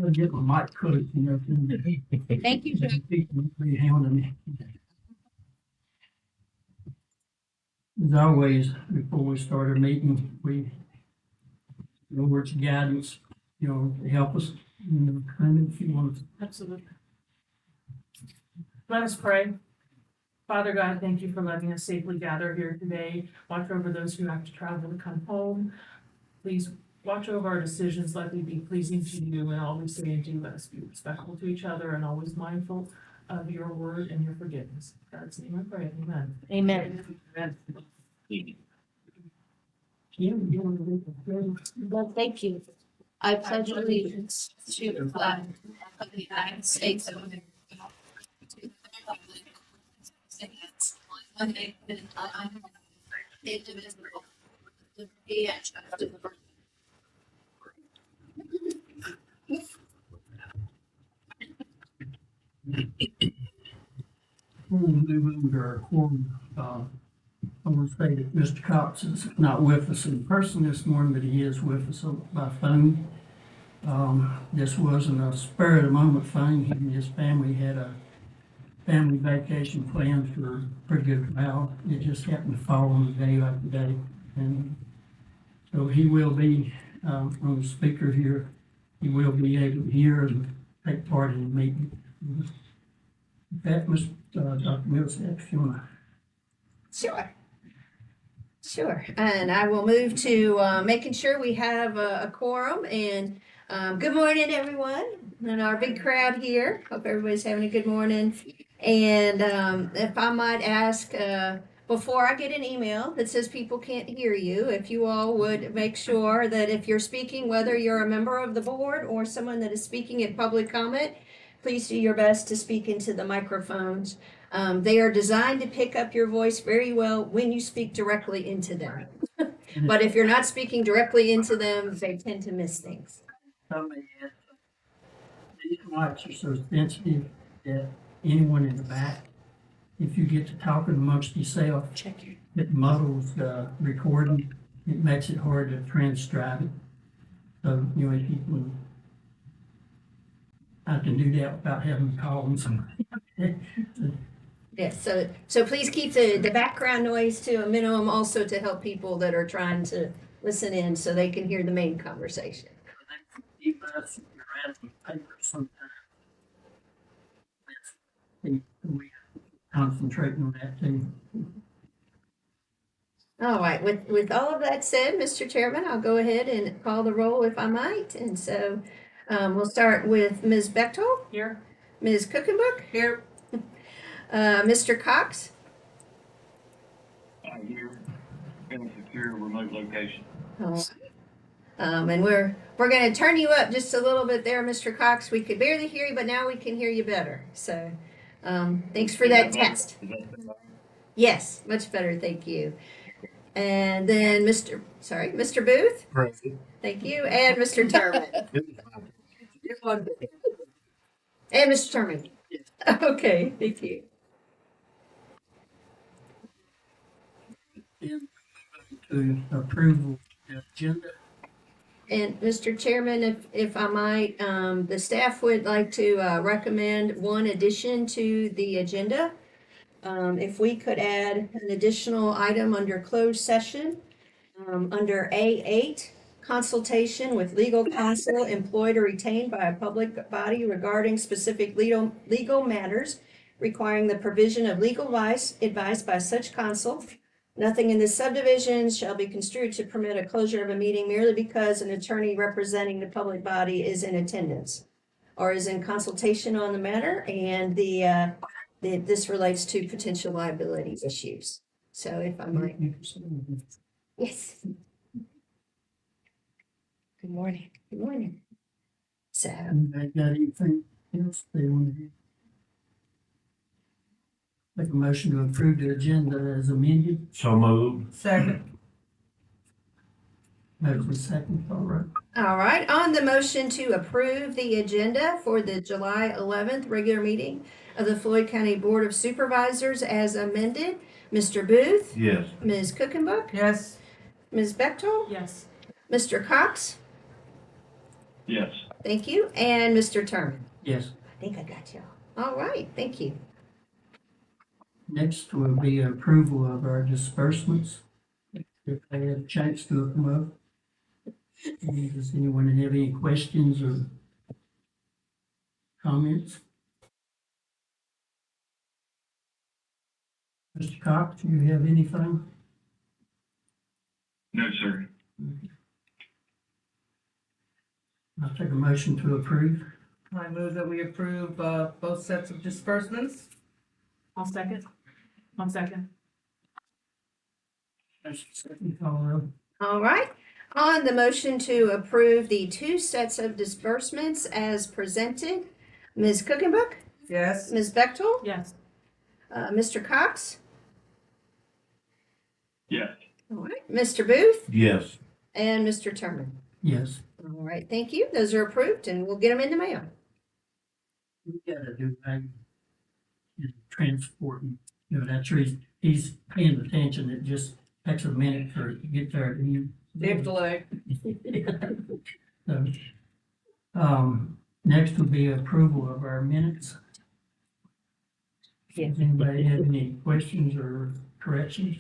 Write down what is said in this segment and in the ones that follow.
I'll get my mic cut, you know. Thank you, Joe. Be hounding me. As always, before we start our meeting, we know words of guidance, you know, to help us, you know, kind of, if you want to. Absolutely. Let us pray. Father God, thank you for letting us safely gather here today. Watch over those who have to travel to come home. Please watch over our decisions. Let me be pleasing to you, and all we say and do, let us be respectful to each other and always mindful of your word and your forgiveness. In God's name I pray. Amen. Amen. Well, thank you. I pledge allegiance to the flag of the United States of America, to the republic for which it stands, one nation under God, indivisible, with liberty and justice for all. We'll move under our quorum. I want to say that Mr. Cox is not with us in person this morning, but he is with us by phone. This wasn't a spur of the moment thing. He and his family had a family vacation planned for a pretty good while. It just happened to fall on the day like today. And so he will be, on the speaker here, he will be able to hear and take part in the meeting. With that, Dr. Millsap, if you want to. Sure. And I will move to making sure we have a quorum. And good morning, everyone, and our big crowd here. Hope everybody's having a good morning. And if I might ask, before I get an email that says people can't hear you, if you all would make sure that if you're speaking, whether you're a member of the board or someone that is speaking at public comment, please do your best to speak into the microphones. They are designed to pick up your voice very well when you speak directly into them. But if you're not speaking directly into them, they tend to miss things. These mics are so sensitive that anyone in the back, if you get to talking amongst yourself, it muddles the recording. It makes it hard to transcribe it. So, you know, if you can, I can do that without having to call on somebody. Yes, so please keep the background noise to a minimum, also to help people that are trying to listen in so they can hear the main conversation. You guys, you're out of paper sometimes. We concentrate on that too. All right, with all of that said, Mr. Chairman, I'll go ahead and call the roll if I might. And so we'll start with Ms. Bechtel, Here. Ms. Cookenbook, Here. Mr. Cox, Here, in a secure remote location. and we're going to turn you up just a little bit there, Mr. Cox. We could barely hear you, but now we can hear you better. So thanks for that test. Yes, much better, thank you. And then Mr. Booth. Present. Thank you. And Mr. Turman. And Mr. Turman. Okay, thank you. To approval of the agenda. And Mr. Chairman, if I might, the staff would like to recommend one addition to the agenda. If we could add an additional item under closed session, under A8, consultation with legal counsel employed or retained by a public body regarding specific legal matters requiring the provision of legal advice by such counsel. Nothing in this subdivision shall be construed to permit a closure of a meeting merely because an attorney representing the public body is in attendance or is in consultation on the matter, and this relates to potential liability issues. So if I might. Yes. Good morning. Good morning. So. Anybody got anything else they want to do? Make a motion to approve the agenda as amended. So moved. Second. Motion second, all right. All right, on the motion to approve the agenda for the July 11th regular meeting of the Floyd County Board of Supervisors as amended, Mr. Booth, Yes. Ms. Cookenbook, Yes. Ms. Bechtel, Yes. Mr. Cox, Yes. thank you, and Mr. Terman. Yes. I think I got you all. All right, thank you. Next will be approval of our disbursements. If I had a chance to look them up. And does anyone have any questions or comments? Mr. Cox, do you have anything? No, sir. I'll take a motion to approve. I move that we approve, both sets of disbursements. I'll second. One second. Motion second, call the roll. All right, on the motion to approve the two sets of disbursements as presented, Ms. Cookenbook, Yes. Ms. Bechtel, Yes. Mr. Cox, Yes. all right, Mr. Booth, Yes. and Mr. Terman. Yes. All right, thank you. Those are approved and we'll get them in the mail. We gotta do that. Transporting, that's where he's paying attention. It just takes a minute for it to get there to you. Dave delay. So, next will be approval of our minutes. Does anybody have any questions or corrections?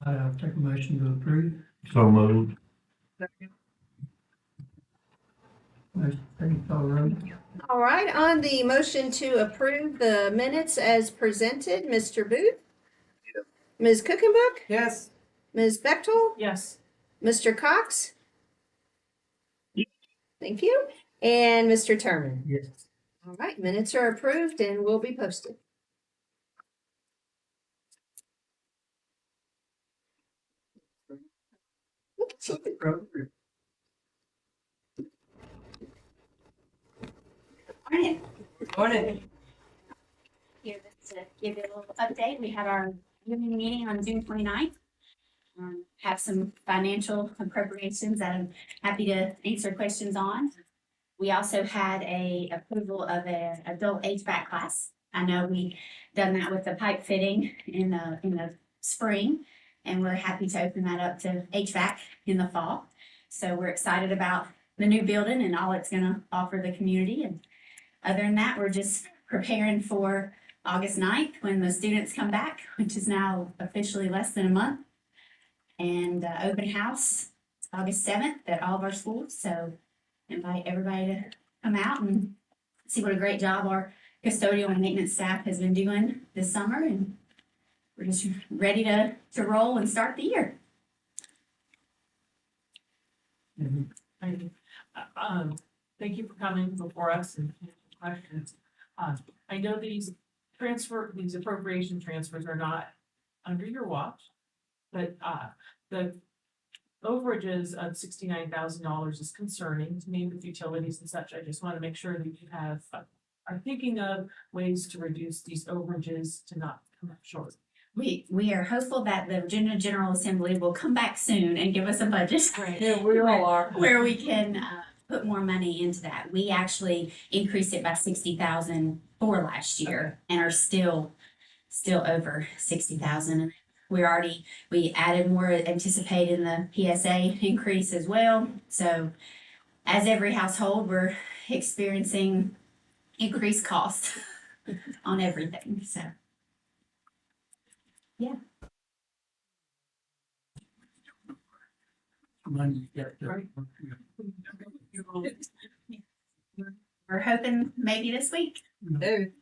I'll take a motion to approve. So moved. Motion second, call the roll. All right, on the motion to approve the minutes as presented, Mr. Booth, Ms. Cookenbook, Yes. Ms. Bechtel, Yes. Mr. Cox. Yes. Thank you, and Mr. Terman. Yes. All right, minutes are approved and will be posted. Morning. Morning. Here to give you a little update. We had our union meeting on June 29th. Have some financial appropriations that I'm happy to answer questions on. We also had a approval of an adult HVAC class. I know we done that with the pipe fitting in the spring, and we're happy to open that up to HVAC in the fall. So we're excited about the new building and all it's gonna offer the community. And other than that, we're just preparing for August 9th when the students come back, which is now officially less than a month. And open house August 7th at all of our schools. So invite everybody to come out and see what a great job our custodial and maintenance staff has been doing this summer. And we're just ready to roll and start the year. Thank you. Thank you for coming before us and answering questions. I know these appropriation transfers are not under your watch, but, the overages of $69,000 is concerning to me with utilities and such. I just want to make sure that you are thinking of ways to reduce these overages to not come up short. We are hopeful that the Virginia General Assembly will come back soon and give us a budget. Right. Yeah, we all are. Where we can put more money into that. We actually increased it by 60,000 for last year and are still over 60,000. We added more anticipated in the PSA increase as well. So as every household, we're experiencing increased costs on everything. So Money, yeah, Right. we're hoping maybe this week. Hey.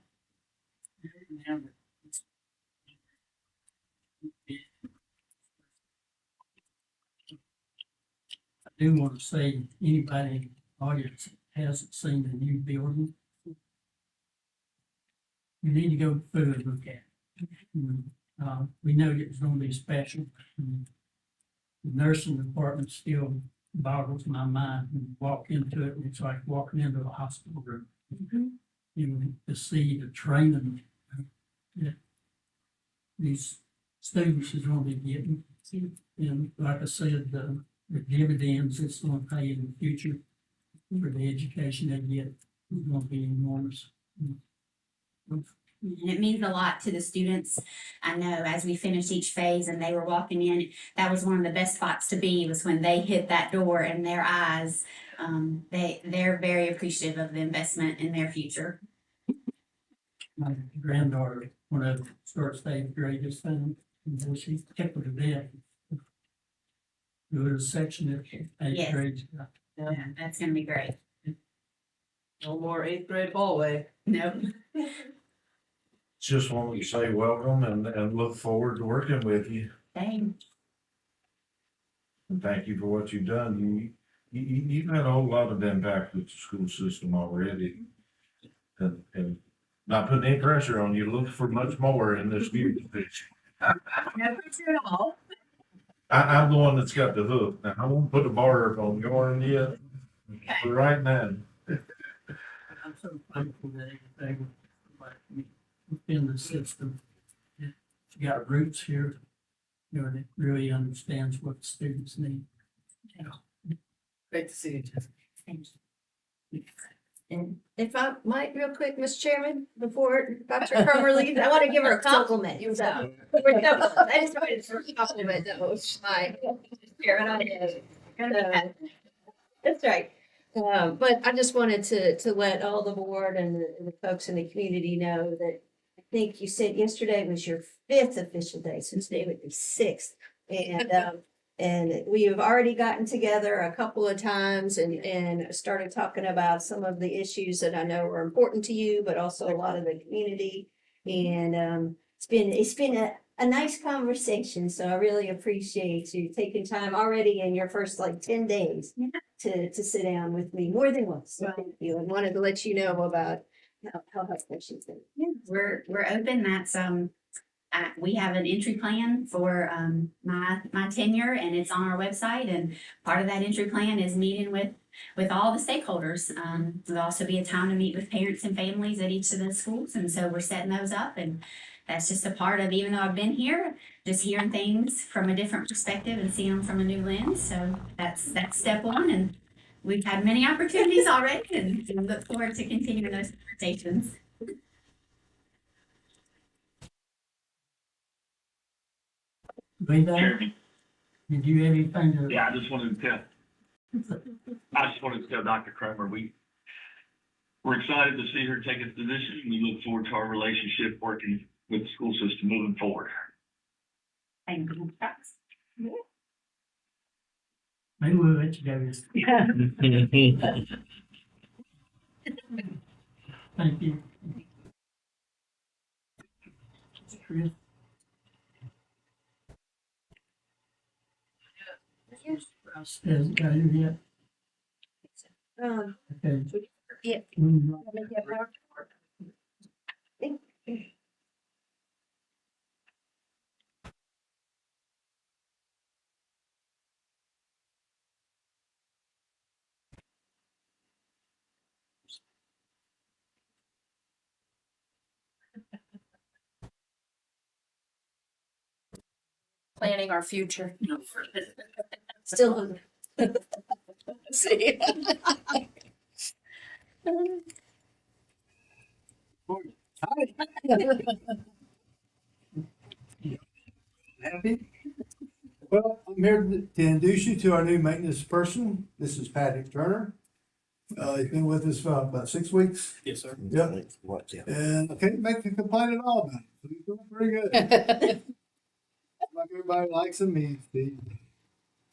I do want to say, anybody in the audience hasn't seen the new building, you need to go through and look at it. We know it's gonna be special. The nursing department still boggles my mind when you walk into it, and it's like walking into a hospital room. You know, to see the training that these students is gonna be getting. And like I said, the dividends it's gonna pay in the future for the education they get is gonna be enormous. And it means a lot to the students. I know as we finished each phase and they were walking in, that was one of the best spots to be, was when they hit that door and their eyes, they're very appreciative of the investment in their future. My granddaughter, when I starts the eighth grade this time, and then she tickled to death. There was a section at eighth Yes. grade. Yeah, that's gonna be great. No more eighth grade hallway. No. Just want to say welcome and look forward to working with you. Thanks. And thank you for what you've done. You've had a whole lot of impact with the school system already. And not putting any pressure on you, look for much more in this new position. Never at all. I'm the one that's got the hook. Now, I won't put a bar up on yours yet. But right now, I'm so thankful that everything within the system, it's got roots here, you know, and it really understands what the students need. Great to see you, Jessica. Thank And if I might, real quick, Mr. Chairman, before Dr. Cromer leaves, I want to give her a compliment. So, I just wanted to compliment those, my Chairman, I know. That's right. But I just wanted to let all the board and the folks in the community know that I think you said yesterday was your 5th official day, so today would be 6th. And we have already gotten together a couple of times and started talking about some of the issues that I know are important to you, but also a lot of the community. And it's been a nice conversation. So I really appreciate you taking time already in your first like 10 days to sit down with me more than once. So thank you, and wanted to let you know about how helpful she's been. Yeah, we're open. That's we have an entry plan for my tenure, and it's on our website. And part of that entry plan is meeting with all the stakeholders. There'll also be a time to meet with parents and families at each of the schools, and so we're setting those up. And that's just a part of, even though I've been here, just hearing things from a different perspective and seeing them from a new lens. So that's step one, and we've had many opportunities already, and we look forward to continuing those conversations. VDoT, Chairman, did you have anything to? yeah, I just wanted to tell Dr. Cromer, we're excited to see her take a position. We look forward to our relationship working with the school system moving forward. Thank you. Maybe we'll let you go this. Thank you. Chris? Ross hasn't got here yet. Okay. Yeah. Mm, Planning our future. Still. See. Happy? Well, I'm here to introduce you to our new maintenance person. This is Patrick Turner. He's been with us for about 6 weeks. Yes, sir. Yep. And I can't make a complaint at all about it. He's doing pretty good. Like everybody likes him.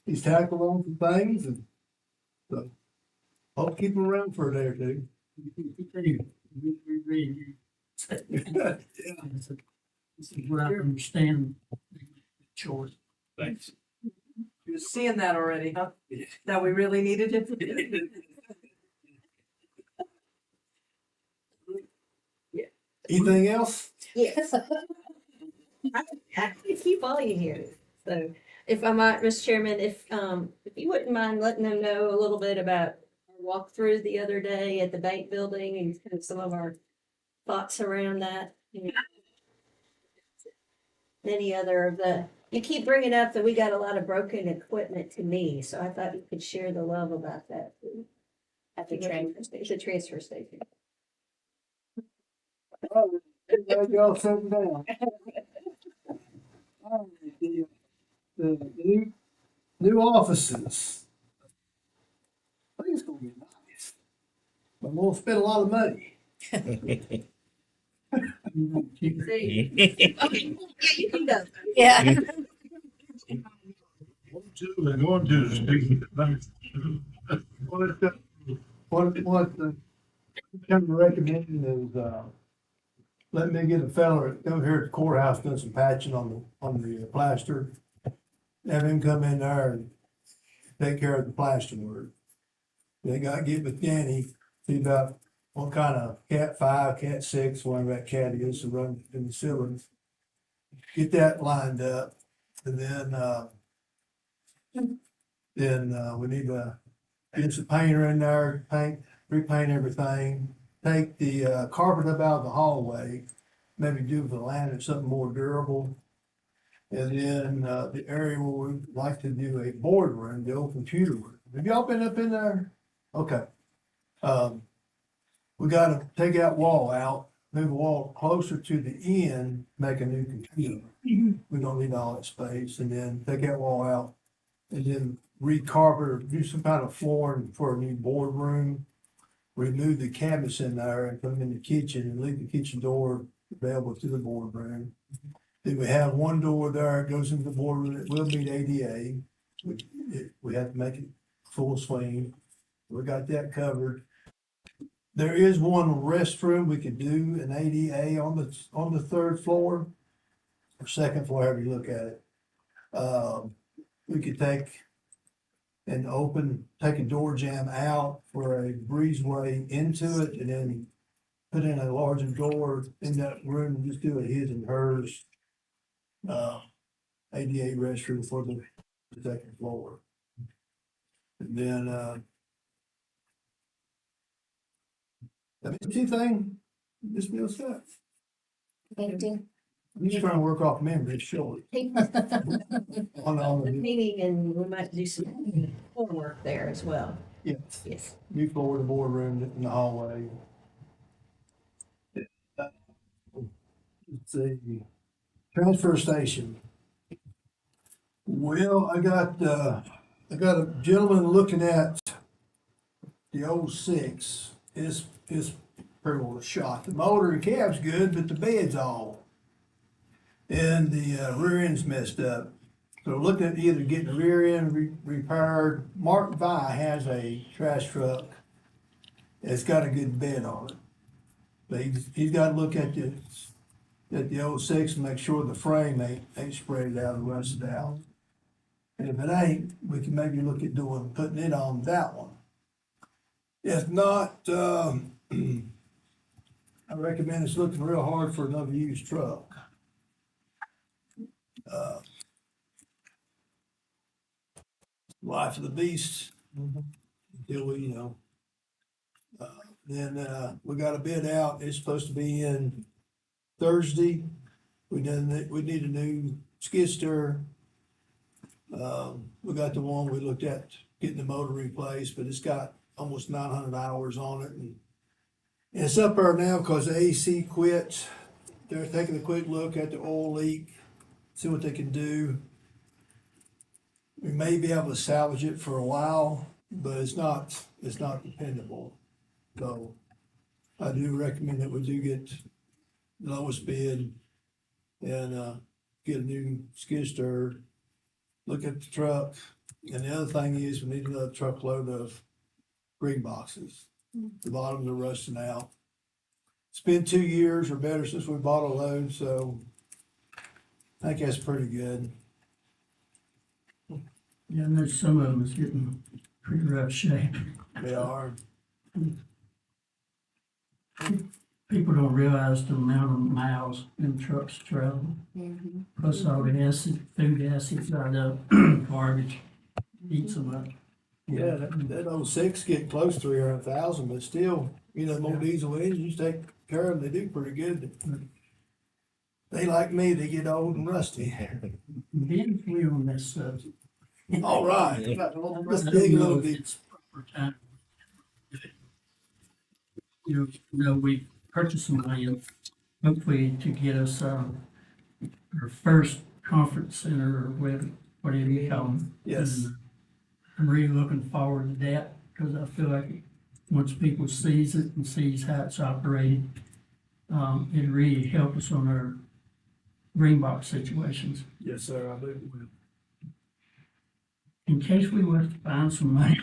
He's tackled on some things, and so I'll keep him around for a day or two. This is what I understand. Choice. Thanks. You're seeing that already, huh? That we really needed it. Anything else? Yes. I can keep all you here. So if I might, Mr. Chairman, if you wouldn't mind letting them know a little bit about our walkthrough the other day at the bank building and kind of some of our thoughts around that. You know, any other of you keep bringing up that we got a lot of broken equipment to me, so I thought you could share the love about that. At the transfer station. Oh, Glad y'all sitting down. All right, the new offices. I think it's gonna be nice. But I'm gonna spend a lot of money. You can go. Yeah. They're going to the state. What I'm recommending is, let me get a fella over here at the courthouse, doing some patching on the plaster. Have him come in there and take care of the plaster work. They got to get with Danny, see about what kind of cat 5, cat 6, whatever that cat is to run in the ceilings. Get that lined up, and then we need to get some painter in there, repaint everything. Take the carpet up out of the hallway, maybe do the laminate something more durable. And then the area where we'd like to do a boardroom, the old computer room. Have y'all been up in there? Okay. We gotta take that wall out, move the wall closer to the end, make a new computer. We don't need all that space, and then take that wall out, and then recarpet or do some kind of flooring for a new boardroom. Remove the cabinets in there and put them in the kitchen and leave the kitchen door available to the boardroom. Then we have one door there, that goes into the boardroom, it will meet ADA. We have to make it full swing. We got that covered. There is one restroom we could do an ADA on the third floor or second floor, however you look at it. We could take a door jamb out for a breezeway into it, and then put in a larger door in that room and just do a his and hers ADA restroom for the second floor. And then the two thing, this bill stuff. Painting. I'm just trying to work off memory, sure. On the Meeting, and we might do some homework there as well. yes, Yes. new floor, the boardroom in the hallway. Let's see, transfer station. Well, I got a gentleman looking at the 06. It's pretty well shot. The motor and cab's good, but the bed's all. And the rear end's messed up. So looking at either getting the rear end repaired. Mark Vi has a trash truck. It's got a good bed on it. But he's got to look at the 06 and make sure the frame ain't spread out and rusted out. And if it ain't, we can maybe look at putting it on that one. If not, I recommend it's looking real hard for another used truck. Life of the beast, until we, then we got a bid out. It's supposed to be in Thursday. We need a new skid steer. We got the one we looked at getting the motor replaced, but it's got almost 900 hours on it, and it's up there now because the AC quit. They're taking a quick look at the oil leak, see what they can do. We may be able to salvage it for a while, but it's not dependable. So I do recommend that we do get the lowest bid and get a new skid steer, look at the truck. And the other thing is we need another truckload of green boxes. The bottoms are rusting out. It's been 2 years or better since we bought a load, so I think that's pretty good. Yeah, and there's some of them is getting pretty rough shape. They are. People don't realize the amount of miles them trucks travel. Plus all the acid, food acids out of garbage eats them up. Yeah, that 06 get close to 300,000, but still, more diesel engines, take care of them, they do pretty good. They like me, they get old and rusty. Being clear on that subject. All right, let's dig a little deep. We purchased some land hopefully to get us, our first conference center or whatever you call them. Yes. And I'm really looking forward to that, because I feel like once people sees it and sees how it's operated, it really help us on our green box situations. Yes, sir, I believe it will. In case we were to find some money,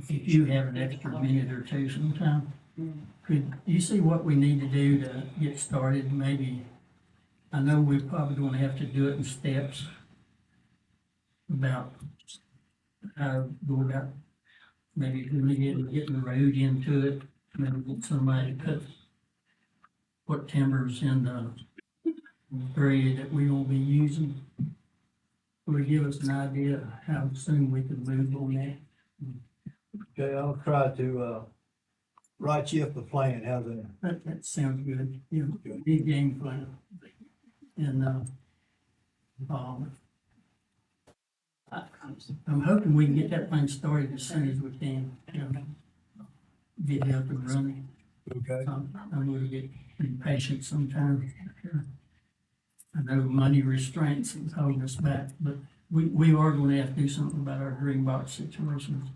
if you have an extra minute or two sometime, could you see what we need to do to get started? Maybe, I know we're probably gonna have to do it in steps about how to go about maybe getting the road into it, maybe get somebody to put timbers in the area that we won't be using. Will give us an idea of how soon we can move on that. Okay, I'll try to, write you up a plan, how's that? That sounds good, you know, big game plan. And, I'm hoping we can get that thing started as soon as we can, you know, get it up and running. Okay. I'm a little bit impatient sometimes. I know money restraints is holding us back, but we are gonna have to do something about our green box situations.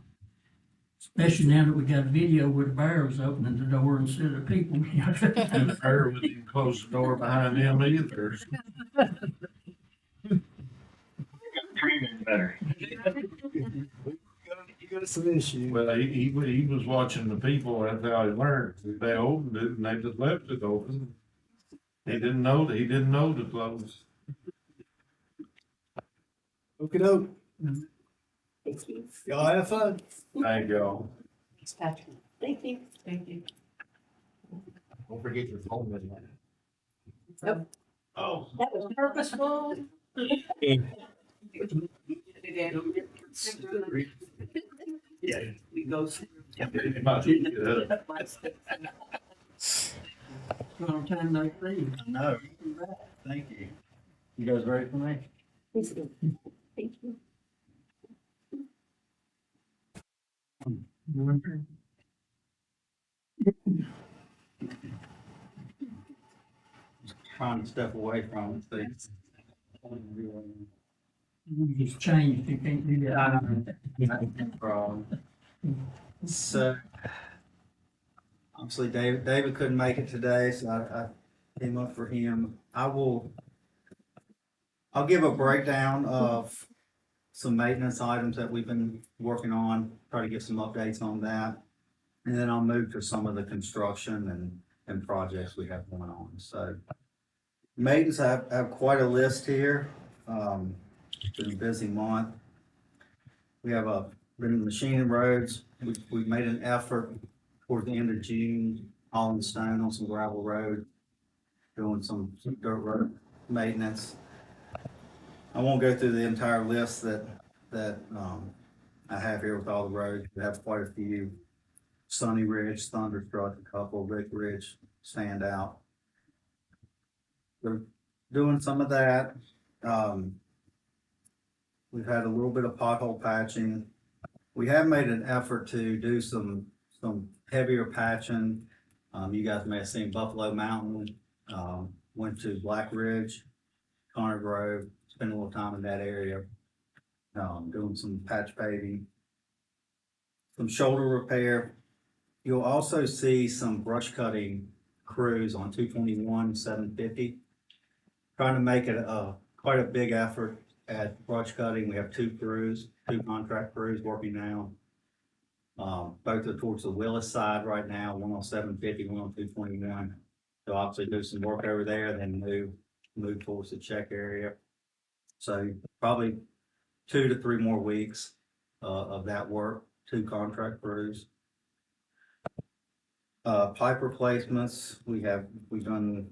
Especially now that we got a video where the bear was opening the door instead of people. And the mayor wouldn't even close the door behind him either. Training better. You got some issues. Well, he was watching the people, that's how he learned. They opened it and they just left it open. He didn't know to close. Okey doke. Y'all have fun. Thank y'all. Thank you. Thank you. Don't forget your phone in there. Oh. That was purposeful. Yeah, we go. Long time no see. No, thank you. You guys ready for me? Thank you. Trying to step away from it, things. You just changed, you can't do that. So, obviously David couldn't make it today, so I came up for him. I'll give a breakdown of some maintenance items that we've been working on, try to get some updates on that. And then I'll move to some of the construction and projects we have going on. So maintenance, I have quite a list here. It's been a busy month. We have been machining roads. We've made an effort toward the end of June, hauling stone on some gravel road, doing some dirt road maintenance. I won't go through the entire list that I have here with all the roads. We have quite a few. Sunny Ridge, Thunderstruck, a couple, Rick Ridge stand out. We're doing some of that. We've had a little bit of pothole patching. We have made an effort to do some heavier patching. You guys may have seen Buffalo Mountain, went to Black Ridge, Connor Grove, spent a little time in that area, doing some patch paving, some shoulder repair. You'll also see some brush cutting crews on 221, 750. Trying to make it quite a big effort at brush cutting. We have two contract crews working now. Both are towards the Willis side right now, one on 750, one on 221. So obviously do some work over there, then move towards the check area. So probably 2 to 3 more weeks of that work, 2 contract crews. Pipe replacements, we've done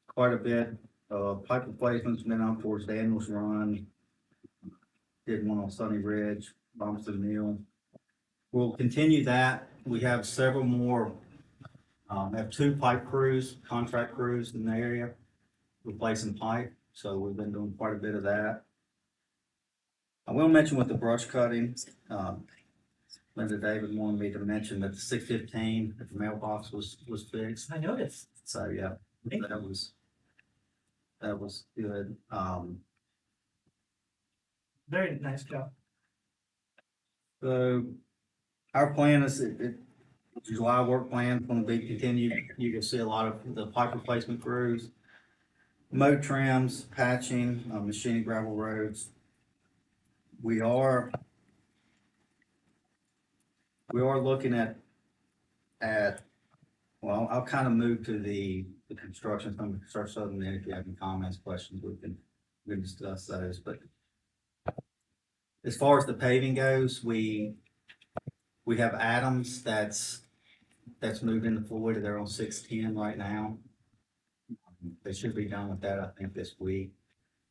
quite a bit. Pipe replacements been on towards Daniels Run. Did one on Sunny Ridge, Thompson Mill. We'll continue that. We have several more. Have 2 pipe crews, contract crews in the area, replacing pipe. So we've been doing quite a bit of that. I will mention with the brush cutting, Linda David wanted me to mention that the 615 at the mailbox was fixed. I noticed. So, yeah, that was good. Very nice job. So our plan is, July work plan is gonna be continued. You can see a lot of the pipe replacement crews, mow trims, patching, machining gravel roads. We are looking at, well, I'll kind of move to the construction, from the construction, and then if you have any comments, questions, we can discuss those, but as far as the paving goes, we have Adams that's moved into Floyd. They're on 610 right now. They should be done with that, I think, this week,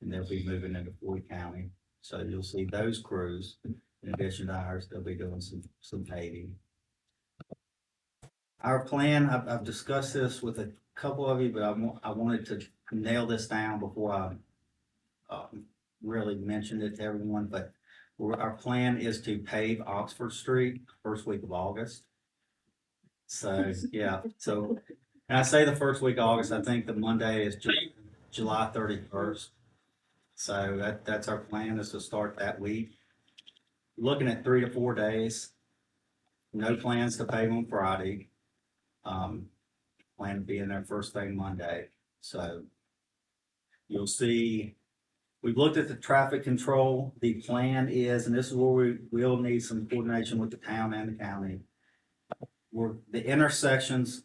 and they'll be moving into Floyd County. So you'll see those crews, in addition to ours, they'll be doing some paving. Our plan, I've discussed this with a couple of you, but I wanted to nail this down before I really mentioned it to everyone, but our plan is to pave Oxford Street first week of August. So, yeah, so, and I say the first week of August, I think the Monday is July 31st. So that's our plan, is to start that week. Looking at 3 to 4 days. No plans to pave on Friday. Plan to be in there first thing Monday. So you'll see, we've looked at the traffic control. The plan is, and this is where we'll need some coordination with the town and the county. The intersection is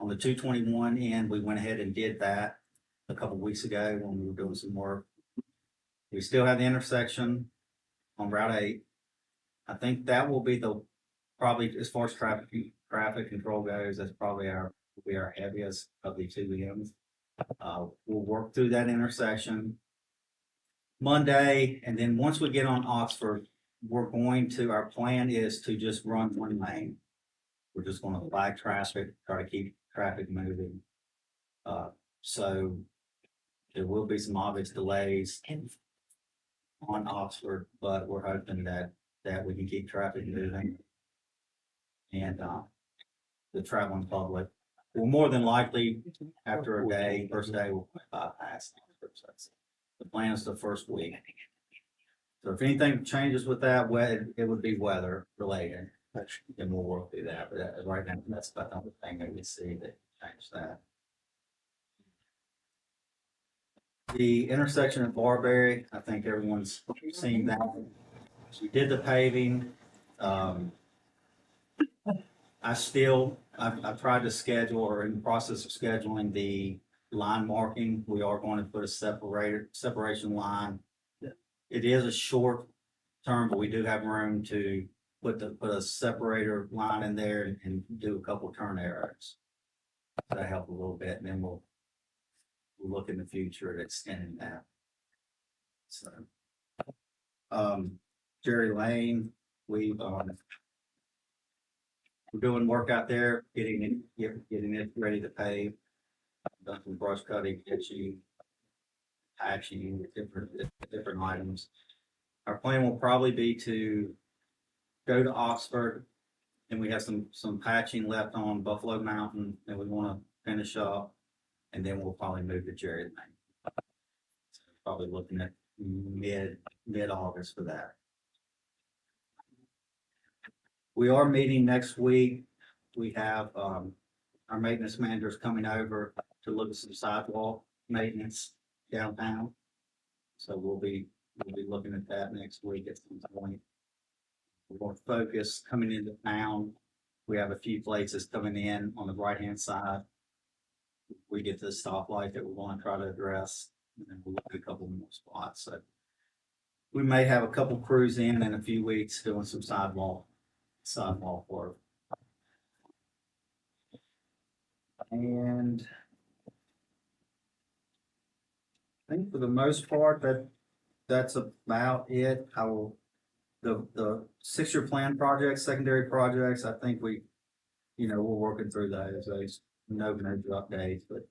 on the 221 end, we went ahead and did that a couple weeks ago when we were doing some work. We still have the intersection on Route 8. I think that will be probably, as far as traffic control goes, that's probably our heaviest of the two ends. We'll work through that intersection Monday, and then once we get on Oxford, our plan is to just run one lane. We're just gonna flag traffic, try to keep traffic moving. So there will be some obvious delays on Oxford, but we're hoping that we can keep traffic moving. And the traveling public will more than likely, after a day, first day, will bypass Oxford. So the plan is the first week. So if anything changes with that, it would be weather related, and we'll work through that. But right now, that's about the only thing that we see that change that. The intersection at Barberry, I think everyone's seen that. We did the paving. I've tried to schedule, or in the process of scheduling, the line marking. We are going to put a separation line. It is a short term, but we do have room to put a separator line in there and do a couple turn arrows. That'll help a little bit, and then we'll look in the future at extending that. So, Jerry Lane, we're doing work out there, getting it ready to pave. Done some brush cutting, ditching, patching, different items. Our plan will probably be to go to Oxford, and we have some patching left on Buffalo Mountain that we want to finish up, and then we'll probably move to Jerry Lane. So probably looking at mid-August for that. We are meeting next week. We have our maintenance managers coming over to look at some sidewalk maintenance downtown. So we'll be looking at that next week at some point. We're going to focus coming into town. We have a few places coming in on the right-hand side. We get to the stoplight that we want to try to address, and then we'll look at a couple more spots. So we may have a couple crews in a few weeks doing some sidewalk work. And I think for the most part that's about it. The 6-year plan projects, secondary projects, I think we're working through those. There's no major updates, but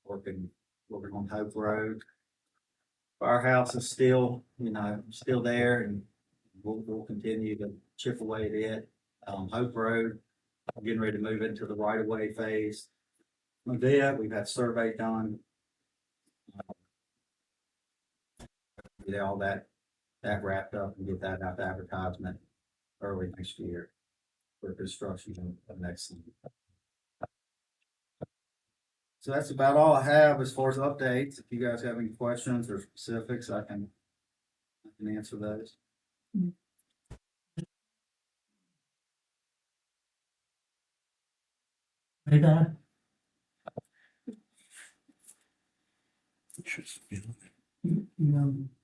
working on Hope Road. Firehouse is still there, and we'll continue to chip away at it. Hope Road, we're getting ready to move into the right of way phase. Medea, we've had survey done. Get all that wrapped up and get that out to advertisement early next year for construction of next season. So that's about all I have as far as updates. If you guys have any questions or specifics, I can answer those. Hey, that.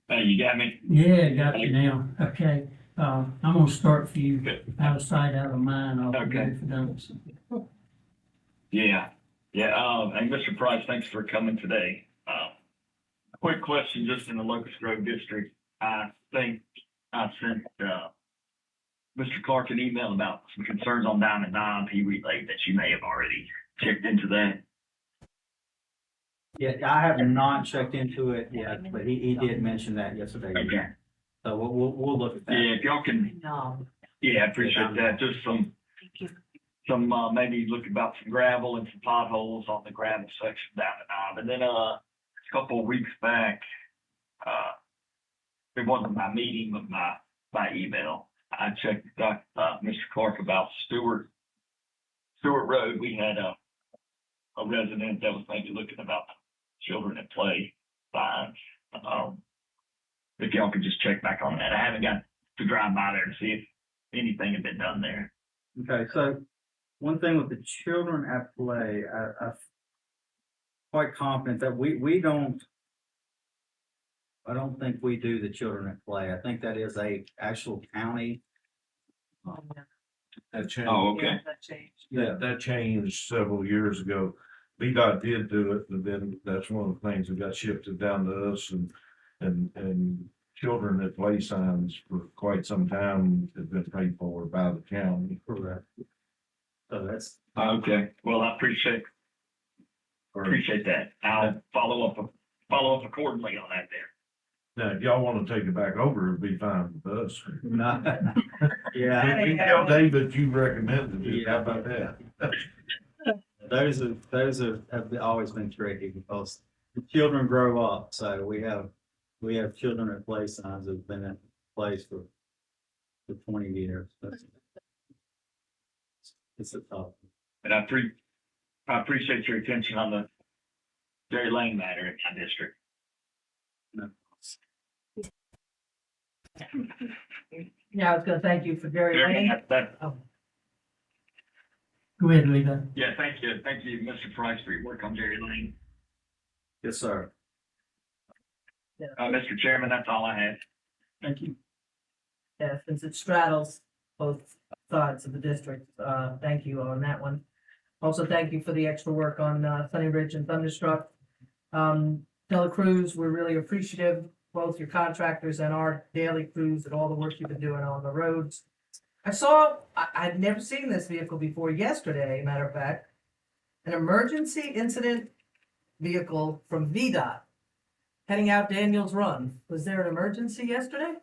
Hey, you got me? Yeah, got you now. Okay, I'm gonna start for you, out of sight, out of mind. I'll Okay. if it doesn't. Yeah, hey, Mr. Price, thanks for coming today. Quick question, just in the Locust Grove district, I think I sent, Mr. Clark an email about some concerns on Diamond Knob. He relayed that you may have already checked into that. Yeah, I have not checked into it yet, but he did mention that yesterday. Okay. So we'll look at that. Yeah, if y'all can, yeah, I appreciate that, just some, maybe look about some gravel and some potholes on the gravel section down the knob. And then, a couple of weeks back, it wasn't my meeting, but my email. I checked, Mr. Clark about Stewart Road. We had a resident that was maybe looking about children at play signs. If y'all could just check back on that. I haven't got to drive by there to see if anything had been done there. Okay, so one thing with the children at play, I'm quite confident that we don't, I don't think we do the children at play. I think that is a actual county. That changed. Oh, okay. That changed several years ago. VDOT did do it, but then that's one of the things that got shifted down to us, and children at play signs for quite some time have been paid for by the county. Correct. So that's. Okay, well, I appreciate that. I'll follow up accordingly on that there. Now, if y'all wanna take it back over, it'd be fine with us. Not, yeah. You tell David you recommended it, how about that? Those have always been tricky because the children grow up, so we have children at play signs that have been in place for 20 years. It's a tough. And I appreciate your attention on the Jerry Lane matter in my district. No. Yeah, I was gonna thank you for Jerry Jerry, Lane. Go ahead, Levi. Yeah, thank you, Mr. Price, for your work on Jerry Lane. Yes, sir. Mr. Chairman, that's all I had. Thank you. Yeah, since it straddles both sides of the district, thank you on that one. Also, thank you for the extra work on Sunny Ridge and Thunderstruck. Telecrews, we're really appreciative, both your contractors and our daily crews, and all the work you've been doing on the roads. I'd never seen this vehicle before yesterday, matter of fact. An emergency incident vehicle from VDOT heading out Daniels Run. Was there an emergency yesterday?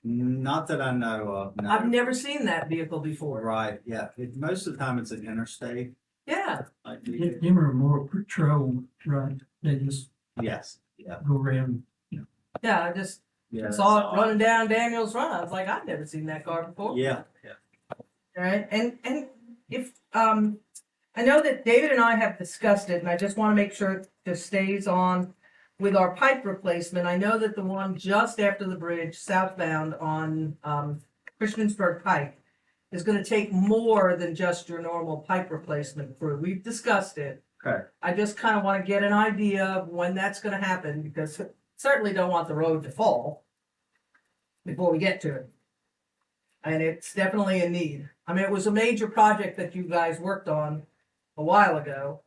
Not that I know of. No. I've never seen that vehicle before. Right, yeah. Most of the time it's an interstate. Yeah, Like, Them are more patrol, right? They just yes, yeah. go around. yeah, I just Yeah, saw it running down Daniels Run. I was like, I've never seen that car before. yeah. All right, and if, I know that David and I have discussed it, and I just want to make sure it just stays on with our pipe replacement. I know that the one just after the bridge southbound on, Christiansburg Pike is gonna take more than just your normal pipe replacement crew. We've discussed it. Okay. I just kind of want to get an idea of when that's gonna happen, because certainly don't want the road to fall before we get to it. And it's definitely a need. I mean, it was a major project that you guys worked on a while ago,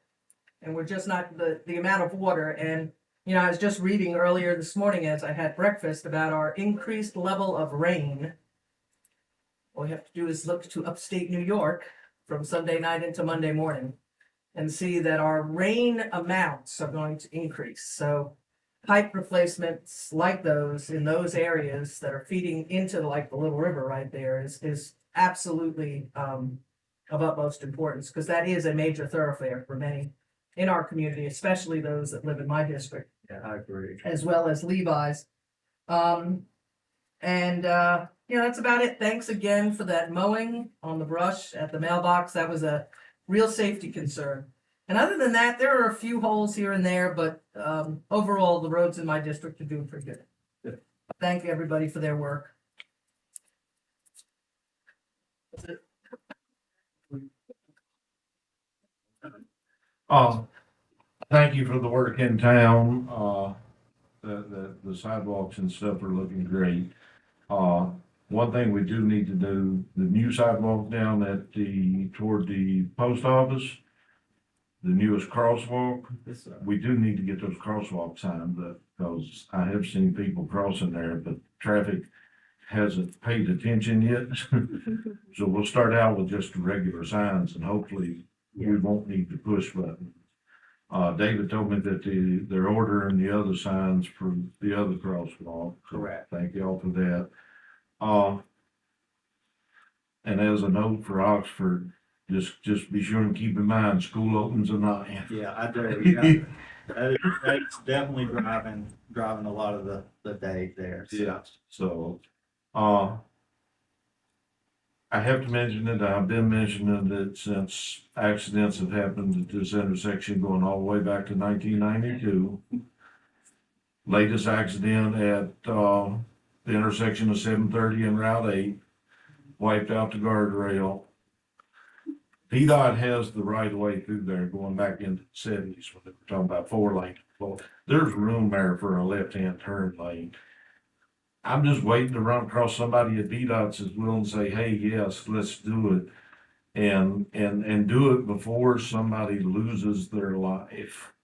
and we're just not the amount of water. And, you know, I was just reading earlier this morning as I had breakfast about our increased level of rain. All we have to do is look to upstate New York from Sunday night into Monday morning and see that our rain amounts are going to increase. So pipe replacements like those in those areas that are feeding into like the Little River right there is absolutely, of utmost importance, because that is a major thoroughfare for many in our community, especially those that live in my district, Yeah, I agree. as well as Levi's. That's about it. Thanks again for that mowing on the brush at the mailbox. That was a real safety concern. And other than that, there are a few holes here and there, but overall, the roads in my district are doing pretty good. Good. Thank everybody for their work. That's it. Thank you for the work in town. The sidewalks and stuff are looking great. One thing we do need to do, the new sidewalk down toward the post office, the newest crosswalk, we do need to get those crosswalk signs up, because I have seen people crossing there, but traffic hasn't paid attention yet. So we'll start out with just regular signs, and hopefully we won't need the push button. David told me that they're ordering the other signs for the other crosswalk. So Correct. thank you all for that. And as a note for Oxford, just be sure and keep in mind, school opens at 9. Yeah, I do. Yeah. That's definitely driving a lot of the day there. So. Yeah. So, I have to mention it, I've been mentioning it since accidents have happened at this intersection going all the way back to 1992. Latest accident at, the intersection of 730 and Route 8, wiped out the guardrail. VDOT has the right of way through there going back into the 70s when they were talking about 4-lane. Well, there's room there for a left-hand turn lane. I'm just waiting to run across somebody at VDOT that's willing to say, hey, yes, let's do it. And do it before somebody loses their life.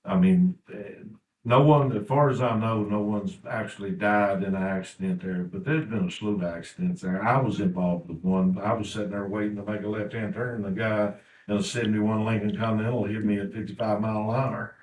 I mean, no one, as far as I know, no one's actually died in an accident there, but there's been a slew of accidents there. I was involved with one. I was sitting there waiting to make a left-hand turn, and the guy in a 71 Lincoln Continental hit me at 55 mile an hour.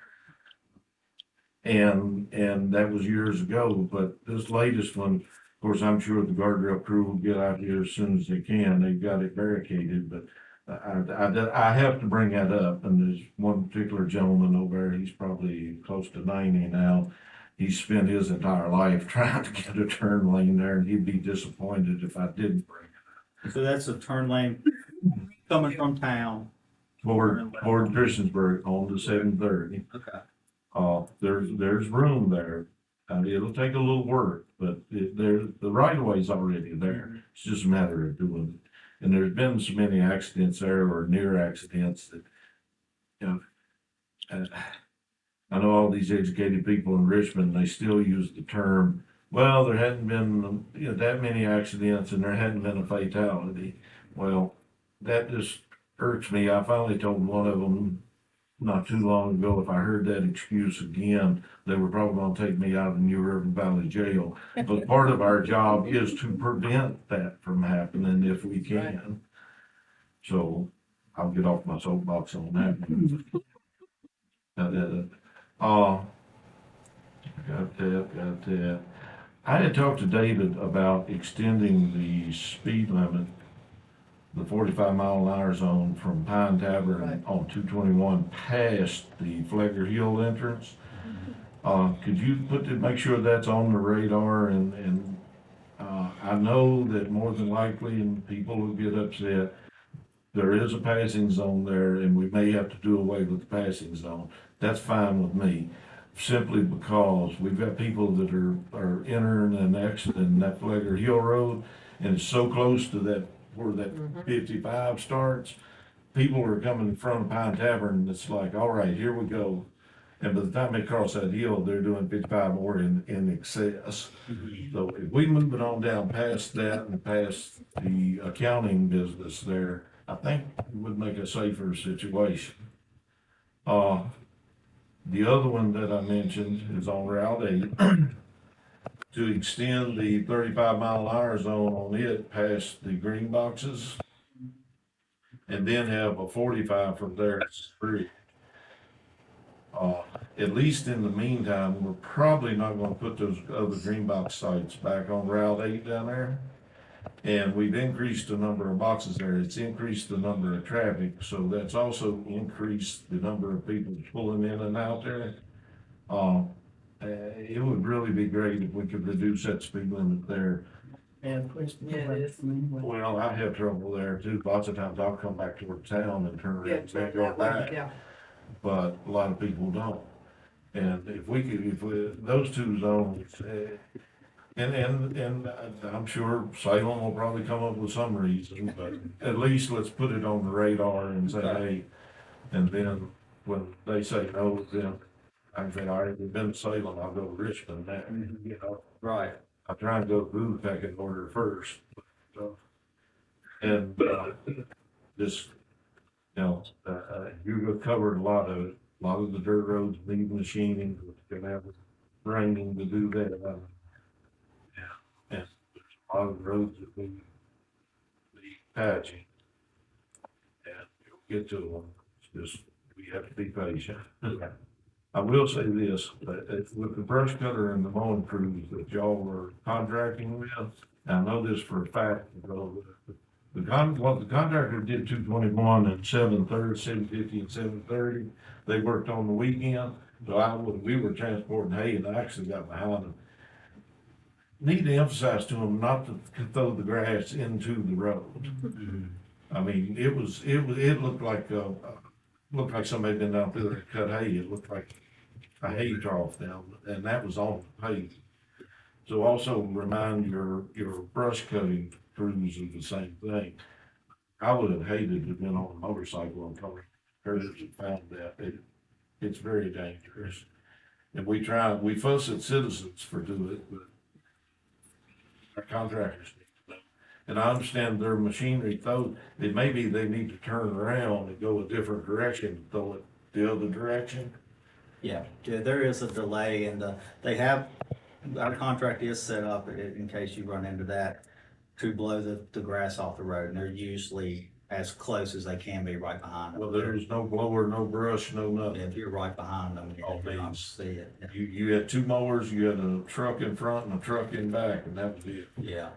And that was years ago, but this latest one, of course, I'm sure the guardrail crew will get out here as soon as they can. They've got it barricaded, but I have to bring that up. And there's one particular gentleman over there, he's probably close to 90 now. He spent his entire life trying to get a turn lane there, and he'd be disappointed if I didn't bring it So that's a turn lane coming from town. toward Christiansburg on to 730. Okay. There's room there. It'll take a little work, but the right of way's already there. It's just a matter of doing it. And there's been so many accidents there, or near accidents, that, I know all these educated people in Richmond, they still use the term, well, there hadn't been, that many accidents and there hadn't been a fatality. Well, that just irks me. I finally told one of them not too long ago, if I heard that excuse again, they were probably gonna take me out of the New River Valley Jail. But part of our job is to prevent that from happening if we can. So I'll get off my soapbox on that. Got that. I had talked to David about extending the speed limit, the 45 mile an hour zone from Pine Tavern on 221 past the Flegger Hill entrance. Could you make sure that's on the radar, and I know that more than likely, and people will get upset, there is a passing zone there, and we may have to do away with the passing zone. That's fine with me, simply because we've got people that are entering and exiting that Flegger Hill Road, and it's so close to that where that 55 starts. People are coming in front of Pine Tavern, and it's like, all right, here we go. And by the time they cross that hill, they're doing 55 or in excess. So if we move it on down past that and past the accounting business there, I think it would make a safer situation. The other one that I mentioned is on Route 8. To extend the 35 mile an hour zone on it past the green boxes, and then have a 45 from there. At least in the meantime, we're probably not gonna put those other green box sites back on Route 8 down there. And we've increased the number of boxes there. It's increased the number of traffic, so that's also increased the number of people pulling in and out there. It would really be great if we could reduce that speed limit there. And please. Yeah, it is. Well, I have trouble there too. Lots of times I'll come back toward town and turn around and go back, Yeah. but a lot of people don't. And if we could, those two zones, and I'm sure Salem will probably come up with some reason, but at least let's put it on the radar and say, hey, and then when they say no, then I can say, all right, we've been to Salem, I'll go to Richmond now, you know. Right. I try and go to Booth, I can order first. And, just, you know, you covered a lot of it. A lot of the dirt roads need machining, we're gonna have raining to do that. Yeah, and there's a lot of roads that need patching. And you'll get to them, it's just, we have to be patient. I will say this, with the brush cutter and the mowing crews that y'all were contracting with, and I know this for a fact, because the contractor did 221 and 730, 750 and 730. They worked on the weekend, so we were transporting hay and I actually got behind them. Need to emphasize to them not to throw the grass into the road. I mean, it looked like somebody been out there and cut hay. It looked like a hay trough down, and that was on the pavement. So also remind your brush cutting crews of the same thing. I would have hated to have been on a motorcycle and come curves and found that it's very dangerous. And we fuss at citizens for doing it, but our contractors need to know. And I understand their machinery it may be they need to turn around and go a different direction and throw it the other direction. Yeah, there is a delay and our contract is set up in case you run into that to blow the grass off the road, and they're usually as close as they can be right behind them. Well, there's no blower, no brush, no nothing. If you're right behind them, All you're not these. see it. Yeah. You had two mowers, you had a truck in front and a truck in back, and that was it. Yeah.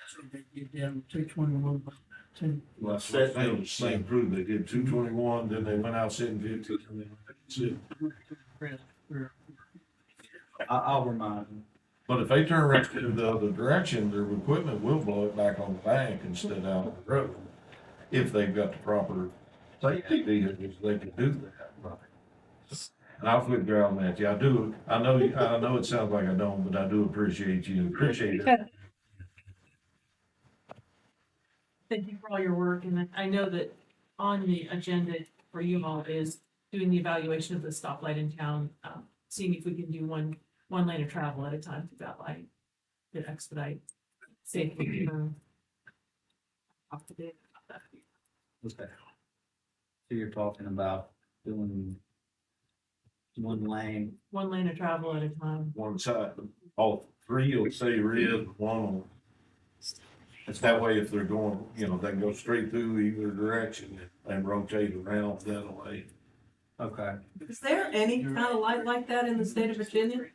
So they get down to 221, two. Well, that's what I'm saying, it was the same crew, they did 221, then they went out 750, and then that's it. I'll remind them. But if they turn around to the other direction, their equipment will blow it back on the bank instead out on the road. If they've got the proper safety vehicles, they can do that. Right. And I'll flip around that, yeah, I know it sounds like I don't, but I do appreciate you and appreciate it. Thank you for all your work, and I know that on the agenda for you all is doing the evaluation of the stoplight in town, seeing if we can do one lane of travel at a time through that light to expedite safely. Talk to David about that. Okay. So you're talking about doing one lane. One lane of travel at a time. One side, all three will say red, one will. It's that way if they're going, they can go straight through either direction and rotate around that way. Okay. Is there any kind of light like that in the state of Virginia?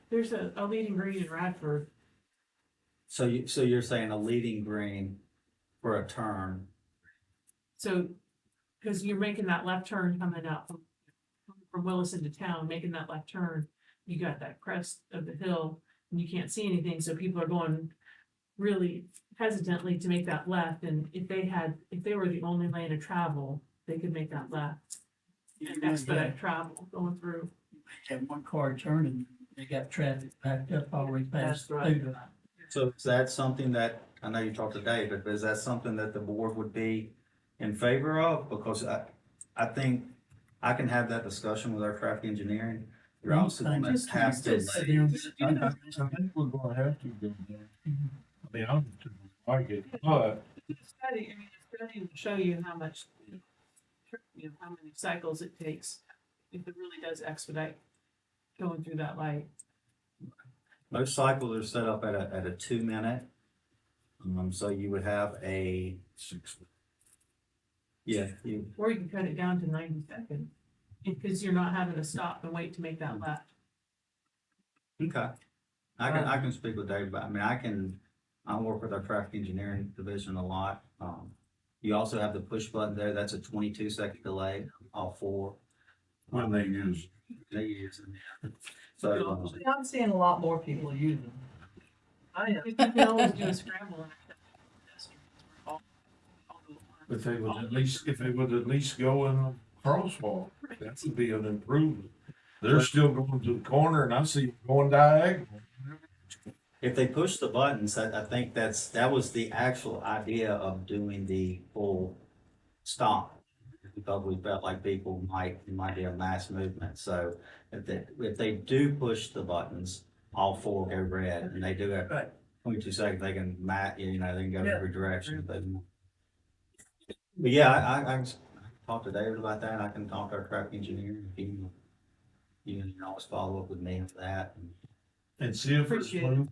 There's a leading green in Radford. So you're saying a leading green for a turn? So, because you're making that left turn coming out from Willis into town, making that left turn, you got that crest of the hill and you can't see anything. So people are going really hesitantly to make that left. And if they were the only lane of travel, they could make that left and expedite travel going through. Have one car turning, they got traffic backed up all the way past That's right. through. So is that something that, I know you talked to David, but is that something that the board would be in favor of? Because I think I can have that discussion with our traffic engineering. You're also gonna have to. I think we're gonna have to go there. I mean, I'm like it, but The study will show you how much, how many cycles it takes if it really does expedite going through that light. Most cycles are set up at a 2 minute. So you would have a 6. yeah, Or you can cut it down to 90 seconds. because you're not having to stop and wait to make that left. Okay. I can speak with Dave, but I mean, I work with our traffic engineering division a lot. You also have the push button there. That's a 22-second delay, all four. When they use. They use it. So, I'm seeing a lot more people using them. I am. You can always do a scramble. If they would at least go in a crosswalk, that would be an improvement. They're still going to the corner and I see them going diagonal. if they push the buttons, I think that was the actual idea of doing the full stop. Because we felt like people it might be a mass movement. So if they do push the buttons, all four go red and they do it Right. 22 seconds, they can they can go Yeah. every direction. But yeah, I can talk to David about that. I can talk to our traffic engineer. If you can always follow up with me for that. And see if there's Appreciate it. movement.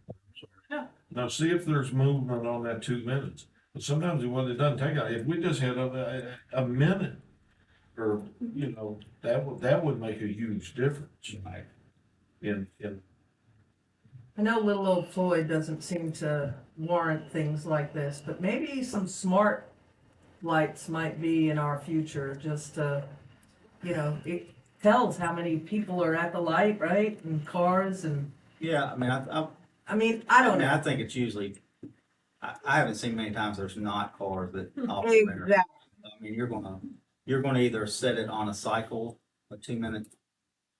Yeah. Now, see if there's movement on that 2 minutes. But sometimes it doesn't take, if we just had a minute, or, that would make a huge difference. Right. In, I know little old Floyd doesn't seem to warrant things like this, but maybe some smart lights might be in our future, just to, it tells how many people are at the light, right? And cars and, Yeah, I mean, I don't know. I think it's usually, I haven't seen many times there's not cars that off the center. Exactly. I mean, you're gonna either set it on a cycle, a 2 minute,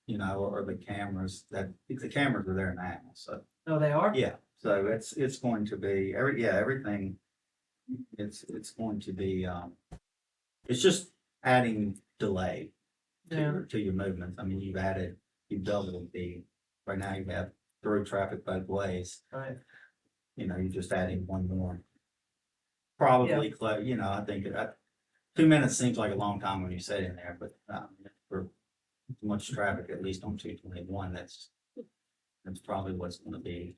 or the cameras the cameras are there now, so. Oh, they are? Yeah, so it's going to be everything, it's going to be, it's just adding delay to your movements. I mean, you've doubled right now you have through traffic both ways. Right. You're just adding one more. Probably, I think 2 minutes seems like a long time when you sit in there, but, for much traffic, at least on 221, that's probably what's gonna be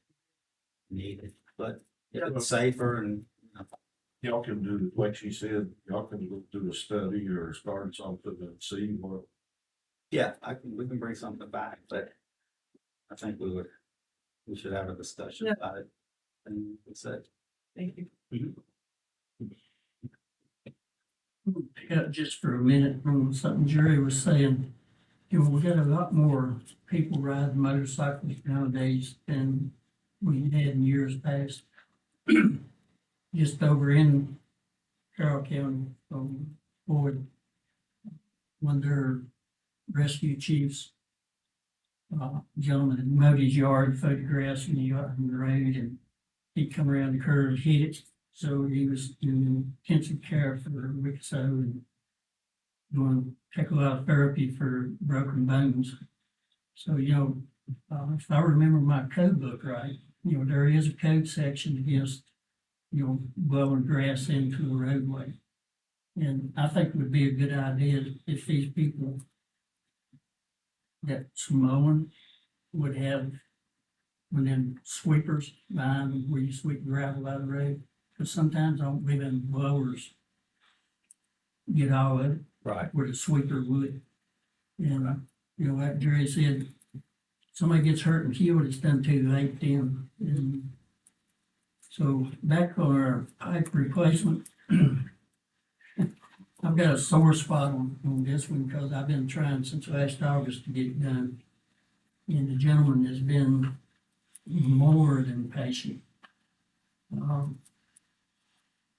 needed, but if it's safer and, y'all can do, like she said, y'all can do a study or start something and see what. yeah, we can bring something back, but I think we should have a discussion about it. And it's it. Thank you. Yeah, just for a minute from something Jerry was saying, we got a lot more people riding motorcycles nowadays than we had in years past. Just over in Carroll County, Floyd, one of their rescue chiefs, gentleman had mowed his yard, photographs in the road, and he'd come around the curve, hit it. So he was in intensive care for a week or so and doing take a lot of therapy for broken bones. So, if I remember my code book right, there is a code section against, blowing grass into the roadway. And I think it would be a good idea if these people that's mowing would have one of them sweepers behind where you sweep gravel out of the road. Because sometimes I don't believe in blowers get all of it. Right. Where the sweeper would. And, like Jerry said, somebody gets hurt and killed, it's done too late then. And so back on our pipe replacement, I've got a sore spot on this one because I've been trying since last August to get it done. And the gentleman has been more than patient.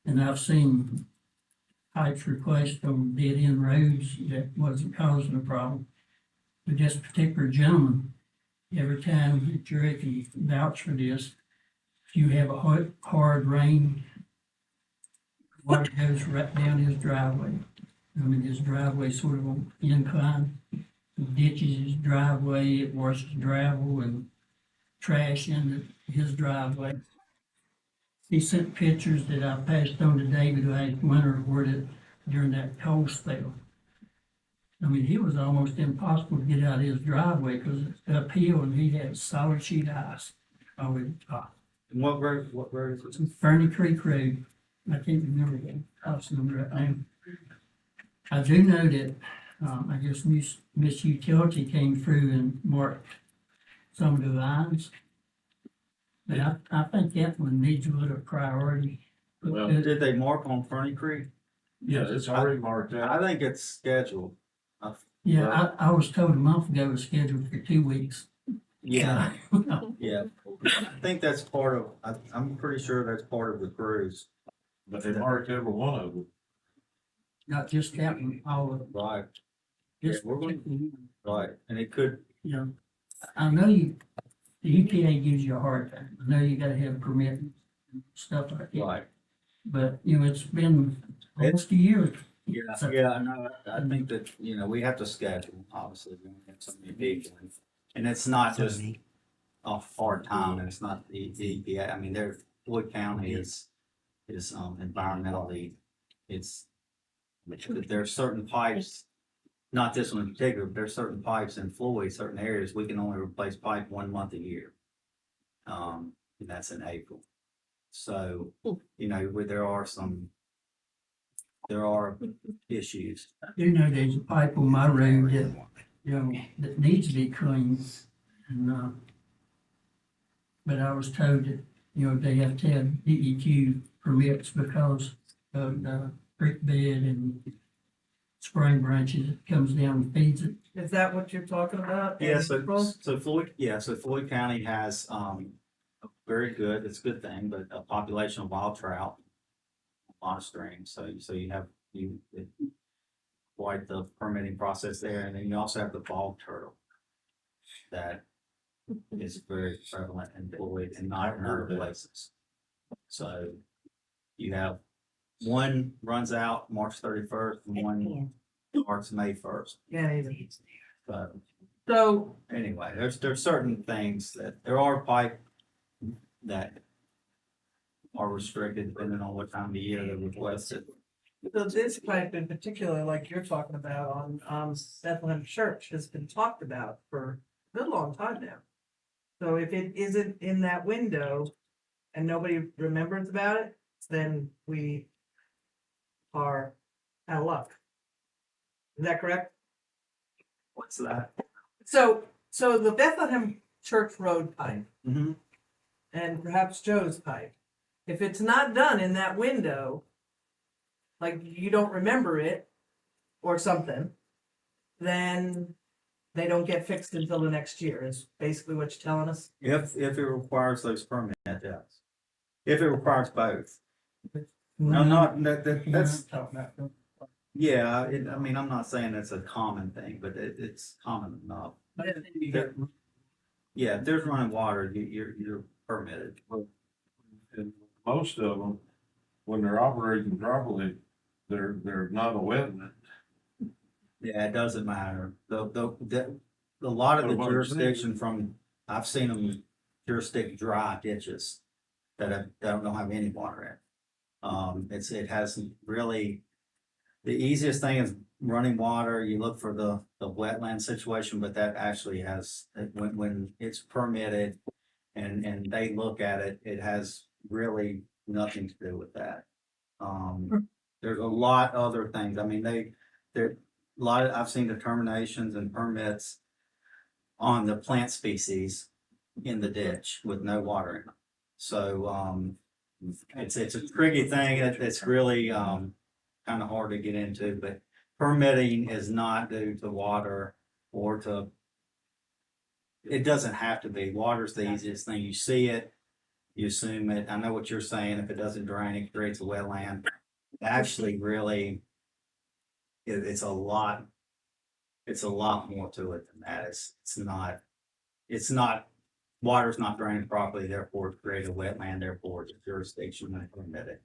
And I've seen pipes replaced on dead-end roads that wasn't causing a problem. But this particular gentleman, every time Jerry can vouch for this, if you have a hard rain, water goes right down his driveway. I mean, his driveway sort of on incline. It ditches his driveway, it washes gravel and trash into his driveway. He sent pictures that I passed on to David last winter during that cold spell. I mean, it was almost impossible to get out of his driveway because it's uphill and he had solid sheet ice over the top. And what road is it? Ferny Creek Road. I can't remember the house number right now. I do know that I guess Miss Utility came through and marked some of the lines. But I think that one needs a little priority. Well, Did they mark on Ferny Creek? Yeah, it's already marked I out. think it's scheduled. Yeah, I was told a month ago it was scheduled for 2 weeks. Yeah, yeah. I think that's part of, I'm pretty sure that's part of the cruise. But they marked every one of them. Not just that one, all of them. Right, This Yeah, we're going- particular one. right. And it could, You know, I know the EPA gives you a hard time. I know you gotta have permit and stuff like that. right. But, you know, it's been almost a year. Yeah, So- yeah, no, I think that, we have to schedule, obviously, we have so many people. And it's not just a hard time, and it's not the EPA, I mean, Floyd County is environmentally, there are certain pipes, not this one in particular, but there are certain pipes in Floyd, certain areas, we can only replace pipe 1 month a year. And that's in April. So, where there are issues. I do know there's a pipe on my road that, that needs to be cleaned. And, but I was told that, they have to have DEQ permits because of the creek bed and spring branches that comes down and feeds it. Is that what you're talking about? Yeah, so Floyd County has, very good, it's a good thing, but a population of wild trout, a lot of streams, so you have, quite the permitting process there, and then you also have the bog turtle that is very prevalent in Floyd and not in other places. So you have one runs out March 31st and one starts May 1st. Yeah, either. But So, anyway, there's certain things that there are pipe that are restricted depending on what time of year they're requested. so this pipe in particular, like you're talking about on, Bethlehem Church has been talked about for a good long time now. So if it isn't in that window and nobody remembers about it, then we are out of luck. Is that correct? What's that? So the Bethlehem Church Road pipe Mm-hmm. and perhaps Joe's pipe, if it's not done in that window, like you don't remember it or something, then they don't get fixed until the next year, is basically what you're telling us? If it requires those permits, yes. If it requires both. No, that's, yeah, I'm not saying it's a common thing, but it's common enough. Yeah, if there's running water, you're permitted. And most of them, when they're operating properly, they're not a wetland. Yeah, it doesn't matter. A lot of the What I'm saying. jurisdiction I've seen them jurisdict dry ditches that don't have any water in. It has really, the easiest thing is running water. You look for the wetland situation, but that actually has, when it's permitted and they look at it, it has really nothing to do with that. There's a lot other things. I mean, I've seen determinations and permits on the plant species in the ditch with no water in them. So, it's a tricky thing. It's really, kind of hard to get into, but permitting is not due to water or it doesn't have to be. Water's the easiest thing. You see it, you assume it. I know what you're saying. If it doesn't drain, it creates a wetland. Actually, really, it's a lot more to it than that. It's not, water's not draining properly, therefore it creates a wetland, therefore it's a jurisdiction and permitted.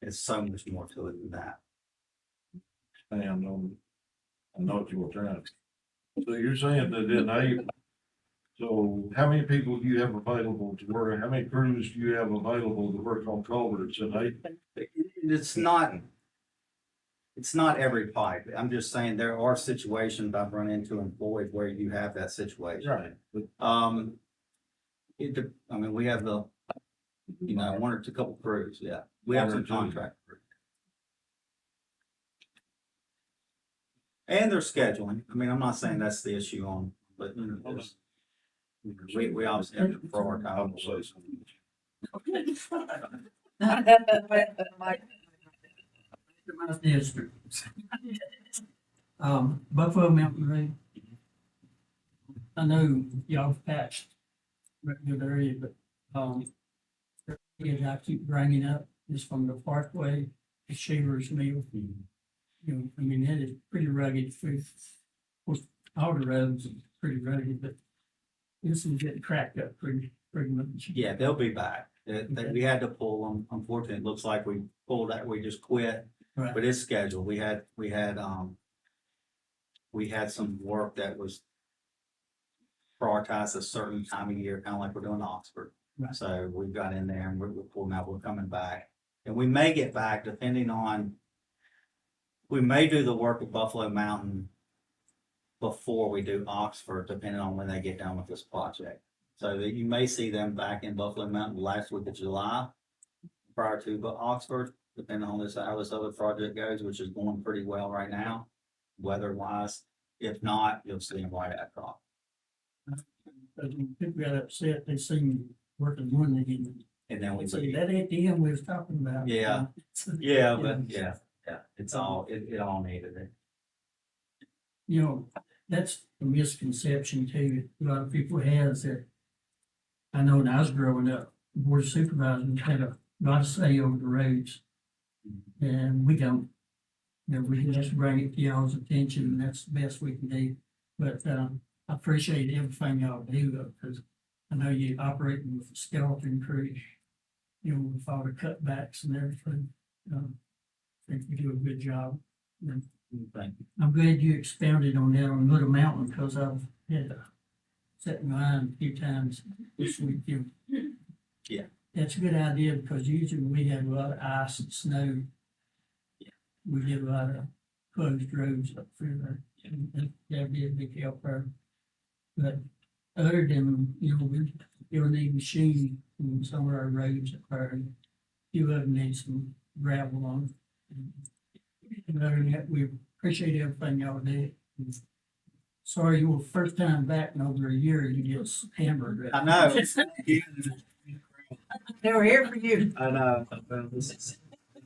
It's so much more to it than that. I know what you were trying to. So you're saying that in April, so how many people do you have available to work? How many crews do you have available to work on culverts in April? It's not every pipe. I'm just saying there are situations I've run into in Floyd where you have that situation. Right. But We have one or two couple crews, yeah. We have some contract crews. And their scheduling. I mean, I'm not saying that's the issue on, but you know, there's, we obviously have to prioritize. My district. Buffalo Mountain Road. I know y'all patched good area, but, I keep bringing up is from the Parkway to Shaver's Mill. You know, I mean, that is pretty rugged through, of course, all the roads are pretty rugged, but this is getting cracked up pretty much. Yeah, they'll be back. We had to pull them. Unfortunately, it looks like we pulled that, we just quit, Right. but it's scheduled. We had some work that was prioritized a certain time of year, kind of like we're doing Oxford. Right. So we got in there and we're pulling out, we're coming back. And we may get back depending on, we may do the work at Buffalo Mountain before we do Oxford, depending on when they get done with this project. So that you may see them back in Buffalo Mountain last week of July prior to Oxford, depending on how this other project goes, which is going pretty well right now, weather-wise. If not, you'll see them right at Oxford. But when people got upset, they seen working one again. And then we See, that at the end we was talking about. Yeah. Yeah, it's all, it all needed it. You know, that's a misconception too, a lot of people has that. I know when I was growing up, the board of supervisors had a lot of say over the roads. And we don't. You know, we can just bring it to y'all's attention and that's the best we can do. But, I appreciate everything y'all do, because I know you're operating with a skeleton crew, you know, with all the cutbacks and everything. I think you do a good job. And Thank you. I'm glad you expounded on that on Little Mountain, because I've had to set my eye a few times this week. Yeah. That's a good idea, because usually we have a lot of ice and snow. Yeah. We get a lot of closed roads up through there. And that'd be a big help there. But other than, you know, you'll need machine on some of our roads up there. And a few of them need some gravel on. And other than that, we appreciate everything y'all did. Sorry, you were first time back in over a year, you get hammered. I know. They were here for you. I know. This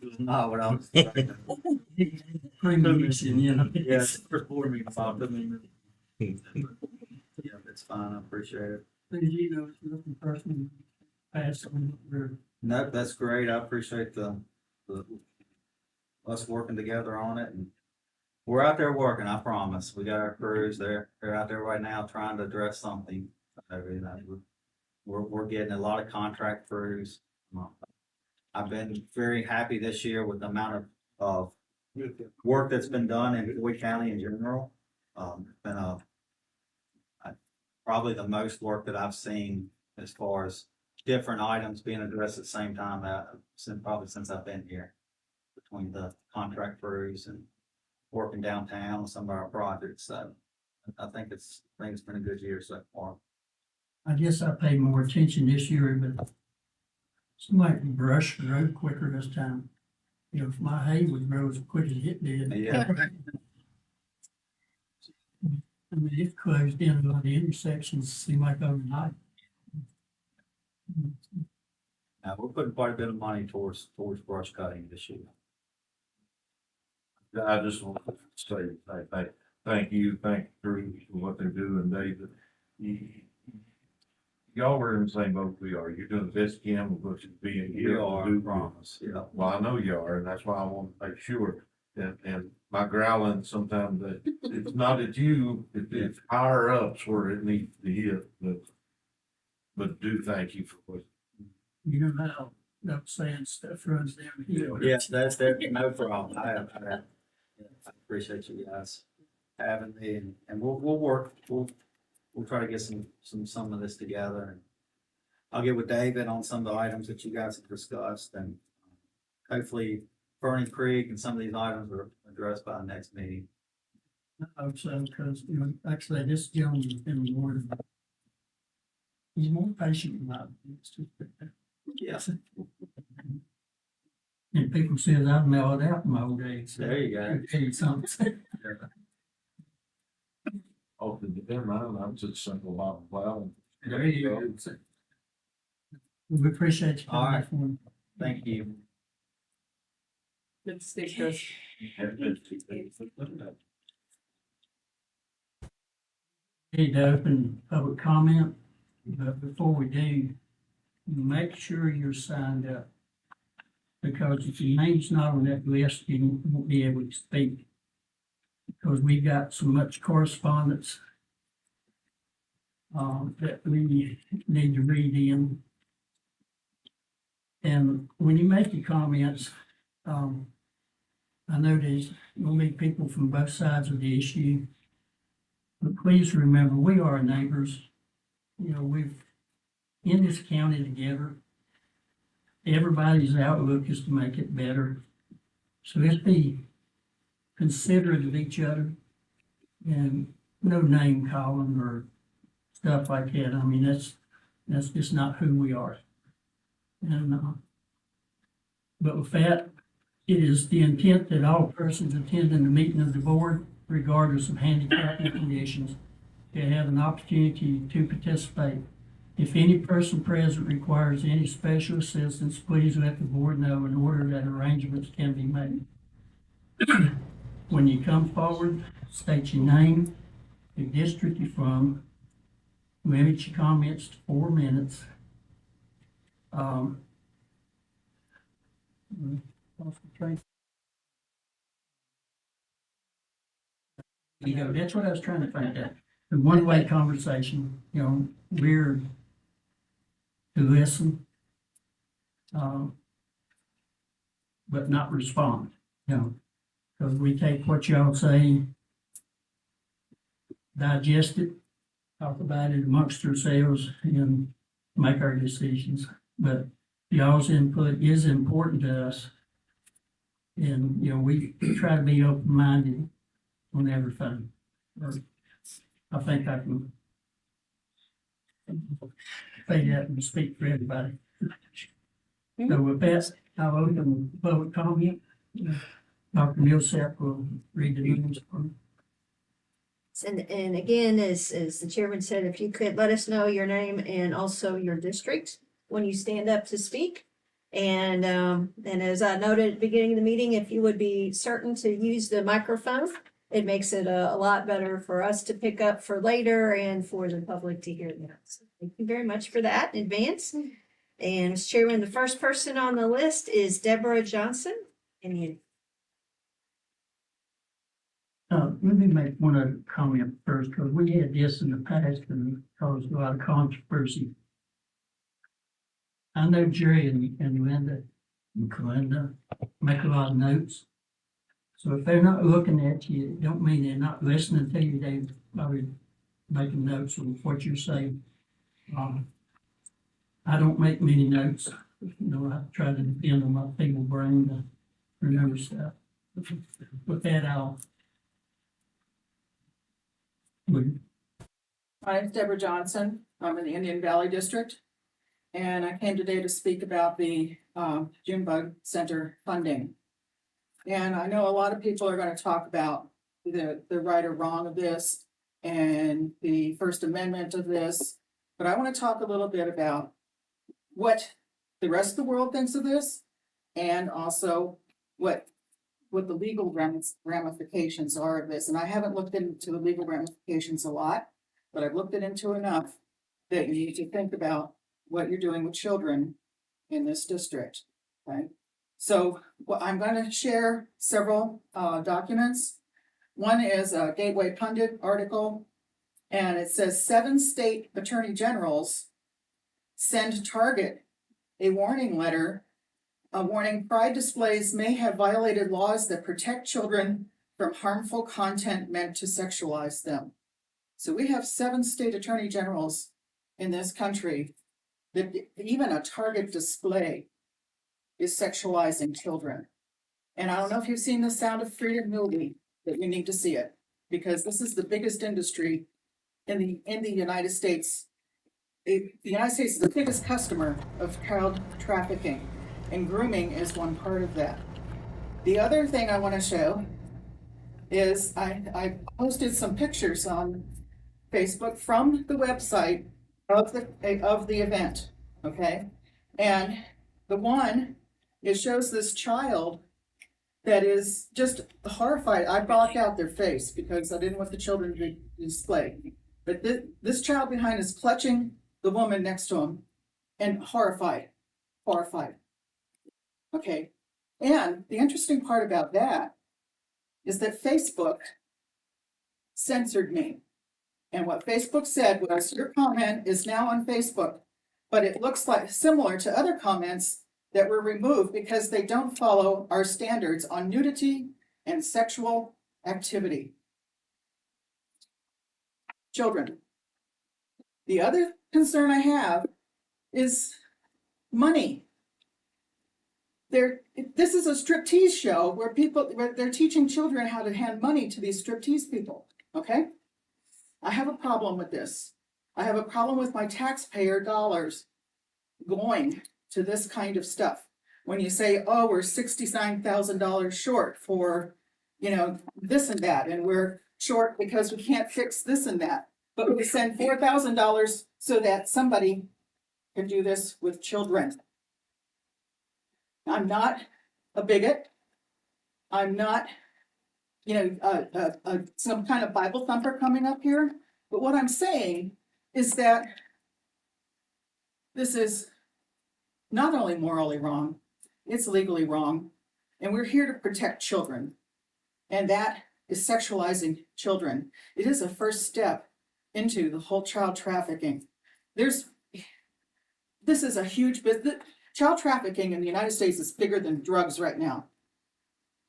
is not what I was expecting. Premonition, you know. Yeah, first board meeting, so yeah, it's fine. I appreciate it. Please, you know, it's nothing personal. Pass on over. Nope, that's great. I appreciate the us working together on it, and we're out there working. I promise. We got our crews. They're out there right now trying to address something. We're getting a lot of contract crews. I've been very happy this year with the amount of work that's been done in Floyd County in general. It's been probably the most work that I've seen as far as different items being addressed at the same time since I've been here, between the contract crews and working downtown on some of our projects. So I think it's been a good year so far. I guess I paid more attention this year, but somebody brushed the road quicker this time. You know, if my hay would grow as quick as it did. Yeah. I mean, it closed in a lot of the intersections, seem like overnight. Now, we're putting quite a bit of money towards brush cutting this year. I just want to say, thank you for what they're doing, David. Y'all are in the same boat we are. You're doing the best you can with what you're being here. We are, I promise. Yeah. Well, I know you are, and that's why I want to make sure. And my growling sometimes that it's not at you, it's higher ups where it needs to hit, but do thank you for what. You know how that saying stuff runs down here. Yeah, that's no problem. I appreciate you guys having me, and we'll work. We'll try to get some of this together, and I'll get with David on some of the items that you guys have discussed, and hopefully Fernie Creek and some of these items are addressed by the next meeting. I hope so, because, you know, actually, this gentleman's been warned. He's more patient than I am. Yeah. And people say I've mellowed out in my old age. So There you go. I'll tell you something. Oh, never mind, I'm just simple about plow. There you go. We appreciate you All coming right. this morning. Thank you. Let's take this. Need to open public comment, but before we do, make sure you're signed up. Because if your name's not on that list, you won't be able to speak. Because we've got so much correspondence that we need to read in. And when you make your comments, I know there's gonna be people from both sides of the issue. But please remember, we are neighbors. You know, we've in this county together. Everybody's outlook is to make it better. So let's be considerate of each other and no name calling or stuff like that. I mean, that's just not who we are. And, but with that, it is the intent that all persons attending the meeting of the board, regardless of handicap and conditions, can have an opportunity to participate. If any person present requires any special assistance, please let the board know in order that arrangements can be made. When you come forward, state your name, the district you're from, limit your comments to 4 minutes. You know, that's what I was trying to find out. The one-way conversation, you know, we're to listen, but not respond, you know, because we take what y'all say, digest it, talk about it amongst ourselves, and make our decisions. But y'all's input is important to us. And, you know, we try to be open-minded on everything. I think I can say that and speak for everybody. So with that, I'll open public comment. Dr. Millsap will read the names for me. And again, as the chairman said, if you could let us know your name and also your district when you stand up to speak. And as I noted at the beginning of the meeting, if you would be certain to use the microphone, it makes it a lot better for us to pick up for later and for the public to hear that. So thank you very much for that in advance. And Mr. Chairman, the first person on the list is Deborah Johnson. And you. Let me make one other comment first, because we had this in the past and caused a lot of controversy. I know Jerry and Linda and Kalinda make a lot of notes. So if they're not looking at you, it don't mean they're not listening to you. They probably making notes of what you're saying. I don't make many notes. You know, I try to depend on my feeble brain to remember stuff. With that, My name's Deborah Johnson. I'm in the Indian Valley District. And I came today to speak about the Junebug Center funding. And I know a lot of people are going to talk about the right or wrong of this and the First Amendment of this. But I want to talk a little bit about what the rest of the world thinks of this and also what the legal ramifications are of this. And I haven't looked into the legal ramifications a lot, but I've looked into enough that you need to think about what you're doing with children in this district, okay? So I'm going to share several documents. One is a Gateway Pundit article, and it says 7 state attorney generals send Target a warning letter, a warning pride displays may have violated laws that protect children from harmful content meant to sexualize them. So we have 7 state attorney generals in this country that even a Target display is sexualizing children. And I don't know if you've seen the Sound of Freedom movie, but you need to see it because this is the biggest industry in the United States. The United States is the biggest customer of child trafficking, and grooming is one part of that. The other thing I want to show is I posted some pictures on Facebook from the website of the event, okay? And the one, it shows this child that is just horrified. I blocked out their face because I didn't want the children to display. But this child behind is clutching the woman next to him and horrified. Okay, and the interesting part about that is that Facebook censored me. And what Facebook said was, your comment is now on Facebook, but it looks like similar to other comments that were removed because they don't follow our standards on nudity and sexual activity. Children. The other concern I have is money. This is a striptease show where they're teaching children how to hand money to these striptease people, okay? I have a problem with this. I have a problem with my taxpayer dollars going to this kind of stuff. When you say, oh, we're $69,000 short for, this and that, and we're short because we can't fix this and that, but we send $4,000 so that somebody can do this with children. I'm not a bigot. I'm not, some kind of Bible thumper coming up here. But what I'm saying is that this is not only morally wrong, it's legally wrong. And we're here to protect children. And that is sexualizing children. It is a first step into the whole child trafficking. This is a huge business. Child trafficking in the United States is bigger than drugs right now.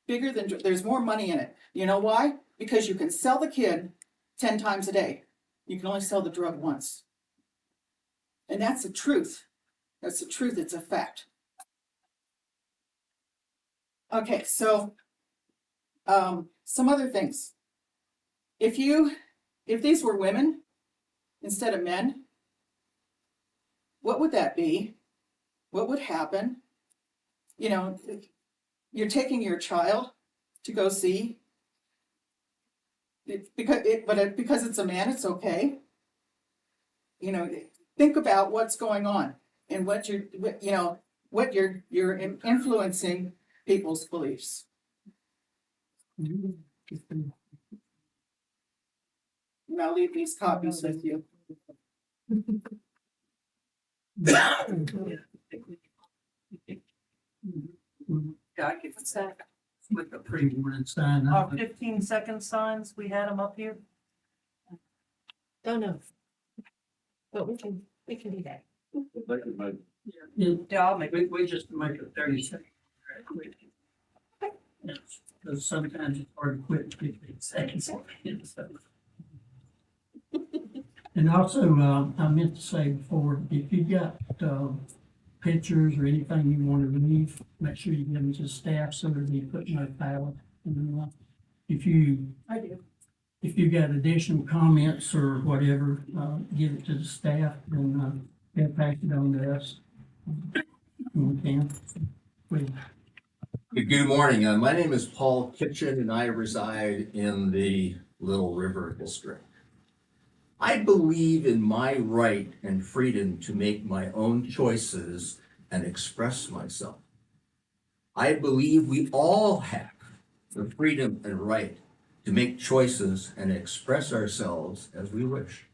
There's more money in it. You know why? Because you can sell the kid 10 times a day. You can only sell the drug once. And that's the truth. That's the truth. It's a fact. Okay, so some other things. If these were women instead of men, what would that be? What would happen? You're taking your child to go see. Because it's a man, it's okay. Think about what's going on and what you're influencing people's beliefs. And I'll leave these copies with you. What's that? Like a pre-warning sign. Our 15-second signs, we had them up here. Don't know. But we can do that. Yeah, I'll make it. We just make it 30 seconds. Quick. Because sometimes it's hard to quit 15 seconds. And also, I meant to say before, if you got pictures or anything you want to leave, make sure you give them to staff so that they put no ballot. If you got additional comments or whatever, give it to the staff and they'll pass it on to us. Okay. Please. Good morning. My name is Paul Kitchen and I reside in the Little River District. I believe in my right and freedom to make my own choices and express myself. I believe we all have the freedom and right to make choices and express ourselves as we wish.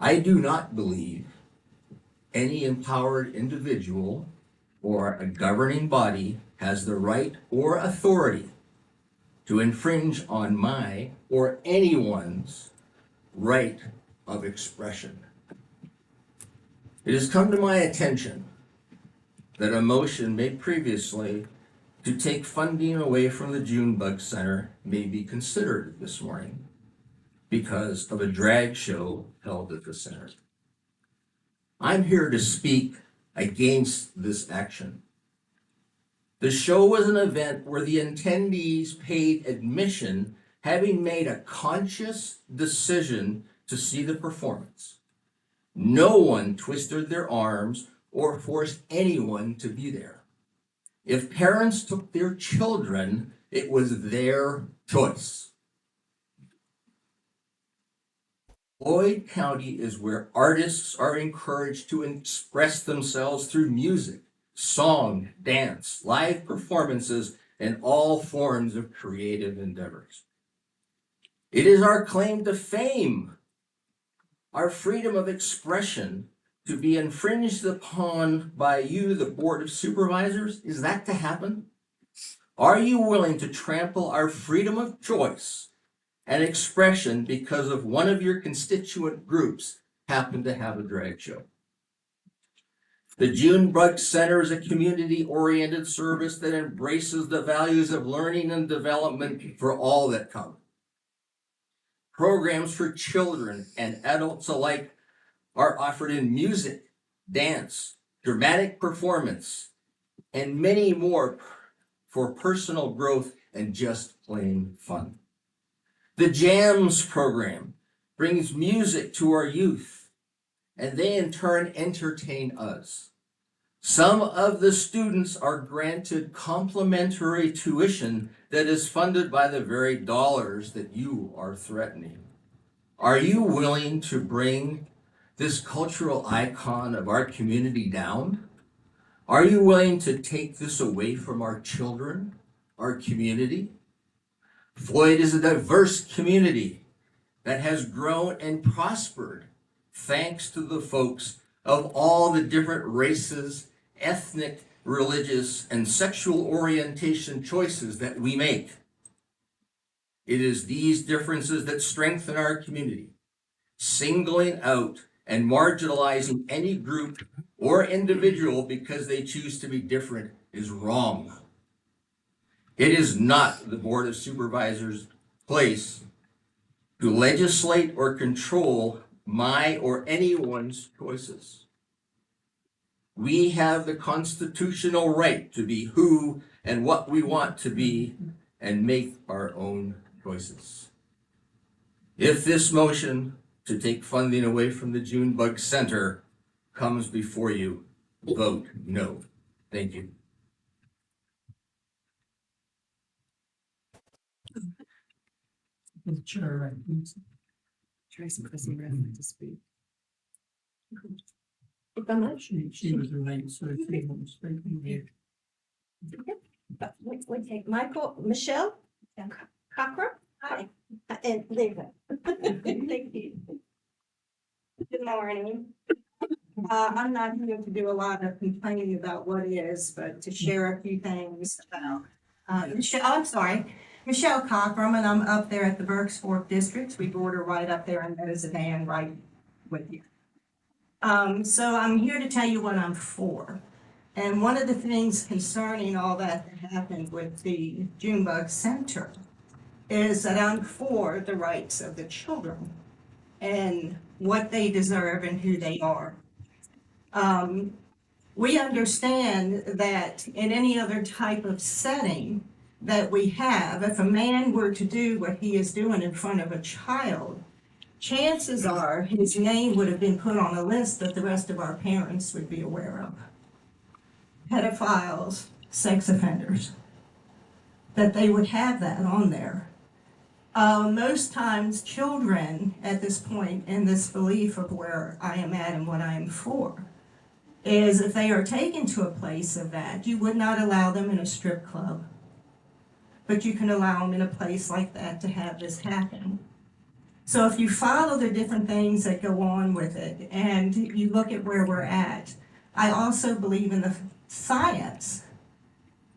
I do not believe any empowered individual or a governing body has the right or authority to infringe on my or anyone's right of expression. It has come to my attention that a motion made previously to take funding away from the Junebug Center may be considered this morning because of a drag show held at the center. I'm here to speak against this action. The show was an event where the attendees paid admission, having made a conscious decision to see the performance. No one twisted their arms or forced anyone to be there. If parents took their children, it was their choice. Floyd County is where artists are encouraged to express themselves through music, song, dance, live performances, and all forms of creative endeavors. It is our claim to fame, our freedom of expression, to be infringed upon by you, the Board of Supervisors. Is that to happen? Are you willing to trample our freedom of choice and expression because of one of your constituent groups happen to have a drag show? The Junebug Center is a community-oriented service that embraces the values of learning and development for all that come. Programs for children and adults alike are offered in music, dance, dramatic performance, and many more for personal growth and just plain fun. The Jams program brings music to our youth, and they in turn entertain us. Some of the students are granted complimentary tuition that is funded by the very dollars that you are threatening. Are you willing to bring this cultural icon of our community down? Are you willing to take this away from our children, our community? Floyd is a diverse community that has grown and prospered thanks to the folks of all the different races, ethnic, religious, and sexual orientation choices that we make. It is these differences that strengthen our community. Singling out and marginalizing any group or individual because they choose to be different is wrong. It is not the Board of Supervisors' place to legislate or control my or anyone's choices. We have the constitutional right to be who and what we want to be and make our own choices. If this motion to take funding away from the Junebug Center comes before you, vote no. Thank you. The chair, Tracy Chrissy ready to speak. If I'm not, she was late, so she won't speak here. we take Michelle Cochran. Hi. And Leva. Thank you. Good morning. I'm not here to do a lot of complaining about what is, but to share a few things about, Michelle Cochran, and I'm up there at the Berks Fork Districts. We border right up there in Medicine right with you. So I'm here to tell you what I'm for. And one of the things concerning all that happened with the Junebug Center is that I'm for the rights of the children and what they deserve and who they are. We understand that in any other type of setting that we have, if a man were to do what he is doing in front of a child, chances are his name would have been put on a list that the rest of our parents would be aware of. Pedophiles, sex offenders, that they would have that on there. Most times children at this point in this belief of where I am at and what I am for is if they are taken to a place of that, you would not allow them in a strip club, but you can allow them in a place like that to have this happen. So if you follow the different things that go on with it and you look at where we're at, I also believe in the science,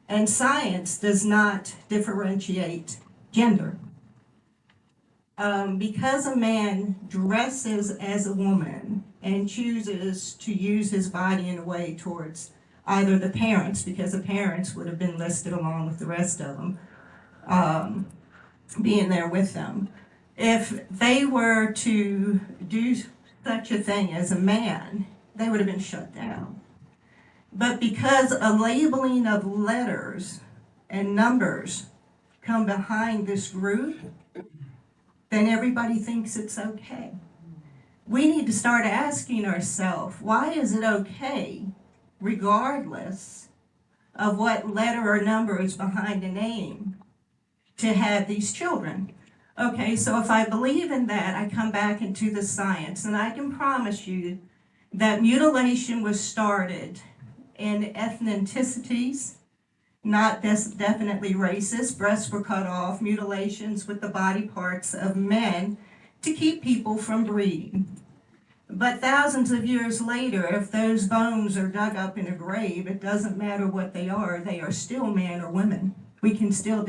and science does not differentiate gender. Because a man dresses as a woman and chooses to use his body in a way towards either the parents, because the parents would have been listed along with the rest of them, being there with them. If they were to do such a thing as a man, they would have been shut down. But because a labeling of letters and numbers come behind this group, then everybody thinks it's okay. We need to start asking ourselves, why is it okay, regardless of what letter or number is behind a name, to have these children? Okay, so if I believe in that, I come back into the science, and I can promise you that mutilation was started in ethnicities, not definitely racist. Breasts were cut off, mutilations with the body parts of men to keep people from breeding. But thousands of years later, if those bones are dug up in a grave, it doesn't matter what they are still man or women. We can still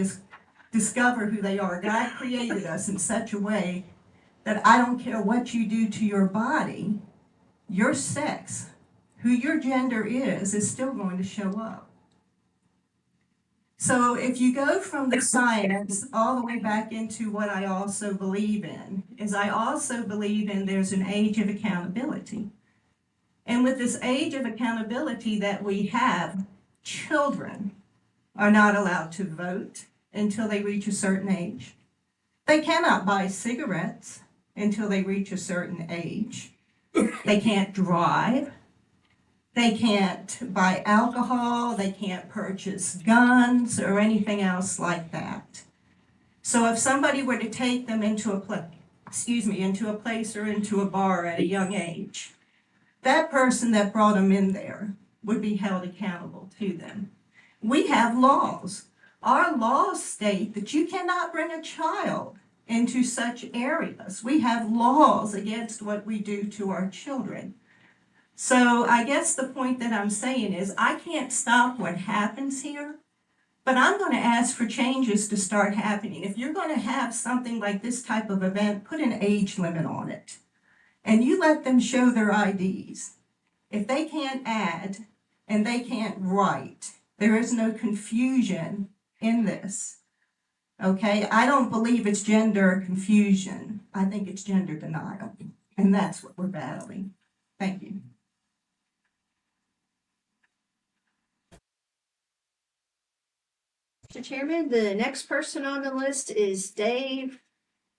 discover who they are. God created us in such a way that I don't care what you do to your body, your sex, who your gender is still going to show up. So if you go from the science all the way back into what I also believe in, is I also believe in there's an age of accountability. And with this age of accountability that we have, children are not allowed to vote until they reach a certain age. They cannot buy cigarettes until they reach a certain age. They can't drive. They can't buy alcohol. They can't purchase guns or anything else like that. So if somebody were to take them into a place or into a bar at a young age, that person that brought them in there would be held accountable to them. We have laws. Our laws state that you cannot bring a child into such areas. We have laws against what we do to our children. So I guess the point that I'm saying is I can't stop what happens here, but I'm going to ask for changes to start happening. If you're going to have something like this type of event, put an age limit on it. And you let them show their IDs. If they can't add and they can't write, there is no confusion in this. Okay, I don't believe it's gender confusion. I think it's gender denial. And that's what we're battling. Thank you. Mr. Chairman, the next person on the list is Dave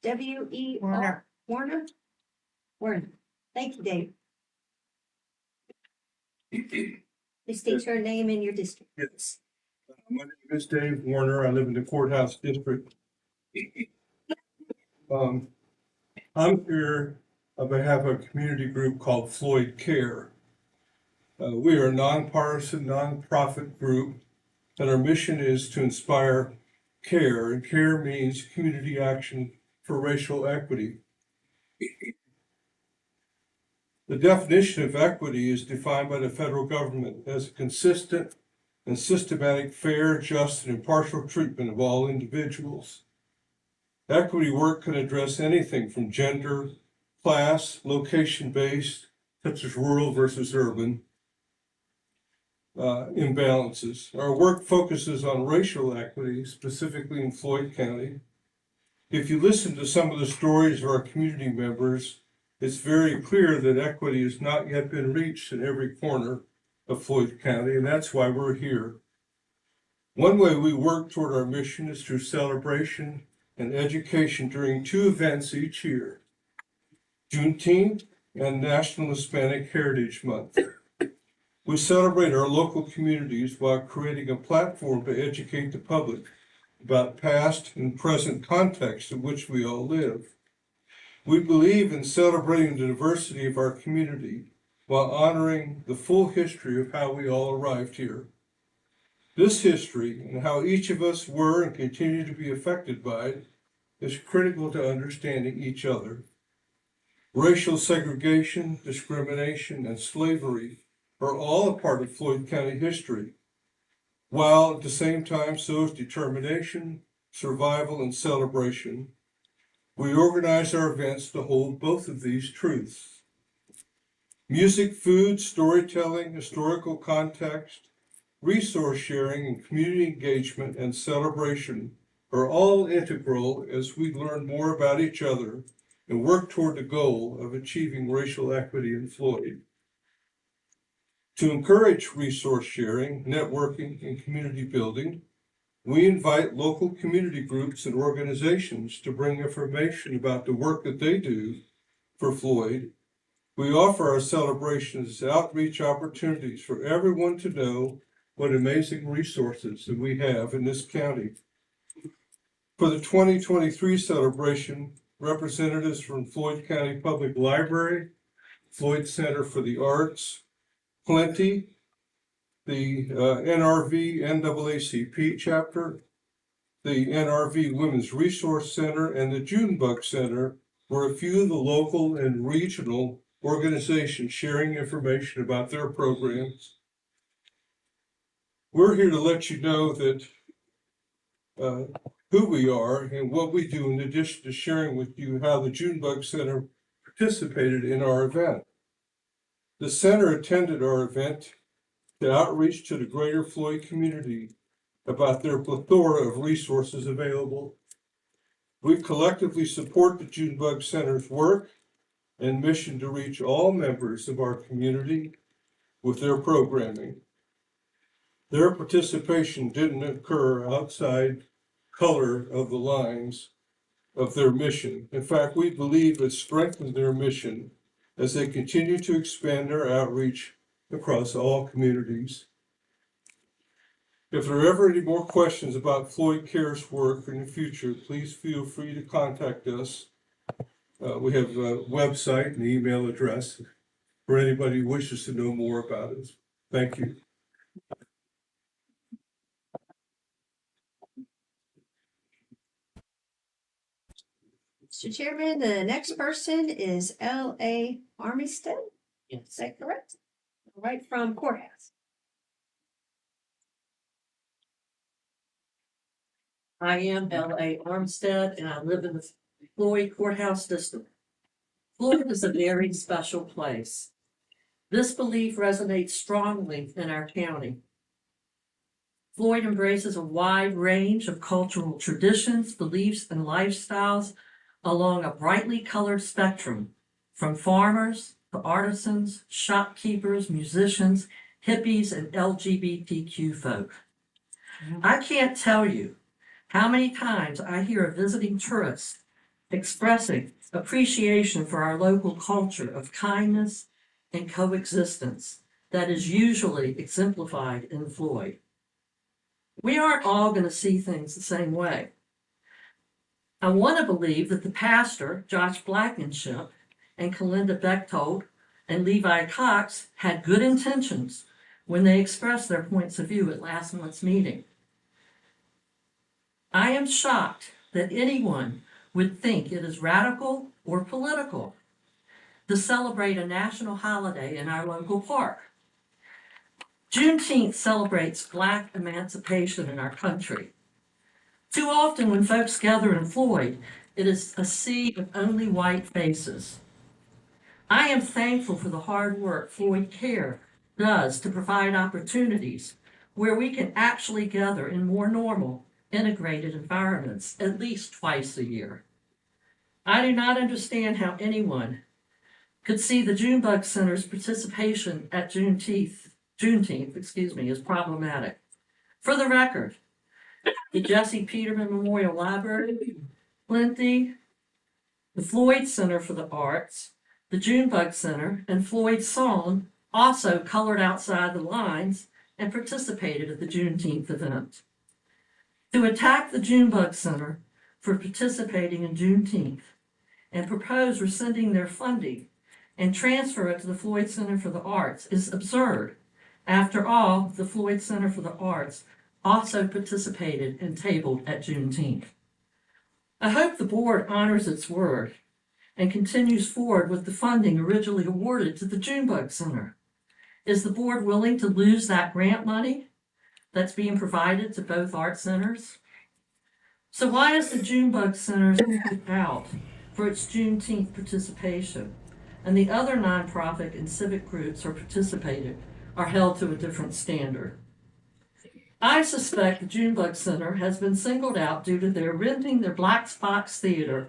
W.E. Warner. Warner. Thank you, Dave. Please state your name and your district. Yes. My name is Dave Warner. I live in the courthouse district. I'm here on behalf of a community group called Floyd Care. We are a nonpartisan, nonprofit group, and our mission is to inspire care, and care means community action for racial equity. The definition of equity is defined by the federal government as a consistent and systematic, fair, just, and impartial treatment of all individuals. Equity work can address anything from gender, class, location-based, such as rural versus urban, imbalances. Our work focuses on racial equity, specifically in Floyd County. If you listen to some of the stories of our community members, it's very clear that equity has not yet been reached in every corner of Floyd County, and that's why we're here. One way we work toward our mission is through celebration and education during 2 events each year, Juneteenth and National Hispanic Heritage Month. We celebrate our local communities while creating a platform to educate the public about past and present contexts in which we all live. We believe in celebrating the diversity of our community while honoring the full history of how we all arrived here. This history and how each of us were and continue to be affected by it is critical to understanding each other. Racial segregation, discrimination, and slavery are all a part of Floyd County history, while at the same time so is determination, survival, and celebration. We organize our events to hold both of these truths. Music, food, storytelling, historical context, resource sharing, and community engagement and celebration are all integral as we learn more about each other and work toward the goal of achieving racial equity in Floyd. To encourage resource sharing, networking, and community building, we invite local community groups and organizations to bring information about the work that they do for Floyd. We offer our celebrations as outreach opportunities for everyone to know what amazing resources that we have in this county. For the 2023 celebration, representatives from Floyd County Public Library, Floyd Center for the Arts, Plenty, the NRV NAACP chapter, the NRV Women's Resource Center, and the Junebug Center were a few of the local and regional organizations sharing information about their programs. We're here to let you know that who we are and what we do, in addition to sharing with you how the Junebug Center participated in our event. The center attended our event to outreach to the greater Floyd community about their plethora of resources available. We collectively support the Junebug Center's work and mission to reach all members of our community with their programming. Their participation didn't occur outside color of the lines of their mission. In fact, we believe it strengthened their mission as they continue to expand their outreach across all communities. If there are ever any more questions about Floyd Care's work in the future, please feel free to contact us. We have a website and email address for anybody who wishes to know more about it. Thank you. Mr. Chairman, the next person is L.A. Armistead. Is that correct? Right from courthouse. I am L.A. Armstead, and I live in the Floyd Courthouse District. Floyd is a very special place. This belief resonates strongly in our county. Floyd embraces a wide range of cultural traditions, beliefs, and lifestyles along a brightly colored spectrum, from farmers to artisans, shopkeepers, musicians, hippies, and LGBTQ folk. I can't tell you how many times I hear a visiting tourist expressing appreciation for our local culture of kindness and coexistence that is usually exemplified in Floyd. We aren't all going to see things the same way. I want to believe that the pastor, Josh Blankenship, and Kalinda Bechtold and Levi Cox had good intentions when they expressed their points of view at last month's meeting. I am shocked that anyone would think it is radical or political to celebrate a national holiday in our local park. Juneteenth celebrates Black emancipation in our country. Too often when folks gather in Floyd, it is a sea of only white faces. I am thankful for the hard work Floyd Care does to provide opportunities where we can actually gather in more normal, integrated environments at least twice a year. I do not understand how anyone could see the Junebug Center's participation at Juneteenth, as problematic. For the record, the Jesse Peterman Memorial Library, Plenty, the Floyd Center for the Arts, the Junebug Center, and Floyd Song also colored outside the lines and participated at the Juneteenth event. To attack the Junebug Center for participating in Juneteenth and propose rescinding their funding and transfer it to the Floyd Center for the Arts is absurd. After all, the Floyd Center for the Arts also participated and tabled at Juneteenth. I hope the board honors its word and continues forward with the funding originally awarded to the Junebug Center. Is the board willing to lose that grant money that's being provided to both art centers? So why is the Junebug Center singled out for its Juneteenth participation, and the other nonprofit and civic groups are held to a different standard? I suspect the Junebug Center has been singled out due to their renting their Black Box Theater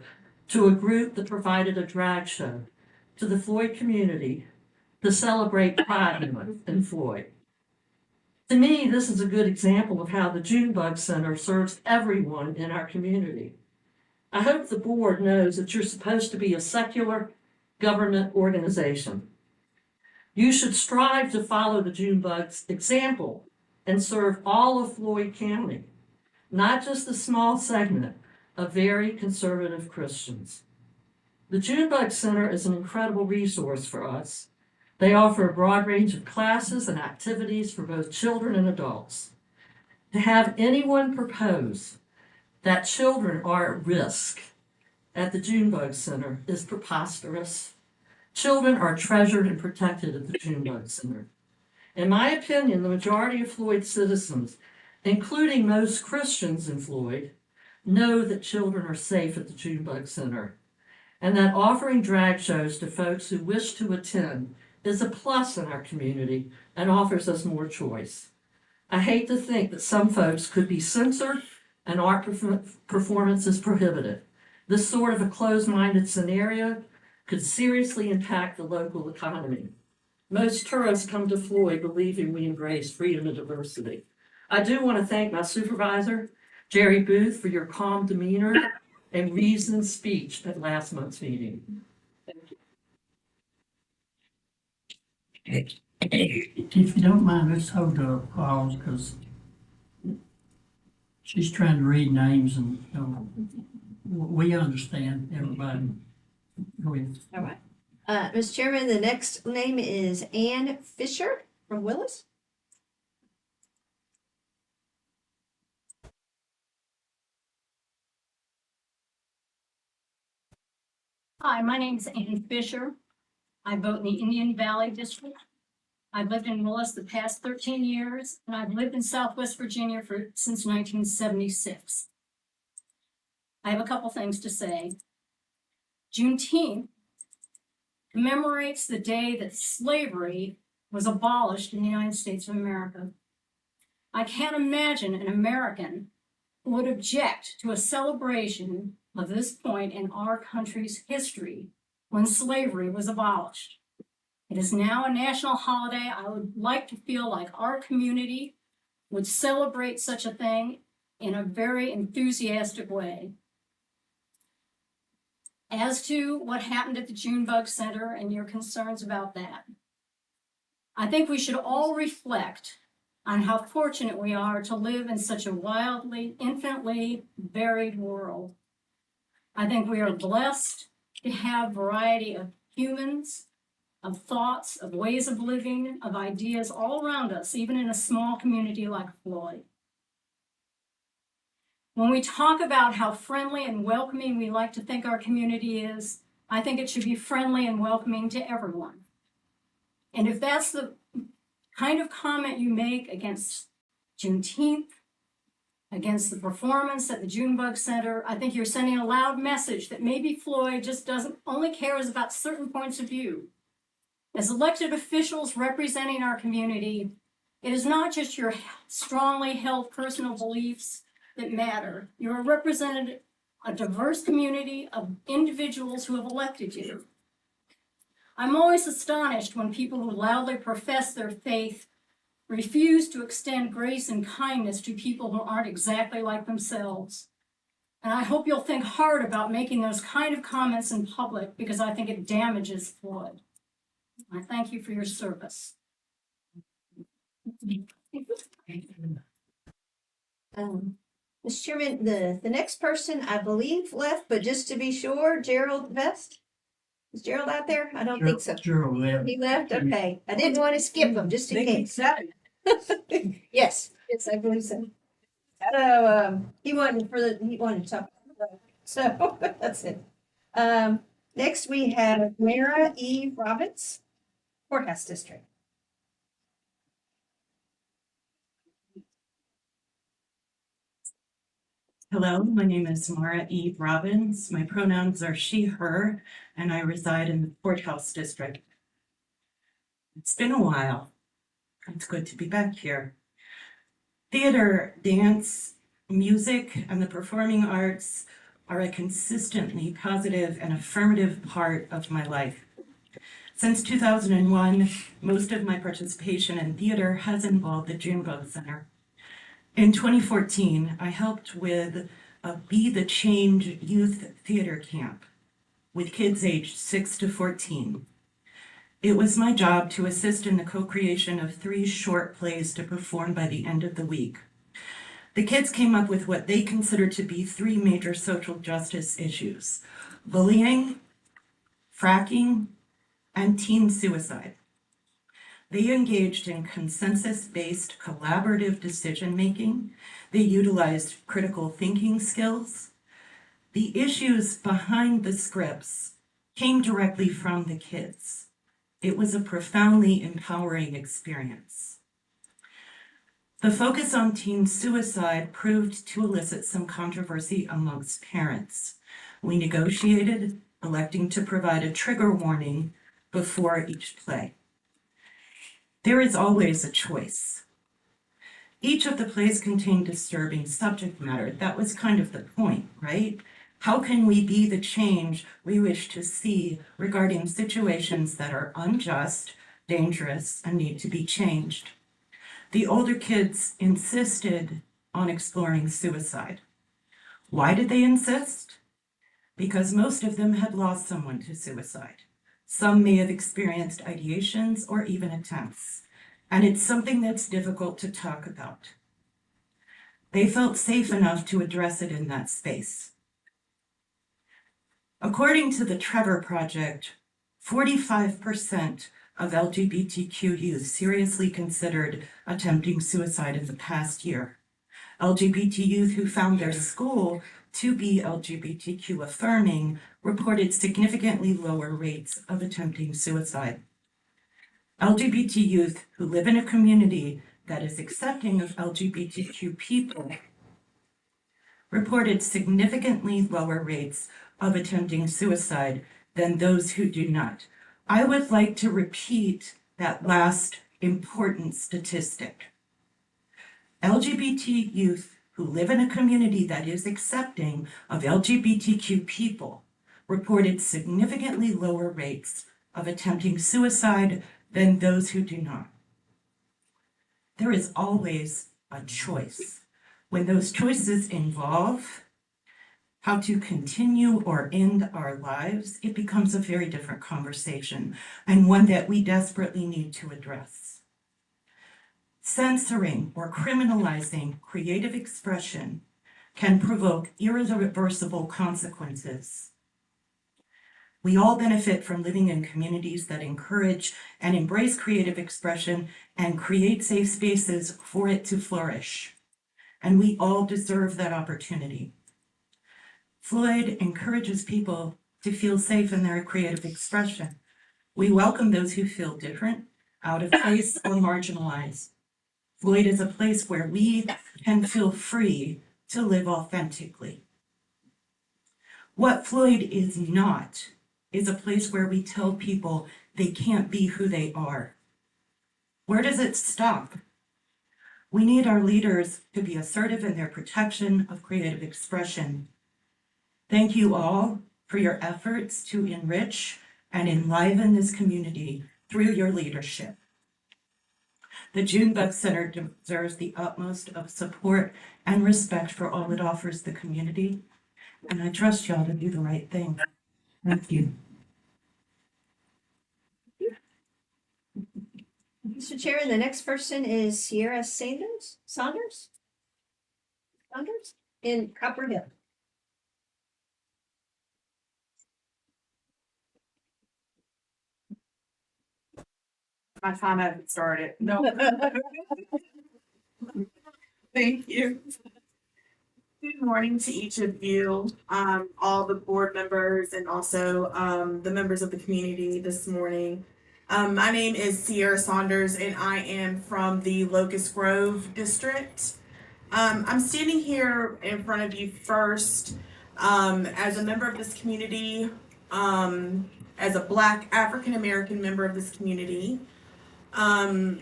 to a group that provided a drag show to the Floyd community to celebrate Pride Month in Floyd. To me, this is a good example of how the Junebug Center serves everyone in our community. I hope the board knows that you're supposed to be a secular government organization. You should strive to follow the Junebug's example and serve all of Floyd County, not just a small segment of very conservative Christians. The Junebug Center is an incredible resource for us. They offer a broad range of classes and activities for both children and adults. To have anyone propose that children are at risk at the Junebug Center is preposterous. Children are treasured and protected at the Junebug Center. In my opinion, the majority of Floyd citizens, including most Christians in Floyd, know that children are safe at the Junebug Center, and that offering drag shows to folks who wish to attend is a plus in our community and offers us more choice. I hate to think that some folks could be censored and art performances prohibited. This sort of a closed-minded scenario could seriously impact the local economy. Most tourists come to Floyd believing we embrace freedom and diversity. I do want to thank my supervisor, Jerry Booth, for your calm demeanor and reasoned speech at last month's meeting. Thank you. If you don't mind, let's hold a pause, because she's trying to read names and, we understand everybody. Go ahead. All right. Mr. Chairman, the next name is Ann Fisher from Willis. Hi, my name is Ann Fisher. I vote in the Indian Valley District. I've lived in Willis the past 13 years, and I've lived in Southwest Virginia since 1976. I have a couple things to say. Juneteenth commemorates the day that slavery was abolished in the United States of America. I can't imagine an American who would object to a celebration of this point in our country's history when slavery was abolished. It is now a national holiday. I would like to feel like our community would celebrate such a thing in a very enthusiastic way. As to what happened at the Junebug Center and your concerns about that, I think we should all reflect on how fortunate we are to live in such a wildly, infinitely varied world. I think we are blessed to have variety of humans, of thoughts, of ways of living, of ideas all around us, even in a small community like Floyd. When we talk about how friendly and welcoming we like to think our community is, I think it should be friendly and welcoming to everyone. And if that's the kind of comment you make against Juneteenth, against the performance at the Junebug Center, I think you're sending a loud message that maybe Floyd just only cares about certain points of view. As elected officials representing our community, it is not just your strongly held personal beliefs that matter. You're represented a diverse community of individuals who have elected you. I'm always astonished when people who loudly profess their faith refuse to extend grace and kindness to people who aren't exactly like themselves. And I hope you'll think hard about making those kind of comments in public, because I think it damages Floyd. I thank you for your service. Mr. Chairman, the next person I believe left, but just to be sure, Gerald Vest. Is Gerald out there? I don't think so. Gerald left. He left? Okay. I didn't want to skip him, just in case. Yes, I believe so. So, he wanted to talk. So, that's it. Next we have Mara E. Roberts, Courthouse District. Hello, my name is Mara E. Robbins. My pronouns are she, her, and I reside in the Courthouse District. It's been a while. It's good to be back here. Theater, dance, music, and the performing arts are a consistently positive and affirmative part of my life. Since 2001, most of my participation in theater has involved the Junebug Center. In 2014, I helped with a Be the Change youth theater camp with kids aged 6 to 14. It was my job to assist in the co-creation of 3 short plays to perform by the end of the week. The kids came up with what they considered to be 3 major social justice issues: bullying, fracking, and teen suicide. They engaged in consensus-based collaborative decision-making. They utilized critical thinking skills. The issues behind the scripts came directly from the kids. It was a profoundly empowering experience. The focus on teen suicide proved to elicit some controversy amongst parents. We negotiated, electing to provide a trigger warning before each play. There is always a choice. Each of the plays contained disturbing subject matter. That was kind of the point, right? How can we be the change we wish to see regarding situations that are unjust, dangerous, and need to be changed? The older kids insisted on exploring suicide. Why did they insist? Because most of them had lost someone to suicide. Some may have experienced ideations or even attempts, and it's something that's difficult to talk about. They felt safe enough to address it in that space. According to the Trevor Project, 45% of LGBTQ youth seriously considered attempting suicide in the past year. LGBT youth who found their school to be LGBTQ affirming reported significantly lower rates of attempting suicide. LGBT youth who live in a community that is accepting of LGBTQ people reported significantly lower rates of attempting suicide than those who do not. I would like to repeat that last important statistic. LGBT youth who live in a community that is accepting of LGBTQ people reported significantly lower rates of attempting suicide than those who do not. There is always a choice. When those choices involve how to continue or end our lives, it becomes a very different conversation, and one that we desperately need to address. Censoring or criminalizing creative expression can provoke irreversible consequences. We all benefit from living in communities that encourage and embrace creative expression and create safe spaces for it to flourish. And we all deserve that opportunity. Floyd encourages people to feel safe in their creative expression. We welcome those who feel different, out of place, or marginalized. Floyd is a place where we can feel free to live authentically. What Floyd is not is a place where we tell people they can't be who they are. Where does it stop? We need our leaders to be assertive in their protection of creative expression. Thank you all for your efforts to enrich and enliven this community through your leadership. The Junebug Center deserves the utmost of support and respect for all it offers the community, and I trust y'all to do the right thing. Thank you. Mr. Chairman, the next person is Sierra Saunders in Copper Hill. My time hasn't started. No. Thank you. Good morning to each of you, all the board members and also the members of the community this morning. My name is Sierra Saunders and I am from the Locust Grove district. I'm standing here in front of you first as a member of this community, as a Black African American member of this community. I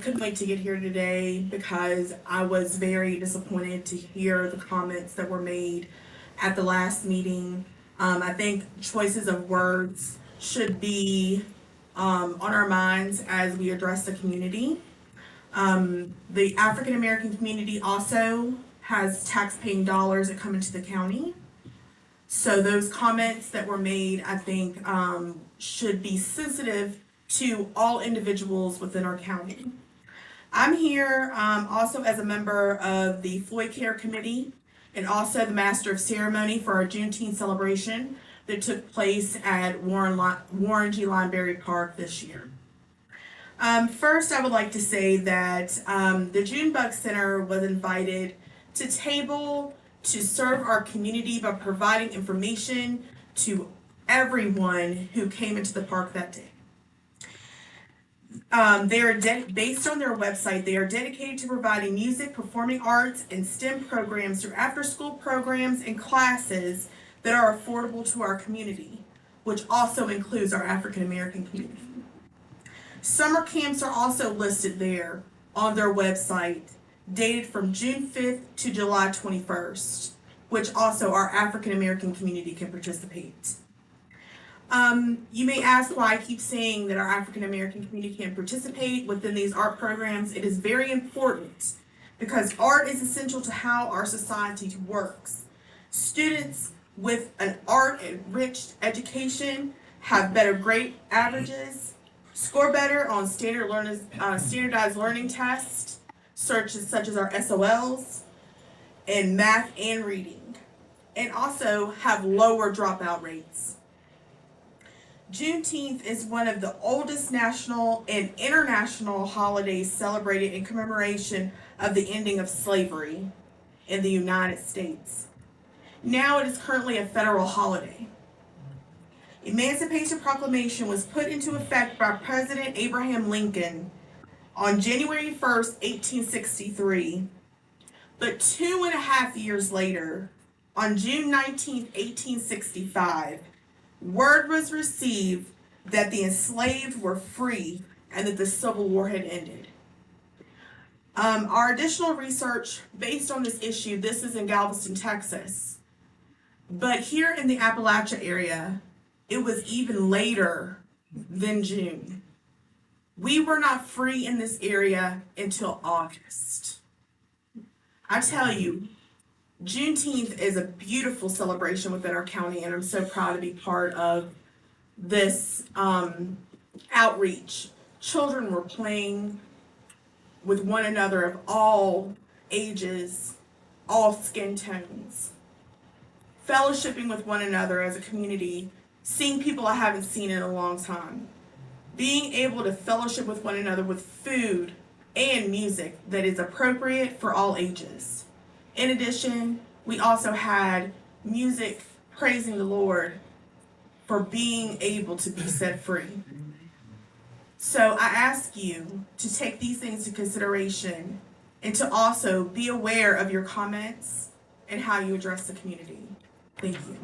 couldn't wait to get here today because I was very disappointed to hear the comments that were made at the last meeting. I think choices of words should be on our minds as we address the community. The African American community also has tax-paying dollars that come into the county. So those comments that were made, I think, should be sensitive to all individuals within our county. I'm here also as a member of the Floyd Care Committee and also the Master of Ceremony for our Juneteenth celebration that took place at Warren G. Lineberry Park this year. First, I would like to say that the Junebug Center was invited to serve our community by providing information to everyone who came into the park that day. Based on their website, they are dedicated to providing music, performing arts, and STEM programs through after-school programs and classes that are affordable to our community, which also includes our African American community. Summer camps are also listed there on their website, dated from June 5th to July 21st, which also our African American community can participate. You may ask why I keep saying that our African American community can participate within these art programs. It is very important because art is essential to how our society works. Students with an art-enriched education have better grade averages, score better on standardized learning tests, such as our SOLs, in math and reading, and also have lower dropout rates. Juneteenth is one of the oldest national and international holidays celebrated in commemoration of the ending of slavery in the United States. Now it is currently a federal holiday. Emancipation Proclamation was put into effect by President Abraham Lincoln on January 1st, 1863. But 2.5 years later, on June 19th, 1865, word was received that the enslaved were free and that the Civil War had ended. Our additional research based on this issue, this is in Galveston, Texas. But here in the Appalachia area, it was even later than June. We were not free in this area until August. I tell you, Juneteenth is a beautiful celebration within our county, and I'm so proud to be part of this outreach. Children were playing with one another of all ages, all skin tones, fellowshipping with one another as a community, seeing people I haven't seen in a long time, being able to fellowship with one another with food and music that is appropriate for all ages. In addition, we also had music praising the Lord for being able to be set free. So I ask you to take these things into consideration and to also be aware of your comments and how you address the community. Thank you.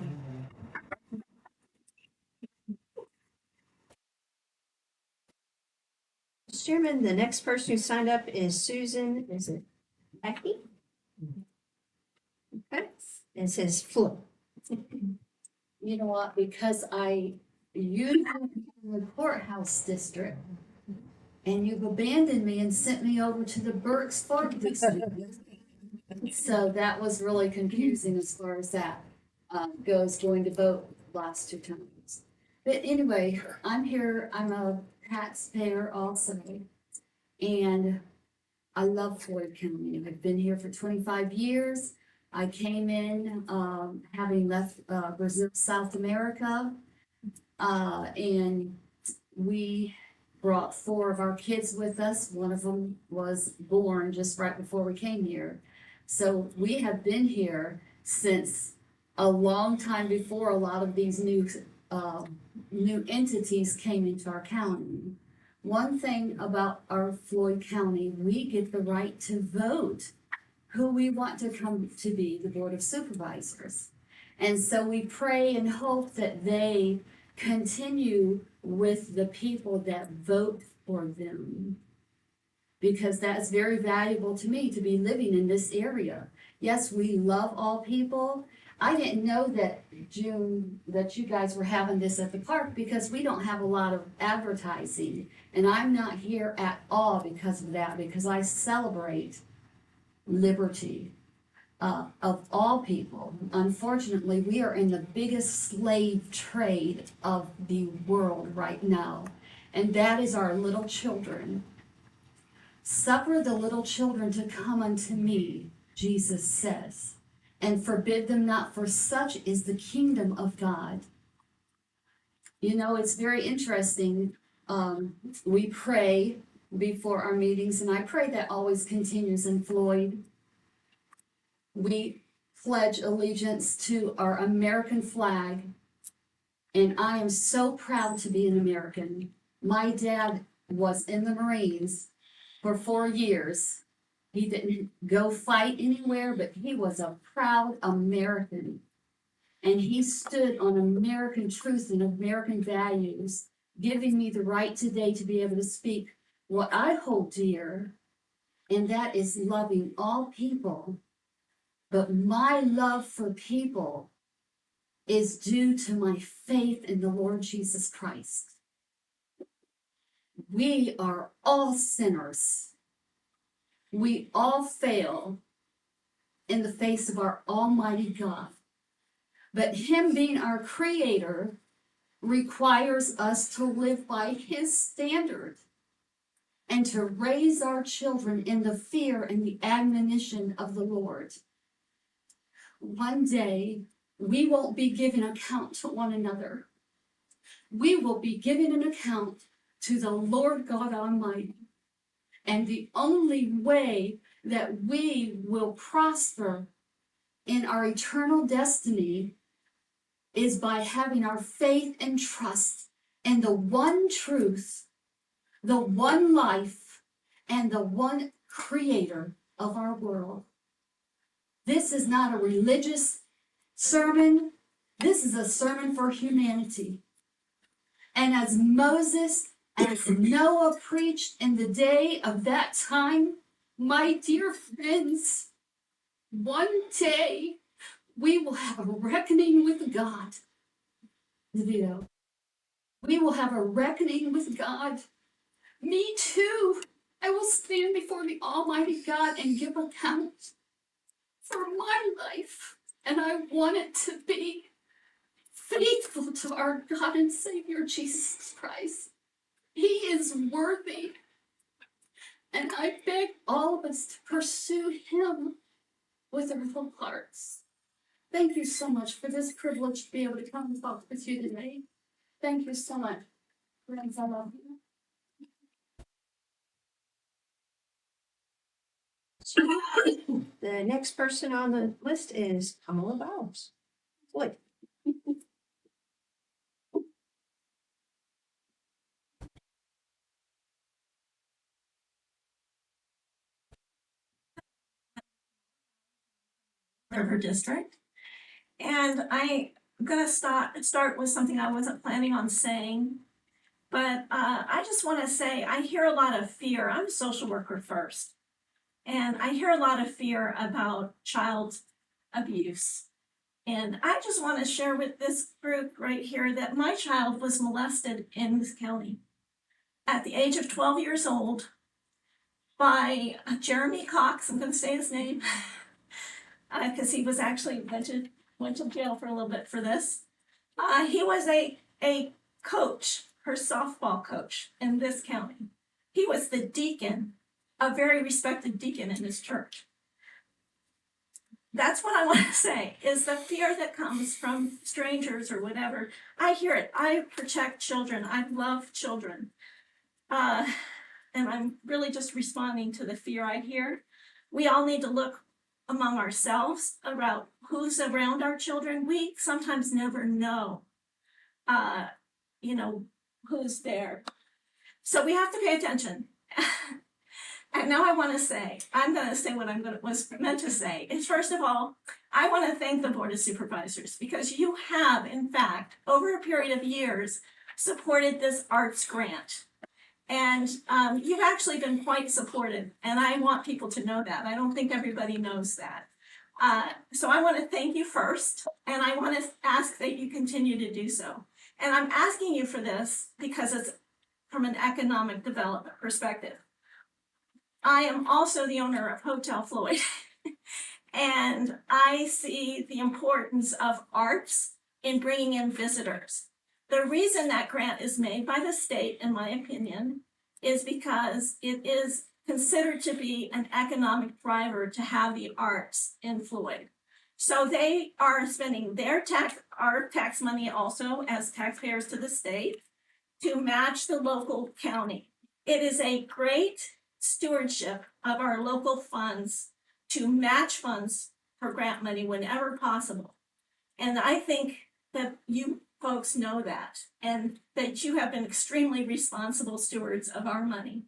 Mr. Chairman, the next person who signed up is Susan, is it Becky? Okay, it says Flo. You know what, because you have the courthouse district, and you've abandoned me and sent me over to the Burke's Farm district. So that was really confusing as far as that goes, going to vote last 2 times. But anyway, I'm here, I'm a taxpayer also, and I love Floyd County. I've been here for 25 years. I came in having left Brazil, South America, and we brought 4 of our kids with us. One of them was born just right before we came here. So we have been here since a long time before a lot of these new entities came into our county. One thing about our Floyd County, we get the right to vote who we want to come to be the Board of Supervisors. And so we pray and hope that they continue with the people that vote for them, because that's very valuable to me to be living in this area. Yes, we love all people. I didn't know that that you guys were having this at the park because we don't have a lot of advertising, and I'm not here at all because of that, because I celebrate liberty of all people. Unfortunately, we are in the biggest slave trade of the world right now, and that is our little children. Suffer the little children to come unto me, Jesus says, and forbid them not, for such is the kingdom of God. You know, it's very interesting. We pray before our meetings, and I pray that always continues in Floyd. We pledge allegiance to our American flag, and I am so proud to be an American. My dad was in the Marines for 4 years. He didn't go fight anywhere, but he was a proud American. And he stood on American truth and American values, giving me the right today to be able to speak what I hold dear, and that is loving all people. But my love for people is due to my faith in the Lord Jesus Christ. We are all sinners. We all fail in the face of our Almighty God. But Him being our Creator requires us to live by His standard and to raise our children in the fear and the admonition of the Lord. One day, we won't be giving account to one another. We will be giving an account to the Lord God Almighty. And the only way that we will prosper in our eternal destiny is by having our faith and trust in the one truth, the one life, and the one creator of our world. This is not a religious sermon. This is a sermon for humanity. And as Moses, as Noah preached in the day of that time, my dear friends, one day we will have a reckoning with God. VDoT. We will have a reckoning with God. Me too. I will stand before the Almighty God and give account for my life. And I want it to be faithful to our God and Savior Jesus Christ. He is worthy. And I beg all of us to pursue Him with our whole hearts. Thank you so much for this privilege to be able to come and talk with you today. Thank you so much. Friends, I love you. The next person on the list is Kamala Bowles. Floyd. River District. And I'm gonna start with something I wasn't planning on saying, but I just want to say I hear a lot of fear. I'm a social worker first, and I hear a lot of fear about child abuse. And I just want to share with this group right here that my child was molested in this county at the age of 12 years old by Jeremy Cox. I'm going to say his name because he was actually went to jail for a little bit for this. He was a coach, her softball coach in this county. He was the deacon, a very respected deacon in his church. That's what I want to say, is the fear that comes from strangers or whatever. I hear it. I protect children. I love children. And I'm really just responding to the fear I hear. We all need to look among ourselves about who's around our children. We sometimes never know, who's there. So we have to pay attention. And now I'm going to say what was meant to say. Is first of all, I want to thank the Board of Supervisors because you have, in fact, over a period of years, supported this arts grant. And you've actually been quite supportive, and I want people to know that. I don't think everybody knows that. So I want to thank you first, and I want to ask that you continue to do so. And I'm asking you for this because it's from an economic development perspective. I am also the owner of Hotel Floyd, and I see the importance of arts in bringing in visitors. The reason that grant is made by the state, in my opinion, is because it is considered to be an economic driver to have the arts in Floyd. So they are spending our tax money also as taxpayers to the state to match the local county. It is a great stewardship of our local funds to match funds for grant money whenever possible. And I think that you folks know that, and that you have been extremely responsible stewards of our money.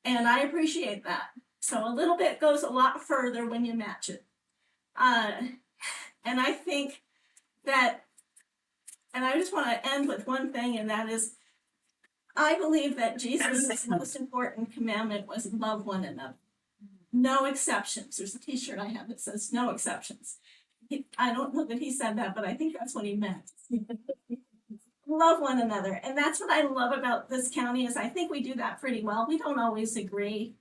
And I appreciate that. So a little bit goes a lot further when you match it. And I think that, and I just want to end with one thing, and that is, I believe that Jesus' most important commandment was love one another. No exceptions. There's a t-shirt I have that says no exceptions. I don't know that he said that, but I think that's what he meant. Love one another. And that's what I love about this county is I think we do that pretty well. We don't always agree.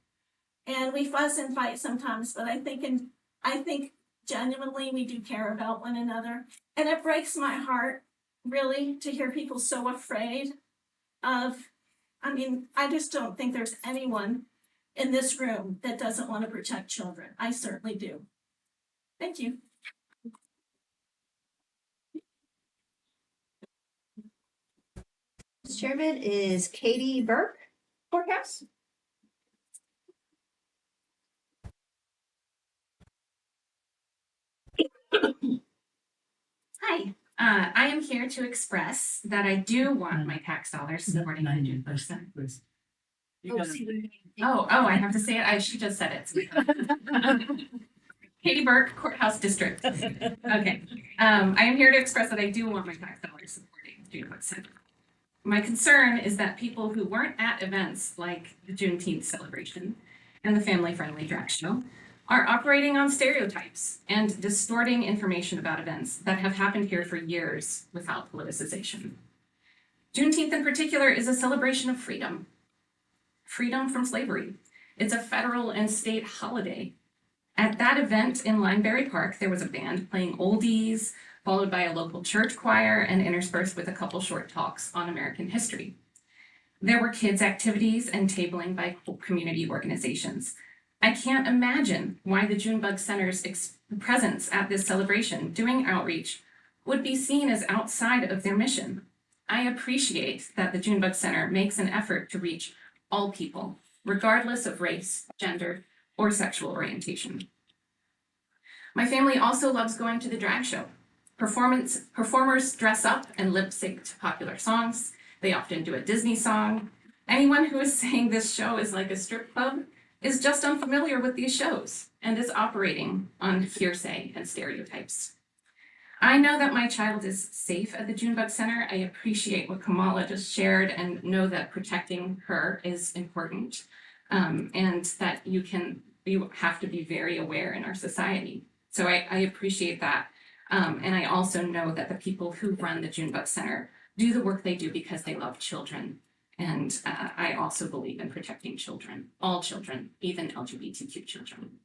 And we fuss and fight sometimes, but I think genuinely we do care about one another. And it breaks my heart, really, to hear people so afraid of, I just don't think there's anyone in this room that doesn't want to protect children. I certainly do. Thank you. Chairman is Katie Burke, courthouse. Hi, I am here to express that I do want my tax dollars supporting the June person. I have to say it. She just said it. Katie Burke, Courthouse District. Okay. I am here to express that I do want my tax dollars supporting the June Center. My concern is that people who weren't at events like the Juneteenth celebration and the family-friendly drag show are operating on stereotypes and distorting information about events that have happened here for years without politicization. Juneteenth in particular is a celebration of freedom. Freedom from slavery. It's a federal and state holiday. At that event in Lineberry Park, there was a band playing oldies, followed by a local church choir and interspersed with a couple short talks on American history. There were kids' activities and tabling by community organizations. I can't imagine why the Junebug Center's presence at this celebration, doing outreach, would be seen as outside of their mission. I appreciate that the Junebug Center makes an effort to reach all people, regardless of race, gender, or sexual orientation. My family also loves going to the drag show. Performers dress up and lip sync to popular songs. They often do a Disney song. Anyone who is saying this show is like a strip club is just unfamiliar with these shows and is operating on hearsay and stereotypes. I know that my child is safe at the Junebug Center. I appreciate what Kamala just shared and know that protecting her is important, and that you have to be very aware in our society. So I appreciate that. And I also know that the people who run the Junebug Center do the work they do because they love children. And I also believe in protecting children, all children, even LGBTQ children.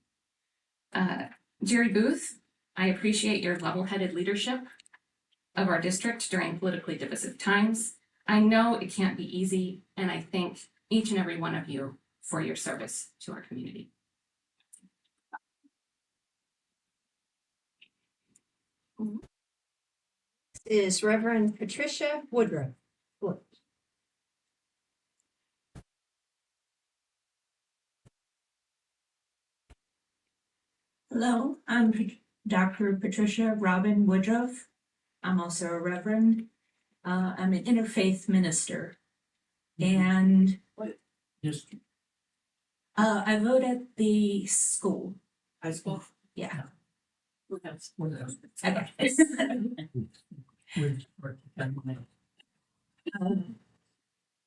Jerry Booth, I appreciate your level-headed leadership of our district during politically divisive times. I know it can't be easy, and I thank each and every one of you for your service to our community. This is Reverend Patricia Woodruff. Hello, I'm Dr. Patricia Robin Woodruff. I'm also a reverend. I'm an interfaith minister. And I vote at the school. High school? Yeah. Okay.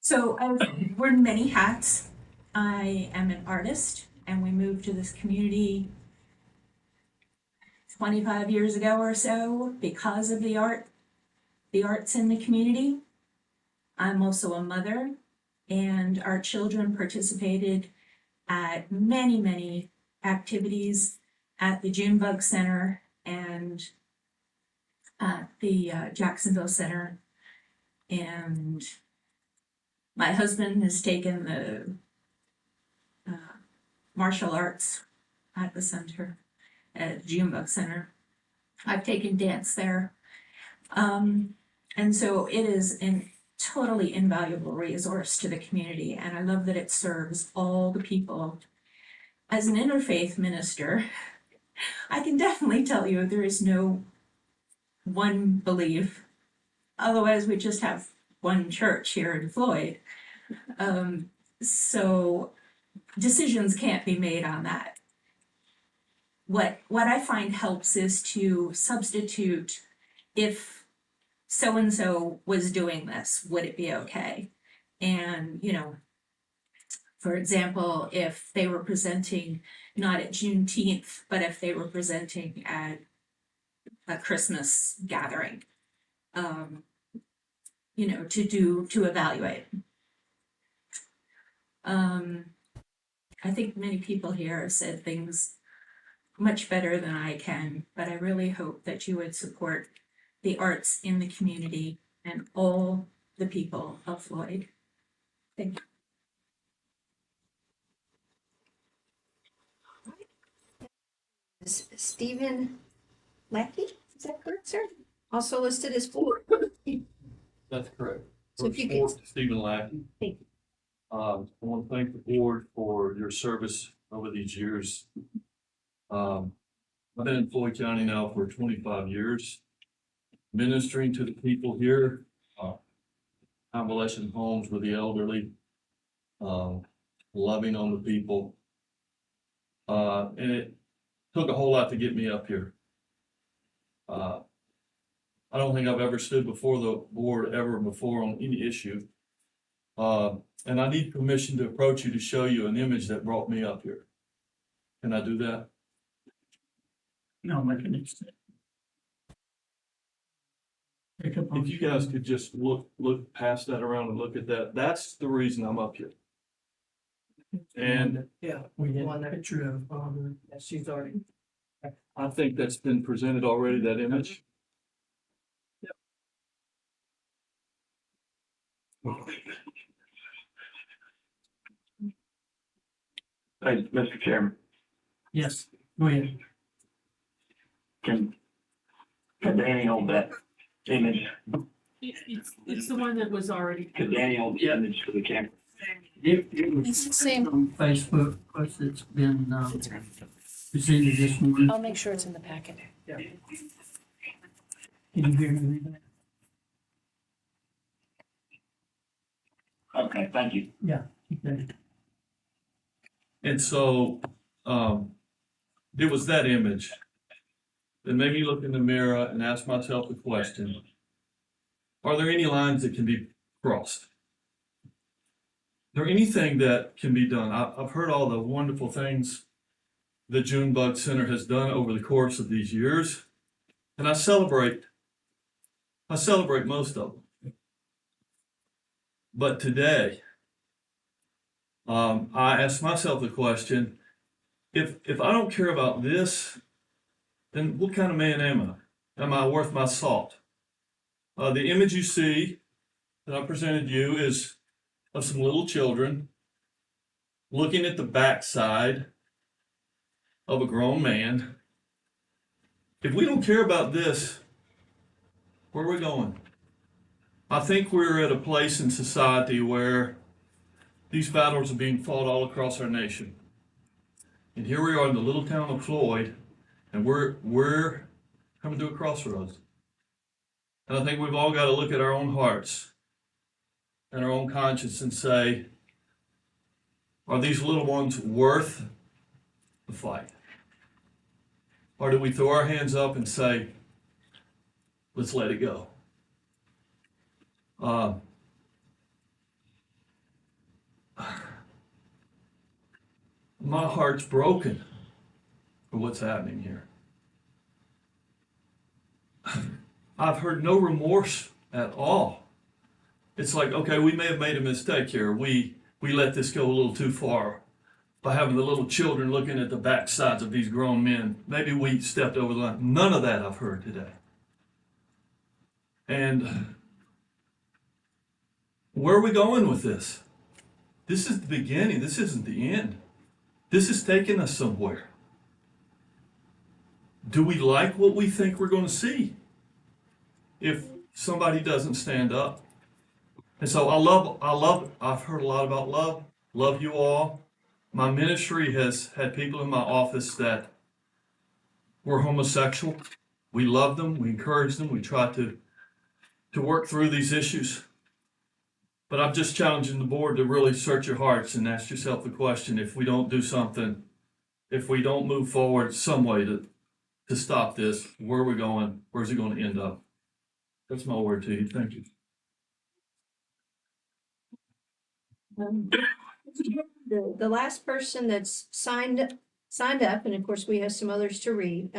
So I've worn many hats. I am an artist, and we moved to this community 25 years ago or so because of the arts in the community. I'm also a mother, and our children participated at many, many activities at the Junebug Center and at the Jacksonville Center. And my husband has taken the martial arts at the center, at Junebug Center. I've taken dance there. And so it is an totally invaluable resource to the community, and I love that it serves all the people. As an interfaith minister, I can definitely tell you there is no one belief. Otherwise, we just have one church here in Floyd. So decisions can't be made on that. What I find helps is to substitute, if so-and-so was doing this, would it be okay? And, you know, for example, if they were presenting not at Juneteenth, but if they were presenting at a Christmas gathering, you know, to evaluate. I think many people here have said things much better than I can, but I really hope that you would support the arts in the community and all the people of Floyd. Thank you. Stephen Lackey, is that correct, sir? Also listed as four. That's correct. So if you could- Stephen Lackey. Thank you. I want to thank the board for your service over these years. I've been in Floyd County now for 25 years, ministering to the people here, convalescent homes with the elderly, loving on the people. And it took a whole lot to get me up here. I don't think I've ever stood before the board ever before on any issue. And I need permission to approach you to show you an image that brought me up here. Can I do that? No, make an extent. If you guys could just look past that around and look at that, that's the reason I'm up here. And yeah, we had a picture of, She's already. I think that's been presented already, that image. Hey, Mr. Chairman, yes, go ahead. can Danny hold that image? It's the one that was already. Can Danny hold the image for the camera? It was It's the same. on Facebook, plus it's been, presented this morning. I'll make sure it's in the packet. Can you hear me? Okay, thank you. Yeah, okay. And so, it was that image that made me look in the mirror and ask myself the question, are there any lines that can be crossed? Is there anything that can be done? I've heard all the wonderful things the Junebug Center has done over the course of these years, and I celebrate most of them. But today, I asked myself the question, if I don't care about this, then what kind of man am I? Am I worth my salt? The image you see that I presented you is of some little children looking at the backside of a grown man. If we don't care about this, where are we going? I think we're at a place in society where these battles are being fought all across our nation. And here we are in the little town of Floyd, and we're coming to a crossroads. And I think we've all got to look at our own hearts and our own conscience and say, are these little ones worth the fight? Or do we throw our hands up and say, let's let it go? My heart's broken for what's happening here. I've heard no remorse at all. It's like, okay, we may have made a mistake here. We let this go a little too far by having the little children looking at the backsides of these grown men. Maybe we stepped over the line. None of that I've heard today. And where are we going with this? This is the beginning. This isn't the end. This is taking us somewhere. Do we like what we think we're going to see if somebody doesn't stand up? And so I've heard a lot about love you all. My ministry has had people in my office that were homosexual. We love them, we encourage them, we try to work through these issues. But I'm just challenging the board to really search your hearts and ask yourself the question, if we don't do something, if we don't move forward some way to stop this, where are we going? Where's it going to end up? That's my word to you. Thank you. The last person that's signed up, and of course we have some others to read,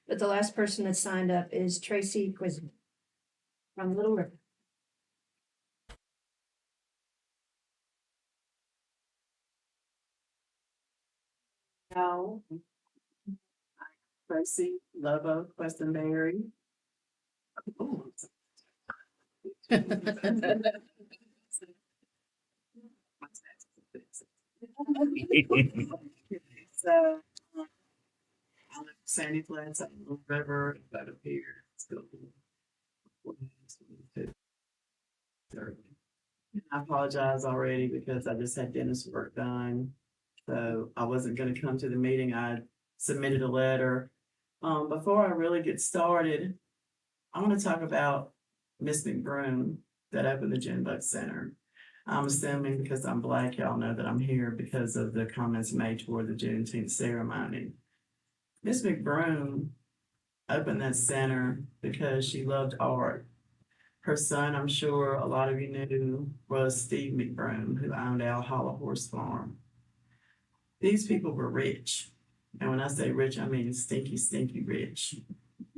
but the last person that signed up is Tracy Quizman from Little River. No. Tracy Lovo Questenberry. So, I live in Sandy Flats, up Little River, about up here. Still. I apologize already because I just had dentist work done. So I wasn't gonna come to the meeting. I submitted a letter. Before I really get started, I want to talk about Miss McBroom that opened the Junebug Center. I'm assuming because I'm Black, y'all know that I'm here because of the comments made toward the Juneteenth ceremony. Miss McBroom opened that center because she loved art. Her son, I'm sure a lot of you knew, was Steve McBroom, who owned Owl Hollow Horse Farm. These people were rich. And when I say rich, I mean stinky, stinky rich.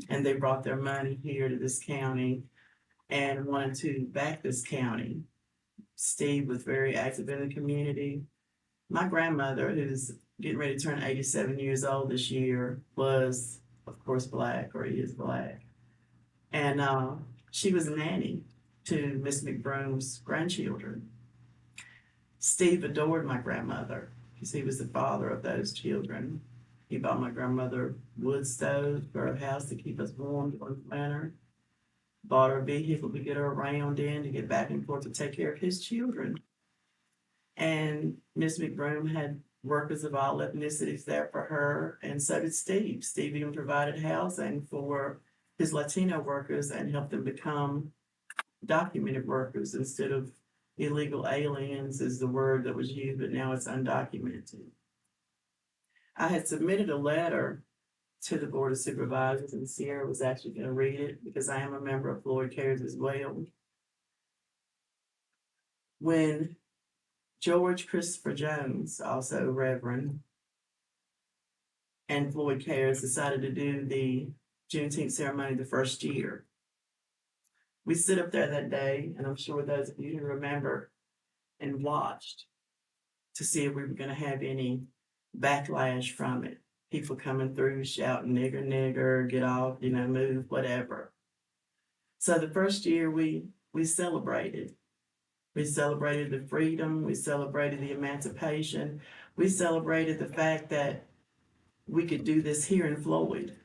And they brought their money here to this county and wanted to back this county. Steve was very active in the community. My grandmother, who's getting ready to turn 87 years old this year, was, of course, Black, or is Black. And she was a nanny to Miss McBroom's grandchildren. Steve adored my grandmother because he was the father of those children. He bought my grandmother wood stoves for her house to keep us warm during the winter. Bought her a vehicle to get her around in to get back and forth to take care of his children. And Miss McBroom had workers of all ethnicities there for her, and so did Steve. Steve even provided housing for his Latino workers and helped them become documented workers instead of illegal aliens is the word that was used, but now it's undocumented. I had submitted a letter to the Board of Supervisors, and Sierra was actually going to read it because I am a member of Floyd Cares as well. When George Christopher Jones, also Reverend, and Floyd Cares decided to do the Juneteenth ceremony the first year, we stood up there that day, and I'm sure those of you who remember, and watched to see if we were going to have any backlash from it. People coming through shouting nigger, nigger, get off, move, whatever. So the first year we celebrated. We celebrated the freedom. We celebrated the emancipation. We celebrated the fact that we could do this here in Floyd.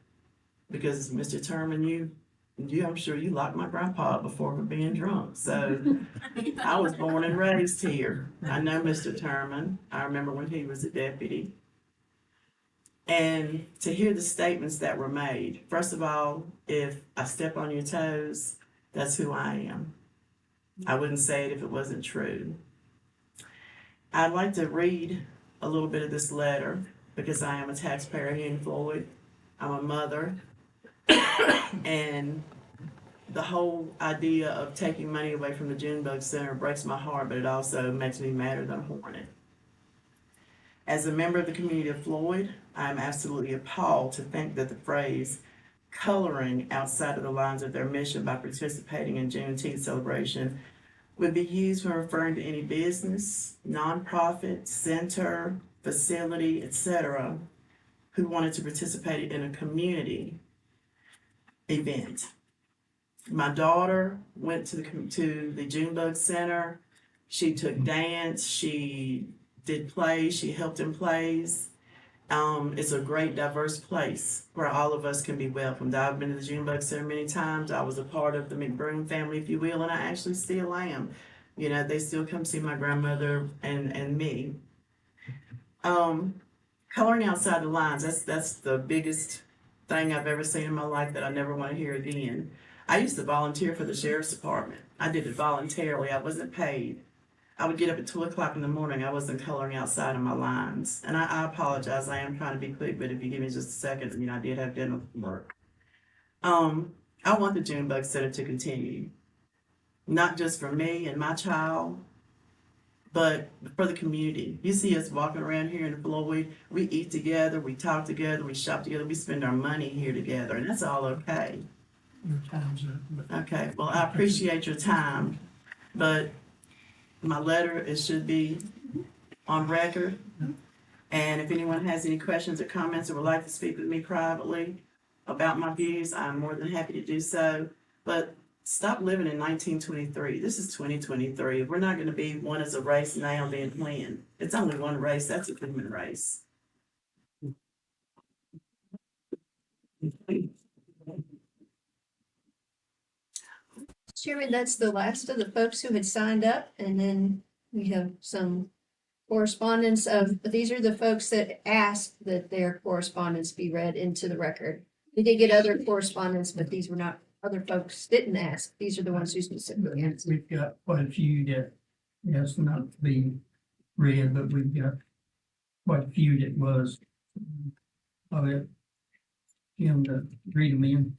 Because Mr. Terman, I'm sure you locked my grandpa up before for being drunk. So I was born and raised here. I know Mr. Terman. I remember when he was a deputy. And to hear the statements that were made, first of all, if I step on your toes, that's who I am. I wouldn't say it if it wasn't true. I'd like to read a little bit of this letter because I am a taxpayer here in Floyd. I'm a mother. And the whole idea of taking money away from the Junebug Center breaks my heart, but it also makes me madder than a hornet. As a member of the community of Floyd, I am absolutely appalled to think that the phrase coloring outside of the lines of their mission by participating in Juneteenth celebration would be used when referring to any business, nonprofit, center, facility, etc., who wanted to participate in a community event. My daughter went to the Junebug Center. She took dance. She did plays. She helped in plays. It's a great diverse place where all of us can be welcomed. I've been to the Junebug Center many times. I was a part of the McBroom family, if you will, and I actually still am. You know, they still come see my grandmother and me. Coloring outside the lines, that's the biggest thing I've ever seen in my life that I never want to hear again. I used to volunteer for the sheriff's department. I did it voluntarily. I wasn't paid. I would get up at 2 o'clock in the morning. I wasn't coloring outside on my lines. And I apologize. I am trying to be quick, but if you give me just a second, I did have dinner work. I want the Junebug Center to continue. Not just for me and my child, but for the community. You see us walking around here in Floyd, we eat together, we talk together, we shop together, we spend our money here together, and that's all okay. Your time's up. Okay, well, I appreciate your time, but my letter, it should be on record. And if anyone has any questions or comments or would like to speak with me privately about my views, I'm more than happy to do so. But stop living in 1923. This is 2023. If we're not going to be one as a race now being planned, it's only one race. That's a human race. Chairman, that's the last of the folks who had signed up, and then we have some correspondence of, these are the folks that asked that their correspondence be read into the record. We did get other correspondence, but these were not, other folks didn't ask. These are the ones who specifically asked. We've got quite a few that has not to be read, but we've got quite a few that was. I'll let him to read them in.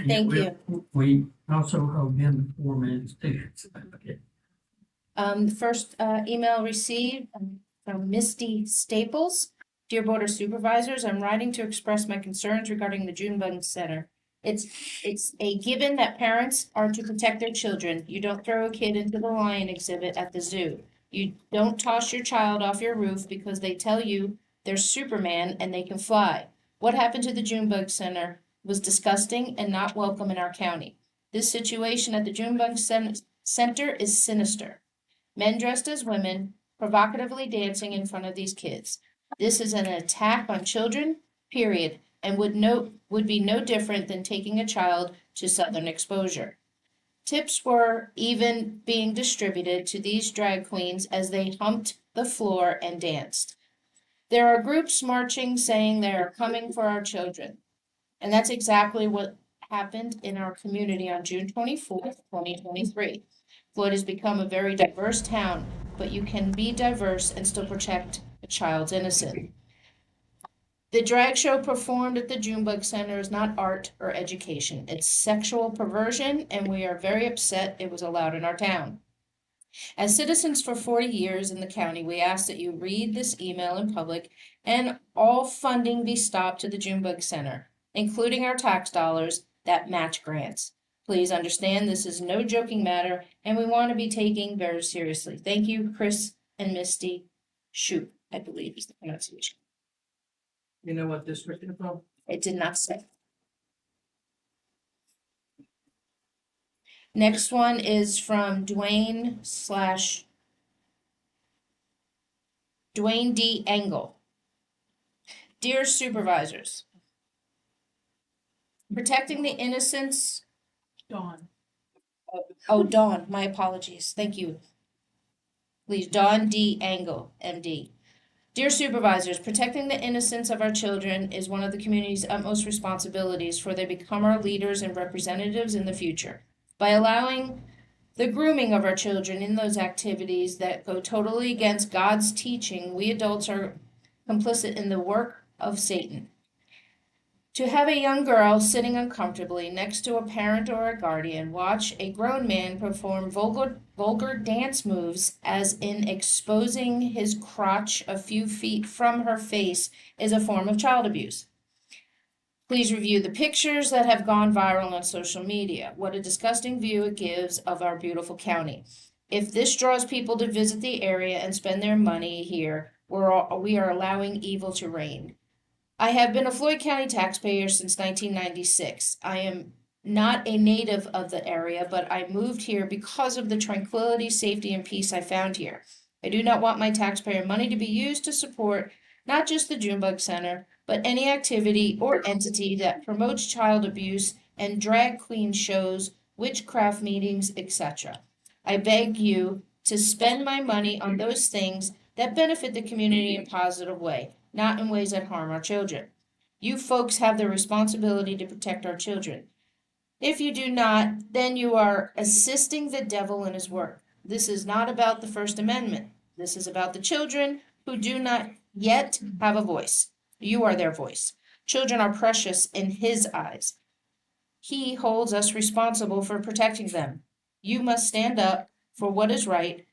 Thank We- you. We also have been 4 minutes too. Okay. The first email received from Misty Staples. Dear Board of Supervisors, I'm writing to express my concerns regarding the Junebug Center. It's a given that parents are to protect their children. You don't throw a kid into the lion exhibit at the zoo. You don't toss your child off your roof because they tell you they're Superman and they can fly. What happened to the Junebug Center was disgusting and not welcome in our county. This situation at the Junebug Center is sinister. Men dressed as women, provocatively dancing in front of these kids. This is an attack on children, period, and would be no different than taking a child to Southern exposure. Tips were even being distributed to these drag queens as they humped the floor and danced. There are groups marching saying they are coming for our children. And that's exactly what happened in our community on June 24th, 2023. Floyd has become a very diverse town, but you can be diverse and still protect a child's innocence. The drag show performed at the Junebug Center is not art or education. It's sexual perversion, and we are very upset it was allowed in our town. As citizens for 40 years in the county, we ask that you read this email in public and all funding be stopped to the Junebug Center, including our tax dollars that match grants. Please understand this is no joking matter, and we want to be taken very seriously. Thank you, Chris and Misty Shoup, I believe is the pronunciation. You know what district it's from? It did not say. Next one is from Dwayne D. Engel. Dear Supervisors, protecting the innocence. Dawn. Oh, Dawn, my apologies. Thank you. Please, Dawn D. Engel, MD. Dear Supervisors, protecting the innocence of our children is one of the community's utmost responsibilities, for they become our leaders and representatives in the future. By allowing the grooming of our children in those activities that go totally against God's teaching, we adults are complicit in the work of Satan. To have a young girl sitting uncomfortably next to a parent or a guardian watch a grown man perform vulgar dance moves, as in exposing his crotch a few feet from her face, is a form of child abuse. Please review the pictures that have gone viral on social media. What a disgusting view it gives of our beautiful county. If this draws people to visit the area and spend their money here, we are allowing evil to reign. I have been a Floyd County taxpayer since 1996. I am not a native of the area, but I moved here because of the tranquility, safety, and peace I found here. I do not want my taxpayer money to be used to support not just the Junebug Center, but any activity or entity that promotes child abuse and drag queen shows, witchcraft meetings, etc. I beg you to spend my money on those things that benefit the community in a positive way, not in ways that harm our children. You folks have the responsibility to protect our children. If you do not, then you are assisting the devil in his work. This is not about the First Amendment. This is about the children who do not yet have a voice. You are their voice. Children are precious in his eyes. He holds us responsible for protecting them. You must stand up for what is right,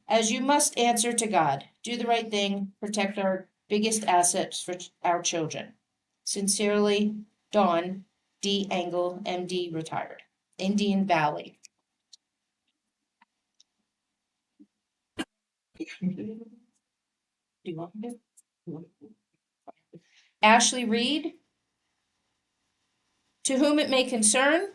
as you must answer to God. Do the right thing, protect our biggest assets for our children. Sincerely, Dawn D. Engel, MD, retired. Indian Valley. Do you want me to? Ashley Reed. To whom it may concern,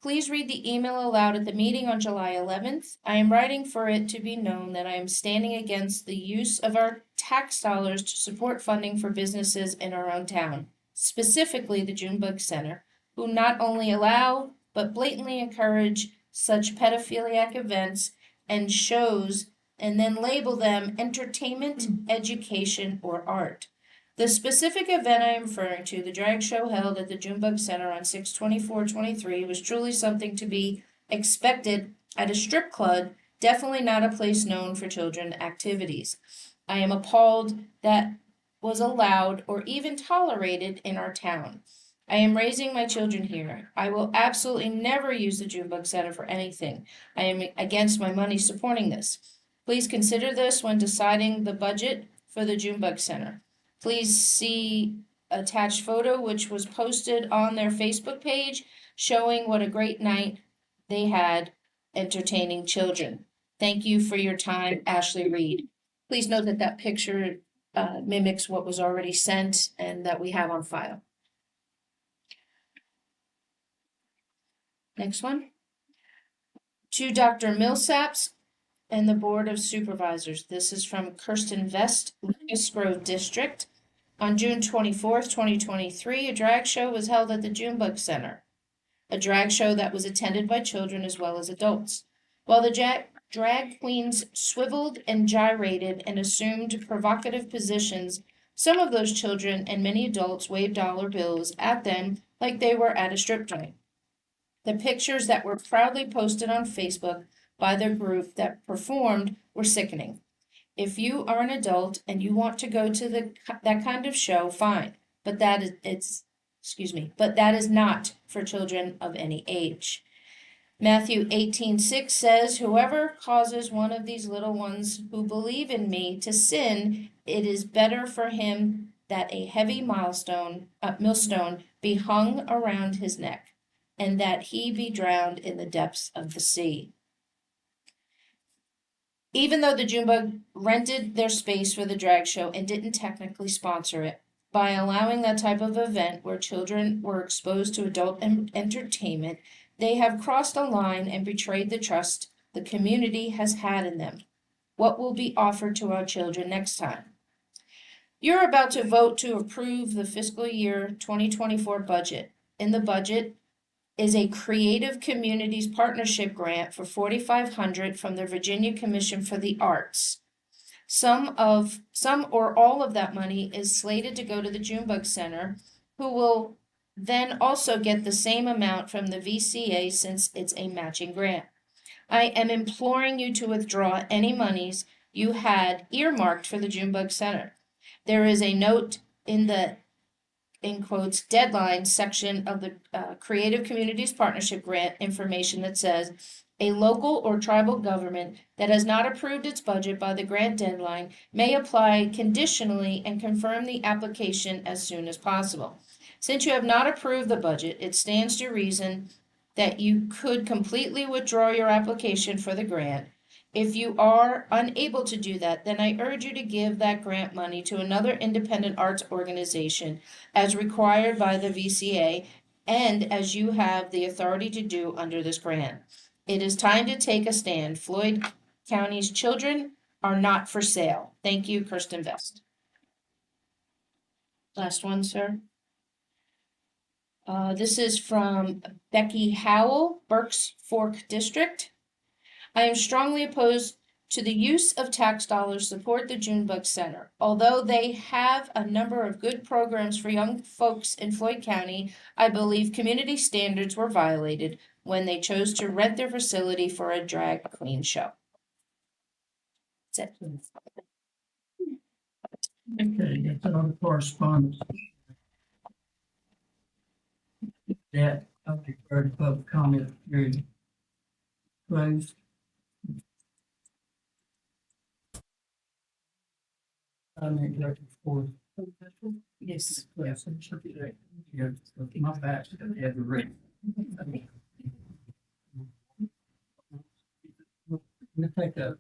please read the email aloud at the meeting on July 11th. I am writing for it to be known that I am standing against the use of our tax dollars to support funding for businesses in our own town, specifically the Junebug Center, who not only allow but blatantly encourage such pedophiliac events and shows and then label them entertainment, education, or art. The specific event I am referring to, the drag show held at the Junebug Center on 6/24/23, was truly something to be expected at a strip club, definitely not a place known for children activities. I am appalled that was allowed or even tolerated in our town. I am raising my children here. I will absolutely never use the Junebug Center for anything. I am against my money supporting this. Please consider this when deciding the budget for the Junebug Center. Please see attached photo which was posted on their Facebook page showing what a great night they had entertaining children. Thank you for your time, Ashley Reed. Please note that that picture mimics what was already sent and that we have on file. Next one. To Dr. Millsaps and the Board of Supervisors. This is from Kirsten Vest, Lucas Grove District. On June 24th, 2023, a drag show was held at the Junebug Center, a drag show that was attended by children as well as adults. While the drag queens swiveled and gyrated and assumed provocative positions, some of those children and many adults waved dollar bills at them like they were at a strip joint. The pictures that were proudly posted on Facebook by the group that performed were sickening. If you are an adult and you want to go to that kind of show, fine. But that is not for children of any age. Matthew 18:6 says, "Whoever causes one of these little ones who believe in me to sin, it is better for him that a heavy millstone be hung around his neck, and that he be drowned in the depths of the sea." Even though the Junebug rented their space for the drag show and didn't technically sponsor it, by allowing that type of event where children were exposed to adult entertainment, they have crossed a line and betrayed the trust the community has had in them. What will be offered to our children next time? You're about to vote to approve the fiscal year 2024 budget. In the budget is a Creative Communities Partnership Grant for $4,500 from the Virginia Commission for the Arts. Some or all of that money is slated to go to the Junebug Center, who will then also get the same amount from the VCA since it's a matching grant. I am imploring you to withdraw any monies you had earmarked for the Junebug Center. There is a note in the in quotes, deadline section of the Creative Communities Partnership Grant information that says, a local or tribal government that has not approved its budget by the grant deadline may apply conditionally and confirm the application as soon as possible. Since you have not approved the budget, it stands to reason that you could completely withdraw your application for the grant. If you are unable to do that, then I urge you to give that grant money to another independent arts organization as required by the VCA and as you have the authority to do under this grant. It is time to take a stand. Floyd County's children are not for sale. Thank you, Kirsten Vest. Last one, sir. This is from Becky Howell, Berks Fork District. I am strongly opposed to the use of tax dollars to support the Junebug Center. Although they have a number of good programs for young folks in Floyd County, I believe community standards were violated when they chose to rent their facility for a drag queen show. That's it. Okay, that's all the correspondence. That, I declare the public comment period closed. I'm executive for. Yes. Yes. Yeah, my back, I have a ring. We'll take a,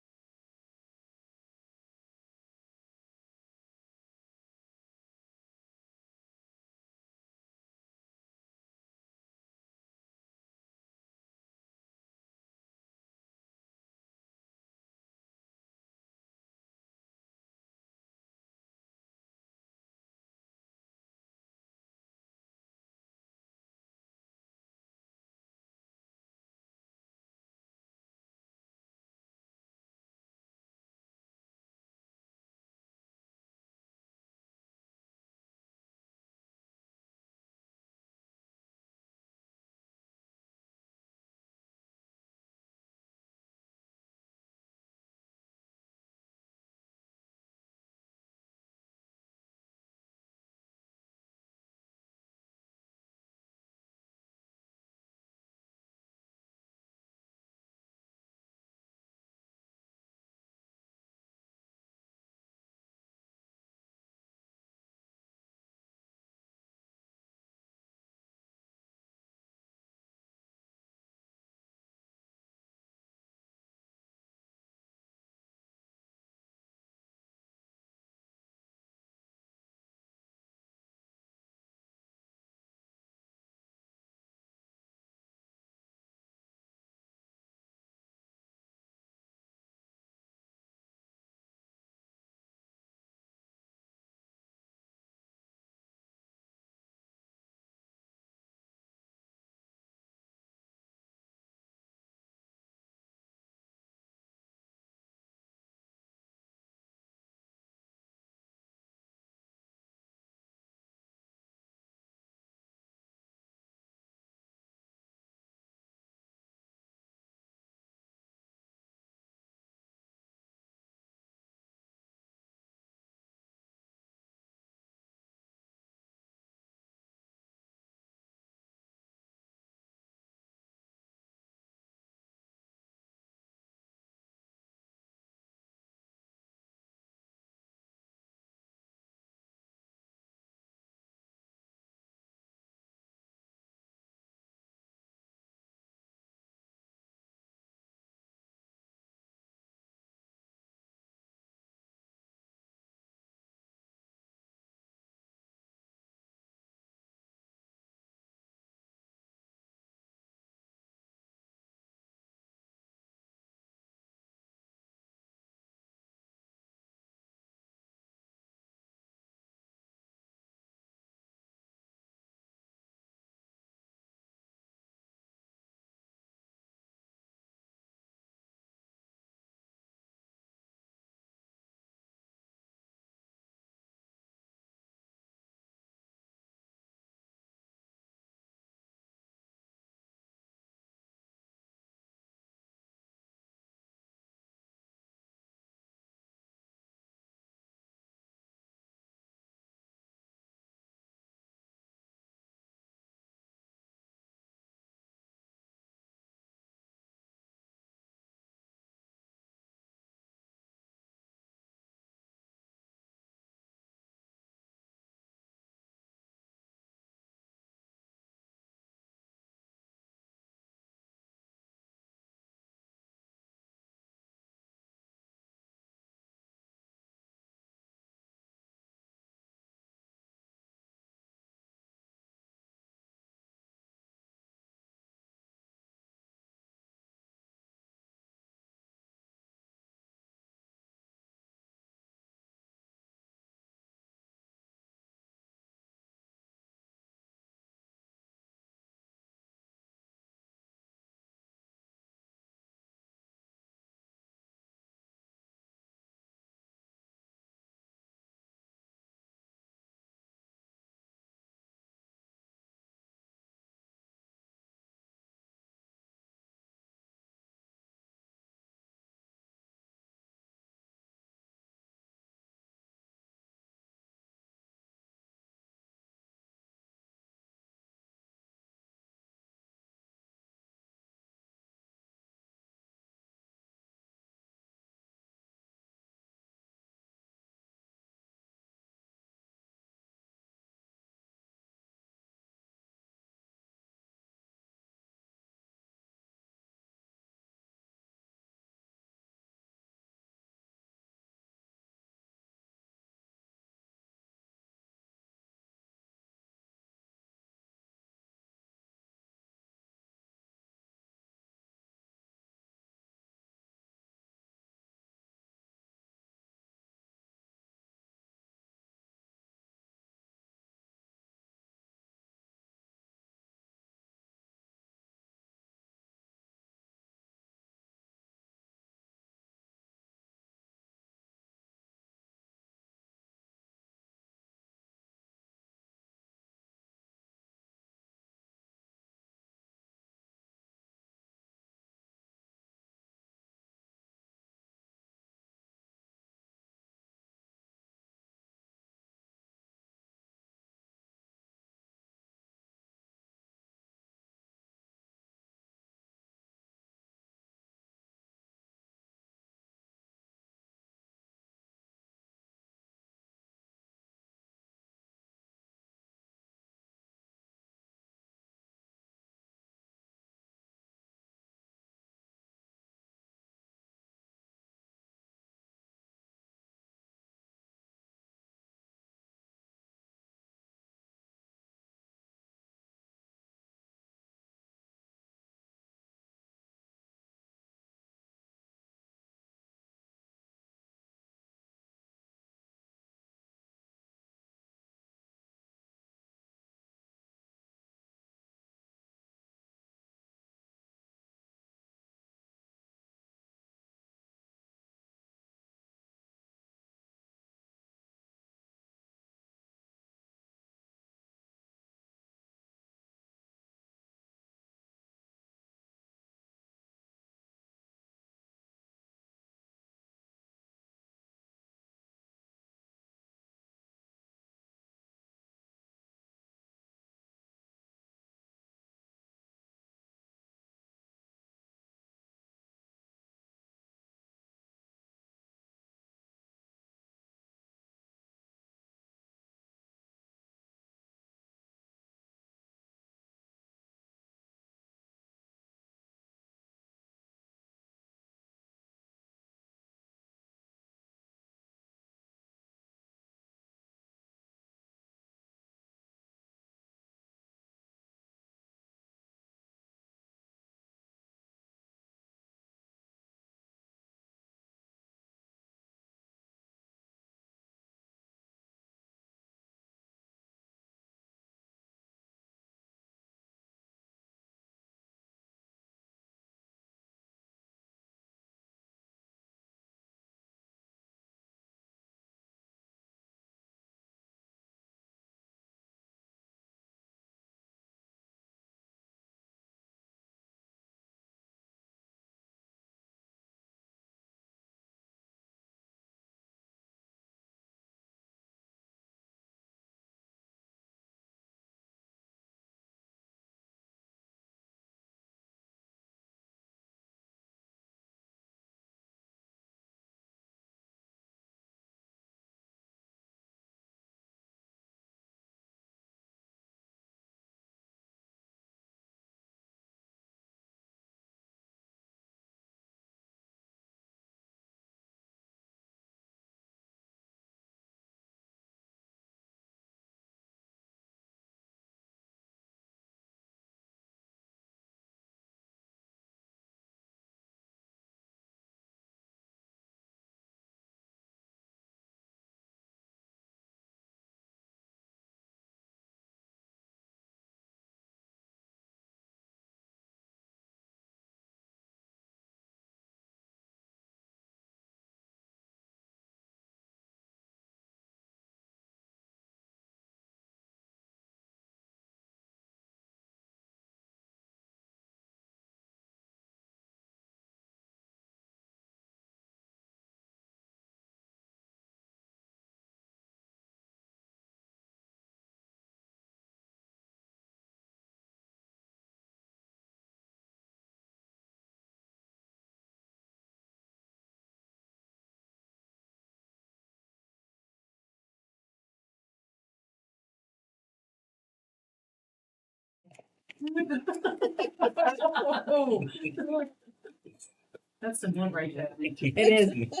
That's the one right there. It is.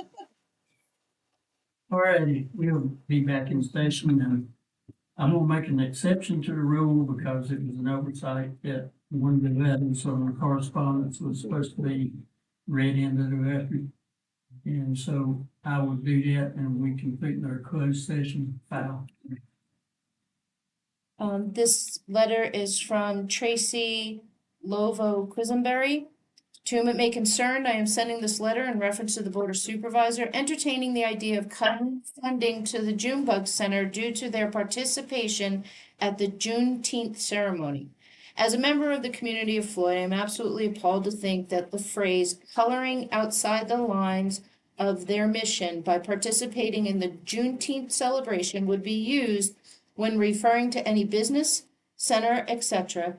All righty, we'll be back in session, and I'm gonna make an exception to the rule because it was an oversight that one of the letters on the correspondence was supposed to be read into the record. And so I will do that, and we can put in our closed session file. This letter is from Tracy Lovo Quisenberry. To whom it may concern, I am sending this letter in reference to the Board of Supervisor entertaining the idea of cutting funding to the Junebug Center due to their participation at the Juneteenth ceremony. As a member of the community of Floyd, I am absolutely appalled to think that the phrase coloring outside the lines of their mission by participating in the Juneteenth celebration would be used when referring to any business, center, etc.,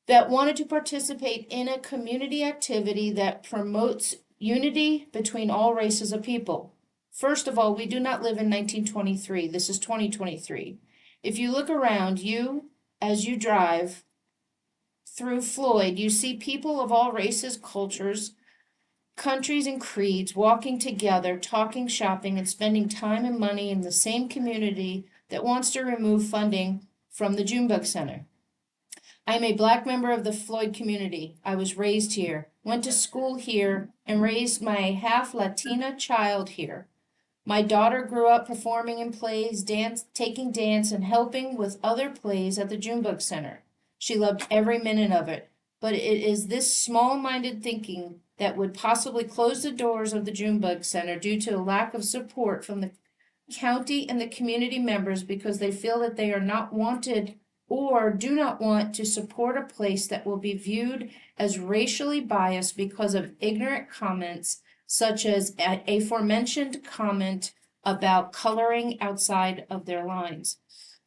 that wanted to participate in a community activity that promotes unity between all races of people. First of all, we do not live in 1923. This is 2023. If you look around you as you drive through Floyd, you see people of all races, cultures, countries, and creeds walking together, talking, shopping, and spending time and money in the same community that wants to remove funding from the Junebug Center. I am a Black member of the Floyd community. I was raised here, went to school here, and raised my half Latina child here. My daughter grew up performing in plays, taking dance, and helping with other plays at the Junebug Center. She loved every minute of it, but it is this small-minded thinking that would possibly close the doors of the Junebug Center due to a lack of support from the county and the community members because they feel that they are not wanted or do not want to support a place that will be viewed as racially biased because of ignorant comments such as a aforementioned comment about coloring outside of their lines.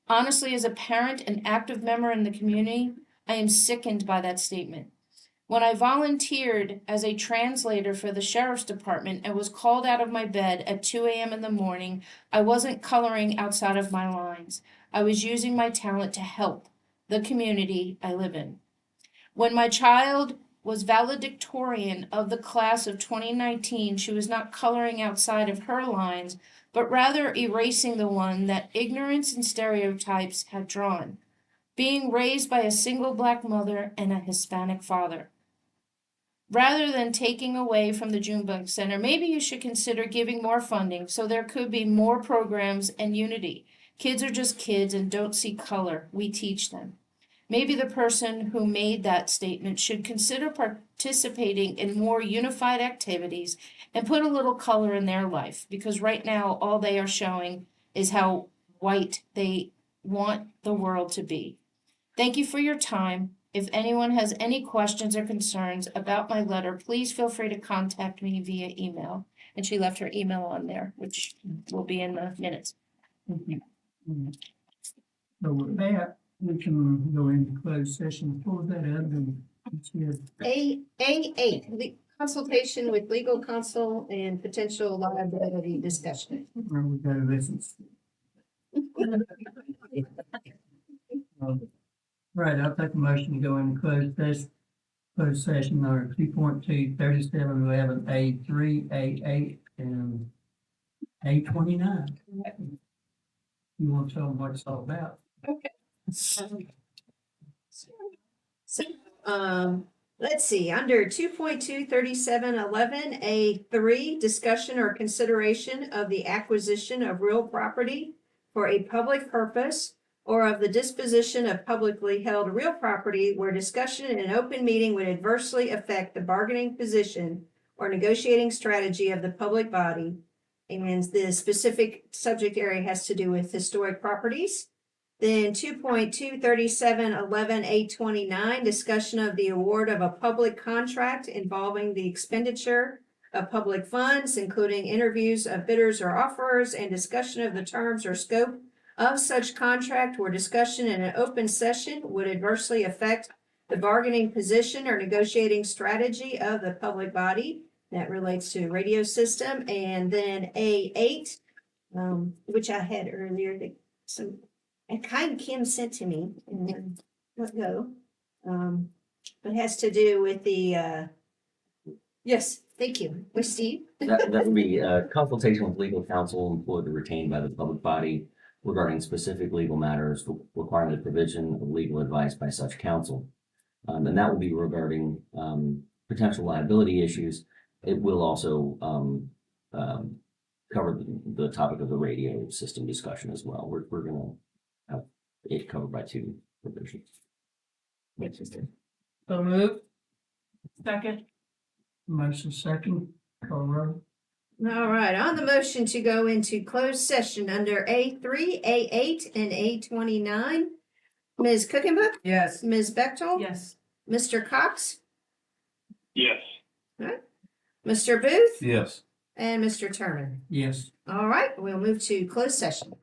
Honestly, as a parent and active member in the community, I am sickened by that statement. When I volunteered as a translator for the sheriff's department and was called out of my bed at 2 a.m. in the morning, I wasn't coloring outside of my lines. I was using my talent to help the community I live in. When my child was valedictorian of the class of 2019, she was not coloring outside of her lines, but rather erasing the one that ignorance and stereotypes had drawn, being raised by a single Black mother and a Hispanic father. Rather than taking away from the Junebug Center, maybe you should consider giving more funding so there could be more programs and unity. Kids are just kids and don't see color. We teach them. Maybe the person who made that statement should consider participating in more unified activities and put a little color in their life, because right now all they are showing is how white they want the world to be. Thank you for your time. If anyone has any questions or concerns about my letter, please feel free to contact me via email. And she left her email on there, which will be in the minutes. So with that, we can go into closed session for that, and A8, consultation with legal counsel and potential liability discussion. where we go to listen. Right, I'll take a motion to go into closed session under 2.2, 3711, A3, A8, and A29. You want to tell them what it's all about? Okay. So, let's see, under 2.23711, A3, discussion or consideration of the acquisition of real property for a public purpose or of the disposition of publicly held real property where discussion in an open meeting would adversely affect the bargaining position or negotiating strategy of the public body. And the specific subject area has to do with historic properties. Then 2.23711A29, discussion of the award of a public contract involving the expenditure of public funds, including interviews of bidders or offerers, and discussion of the terms or scope of such contract where discussion in an open session would adversely affect the bargaining position or negotiating strategy of the public body. That relates to radio system. And then A8, which I had earlier, and Kim sent to me and then let go. It has to do with the, yes, thank you, with Steve. That would be a consultation with legal counsel employed or retained by the public body regarding specific legal matters requiring the provision of legal advice by such counsel. And that will be regarding potential liability issues. It will also cover the topic of the radio system discussion as well. We're gonna have it covered by two provisions. So moved. Second. Motion second, call roll. All right, on the motion to go into closed session under A3, A8, and A29, Ms. Cookenbook? Yes. Ms. Bechtel? Yes. Mr. Cox? Yes. Mr. Booth? Yes. And Mr. Terman? Yes. All right, we'll move to closed session.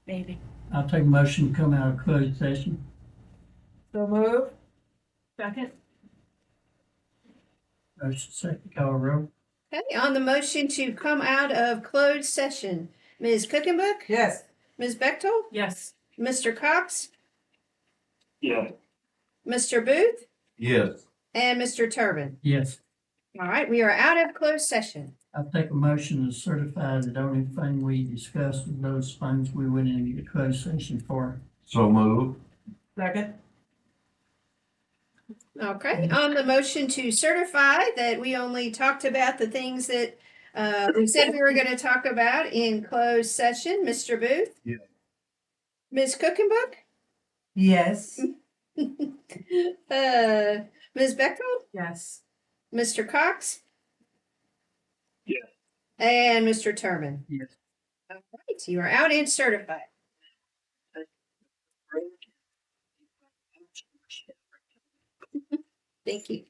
Maybe. I'll take a motion to come out of closed session. So move. Second? Motion second, call roll. Okay, on the motion to come out of closed session, Ms. Cookenbook? Yes. Ms. Bechtel? Yes. Mr. Cox? Yeah. Mr. Booth? Yes. And Mr. Turbin? Yes. All right, we are out of closed session. I'll take a motion to certify that the only thing we discussed was those funds we went into the closed session for. So move. Second. Okay, on the motion to certify that we only talked about the things that we said we were going to talk about in closed session, Mr. Booth? Yeah. Ms. Cookenbook? Yes. Ms. Bechtel? Yes. Mr. Cox? Yes. And Mr. Turbin? Yes. All right, you are out and certified. Thank you.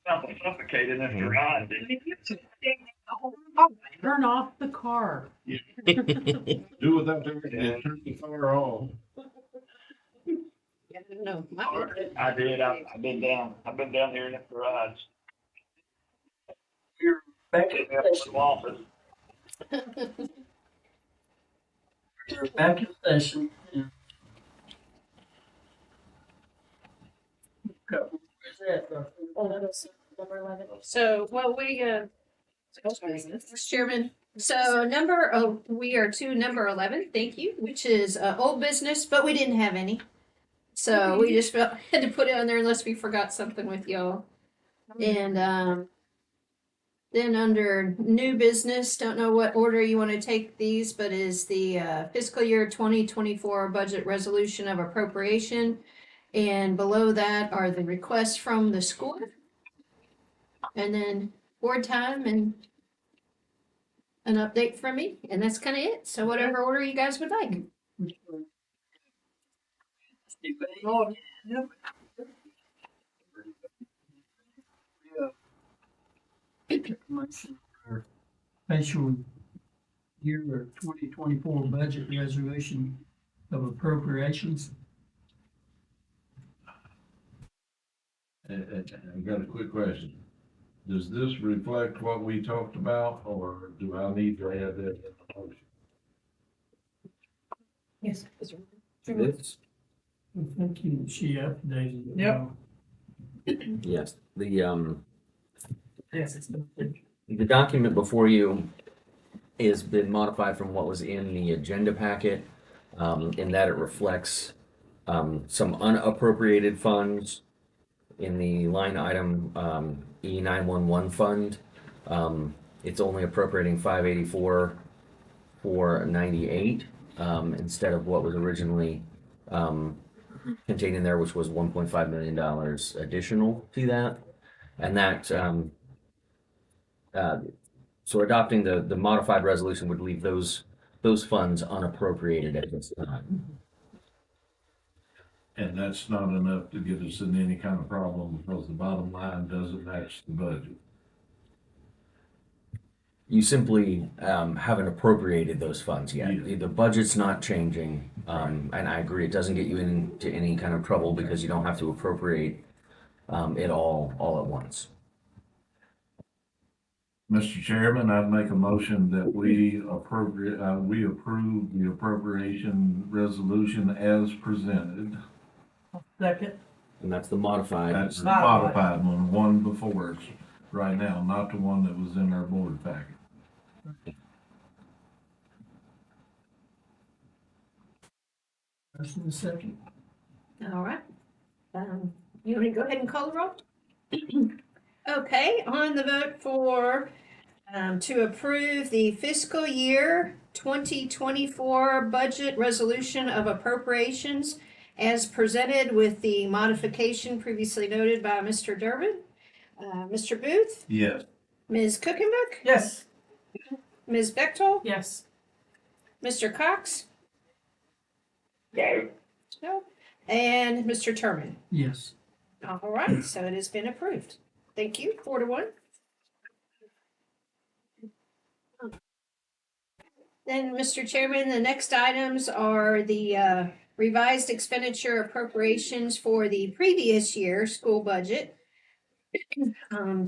About to suffocate in this garage. Turn off the car. Do without the turn the fire off. No, I did. I've been down here in the garage. We're back Sitting in up in session. the office. We're back in session. And where's that? Number 11. So, well, Mr. Chairman, so we are to number 11, thank you, which is old business, but we didn't have any. So we just had to put it on there unless we forgot something with y'all. And then under new business, don't know what order you want to take these, but is the fiscal year 2024 budget resolution of appropriation. And below that are the requests from the school. And then board time and an update from me. And that's kind of it. So whatever order you guys would like. Special year 2024 budget resolution of appropriations. I've got a quick question. Does this reflect what we talked about, or do I need to add that in the motion? Yes. This, Thank you, she updated it. Yep. yes, Yes, it's been. the document before you has been modified from what was in the agenda packet, in that it reflects some unappropriated funds in the line item E911 fund. It's only appropriating 584 498 instead of what was originally contained in there, which was $1.5 million additional to that. And that so adopting the modified resolution would leave those funds unappropriated at this time. And that's not enough to get us in any kind of problem because the bottom line doesn't match the budget. You simply haven't appropriated those funds yet. Yeah. The budget's not changing, and I agree, it doesn't get you into any kind of trouble because you don't have to appropriate it all at once. Mr. Chairman, I'd make a motion that we approve the appropriation resolution as presented. Second. And that's the modified. That's the modified one before us right now, not the one that was in our board packet. First and second. All right. You want to go ahead and call the roll? Okay, on the vote for to approve the fiscal year 2024 budget resolution of appropriations as presented with the modification previously noted by Mr. Durbin. Mr. Booth? Yes. Ms. Cookenbook? Yes. Ms. Bechtold? Yes. Mr. Cox? No. No. And Mr. Turman? Yes. All right, so it has been approved. Thank you, 4-1. Then, Mr. Chairman, the next items are the revised expenditure appropriations for the previous year school budget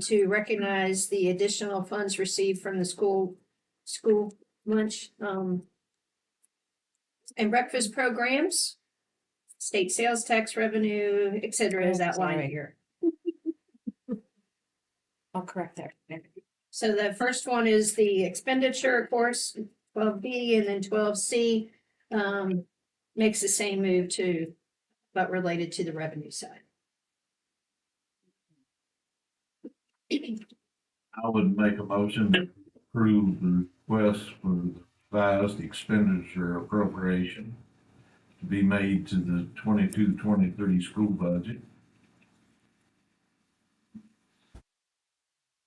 to recognize the additional funds received from the school lunch and breakfast programs, state sales tax revenue, et cetera, is outlined here. I'll correct that. So the first one is the expenditure, of course, 12B, and then 12C makes the same move too, but related to the revenue side. I would make a motion to approve the request for the revised expenditure appropriation to be made to the 22-23 school budget.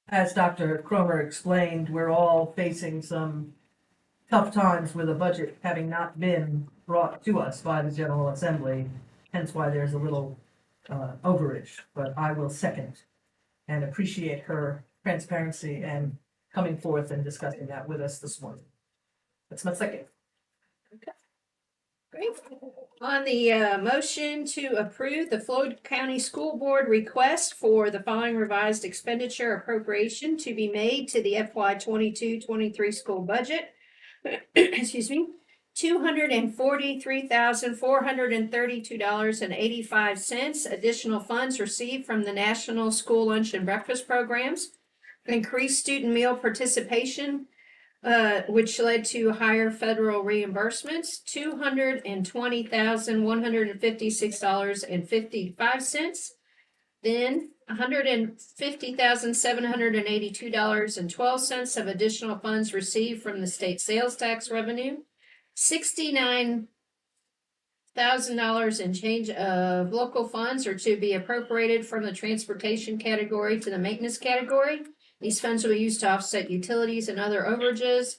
As Dr. Cromer explained, we're all facing some tough times with a budget having not been brought to us by the General Assembly, hence why there's a little overage, but I will second and appreciate her transparency and coming forth and discussing that with us this morning. That's my second. Great. On the motion to approve the Floyd County School Board request for the following revised expenditure appropriation to be made to the FY 22-23 school budget. Excuse me. $243,432.85 additional funds received from the National School Lunch and Breakfast Programs. Increased student meal participation, which led to higher federal reimbursements, $220,156.55. Then $150,782.12 of additional funds received from the state sales tax revenue, $69,000 in change of local funds are to be appropriated from the transportation category to the maintenance category. These funds will be used to offset utilities and other overages,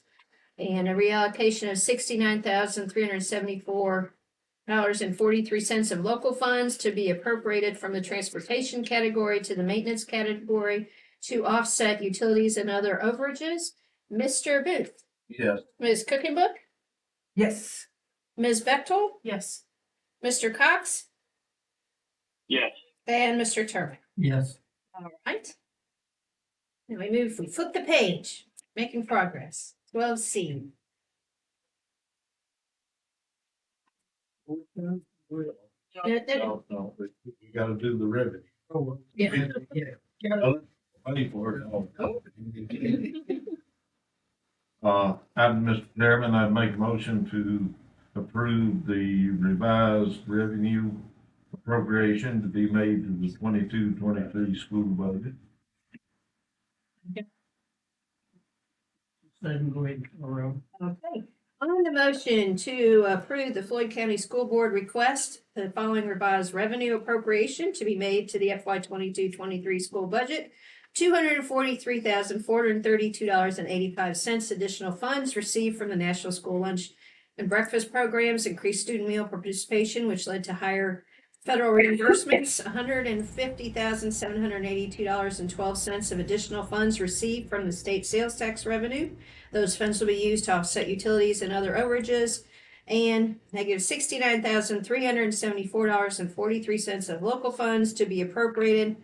and a reallocation of $69,374.43 of local funds to be appropriated from the transportation category to the maintenance category to offset utilities and other overages. Mr. Booth? Yes. Ms. Cookenbook? Yes. Ms. Bechtel? Yes. Mr. Cox? Yes. And Mr. Turner? Yes. All right. Now we flip the page, making progress. 12C. No, but you gotta do the revenue. Yeah. Money for it. Mr. Chairman, I'd make a motion to approve the revised revenue appropriation to be made to the 22-23 school budget. Okay. On the motion to approve the Floyd County School Board request, the following revised revenue appropriation to be made to the FY 22-23 school budget, $243,432.85 additional funds received from the National School Lunch and Breakfast Programs, increased student meal participation, which led to higher federal reimbursements, $150,782.12 of additional funds received from the state sales tax revenue. Those funds will be used to offset utilities and other overages, and negative $69,374.43 of local funds to be appropriated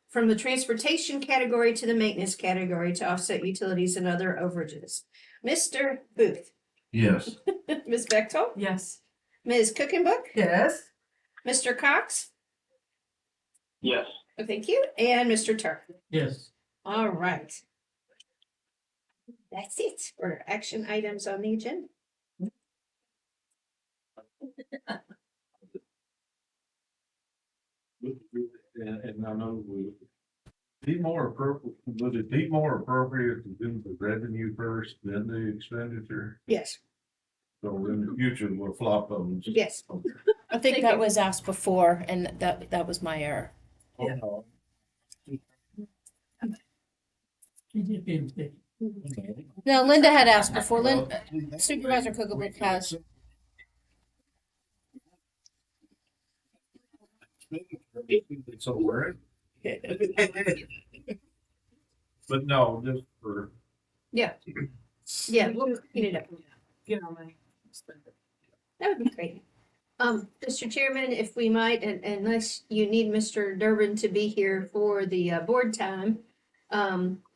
from the transportation category to the maintenance category to offset utilities and other overages. Mr. Booth? Yes. Ms. Bechtel? Yes. Ms. Cookenbook? Yes. Mr. Cox? Yes. Oh, thank you. And Mr. Turk? Yes. All right. That's it for action items on the agenda. And I know would it be more appropriate to do the revenue first, then the expenditure? Yes. So in the future, we'll flop those. Yes. I think that was asked before, and that was my error. Yeah. No, Linda had asked before. Supervisor Cookerbook has. It's over. But no, just for. Yeah. Yeah, we'll clean it up. Get our money. That would be great. Mr. Chairman, if we might, and unless you need Mr. Durbin to be here for the board time,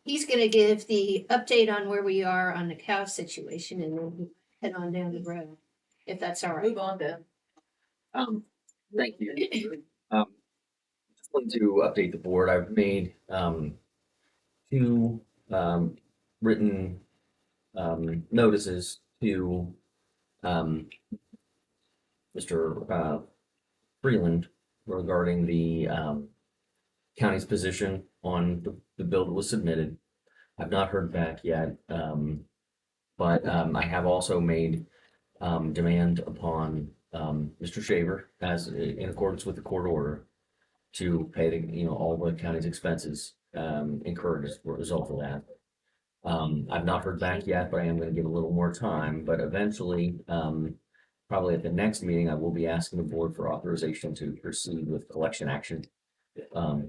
he's gonna give the update on where we are on the cow situation, and then we'll head on down the road, if that's all right. Move on then. Thank you. Just wanted to update the board. I've made two written notices to Mr. Freeland regarding the county's position on the bill that was submitted. I've not heard back yet, but I have also made demand upon Mr. Shaver, as in accordance with the court order, to pay all the county's expenses incurred as a result of that. I've not heard back yet, but I am going to give a little more time. But eventually, probably at the next meeting, I will be asking the board for authorization to proceed with collection action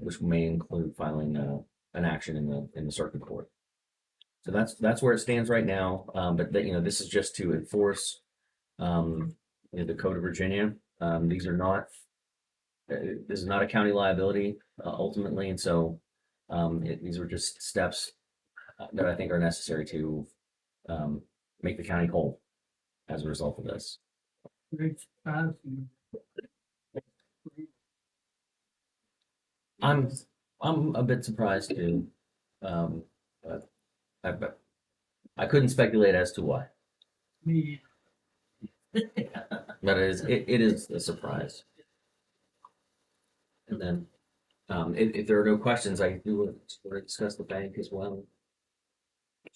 which may include filing an action in the circuit court. So that's where it stands right now. But this is just to enforce the Code of Virginia. These are not. This is not a county liability ultimately, and so these are just steps that I think are necessary to make the county whole as a result of this. I'm a bit surprised too. But I couldn't speculate as to why. Me. But it is a surprise. And then, if there are no questions, I do want to discuss the bank as well.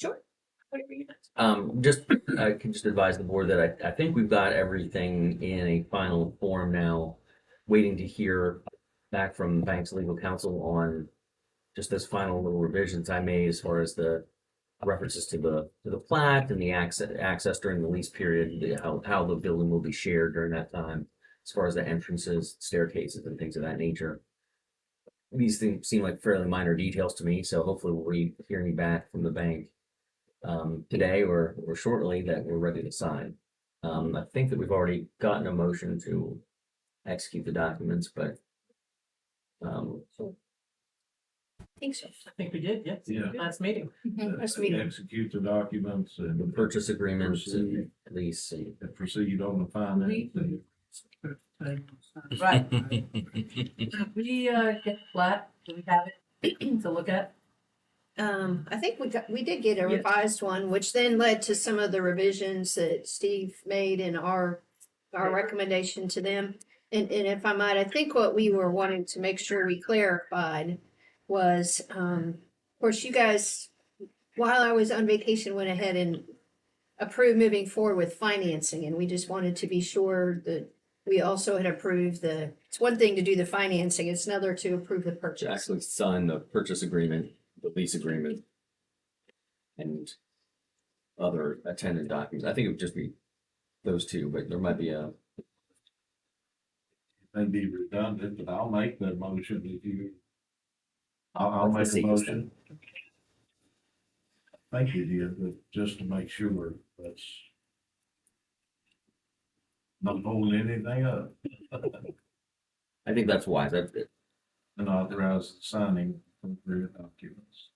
Sure. Whatever you I can just advise the board that I think we've got everything in a final form now, waiting to hear back from the bank's legal counsel on just those final little revisions I made as far as the references to the plat and the access during the lease period, how the building will be shared during that time, as far as the entrances, staircases, and things of that nature. These things seem like fairly minor details to me, so hopefully we'll be hearing back from the bank today or shortly that we're ready to sign. I think that we've already gotten a motion to execute the documents, but I think so. I think we did, yes. Yeah. Last meeting. Last meeting. Execute the documents the and purchase agreements and lease. and proceed on the finance. Right. We get flat, do we have it to look at? I think we did get a revised one, which then led to some of the revisions that Steve made in our recommendation to them. And if I might, I think what we were wanting to make sure we clarified was, of course, you guys, while I was on vacation, went ahead and approved moving forward with financing, and we just wanted to be sure that we also had approved it's one thing to do the financing, it's another to approve the To purchase. actually sign the purchase agreement, the lease agreement, and other attendant documents. I think it would just be those two, but there might be a. May be redundant, but I'll make that motion if you. I'll make a motion. Thank you, dear, but just to make sure that's not holding anything up. I think that's wise. And authorize the signing of the documents.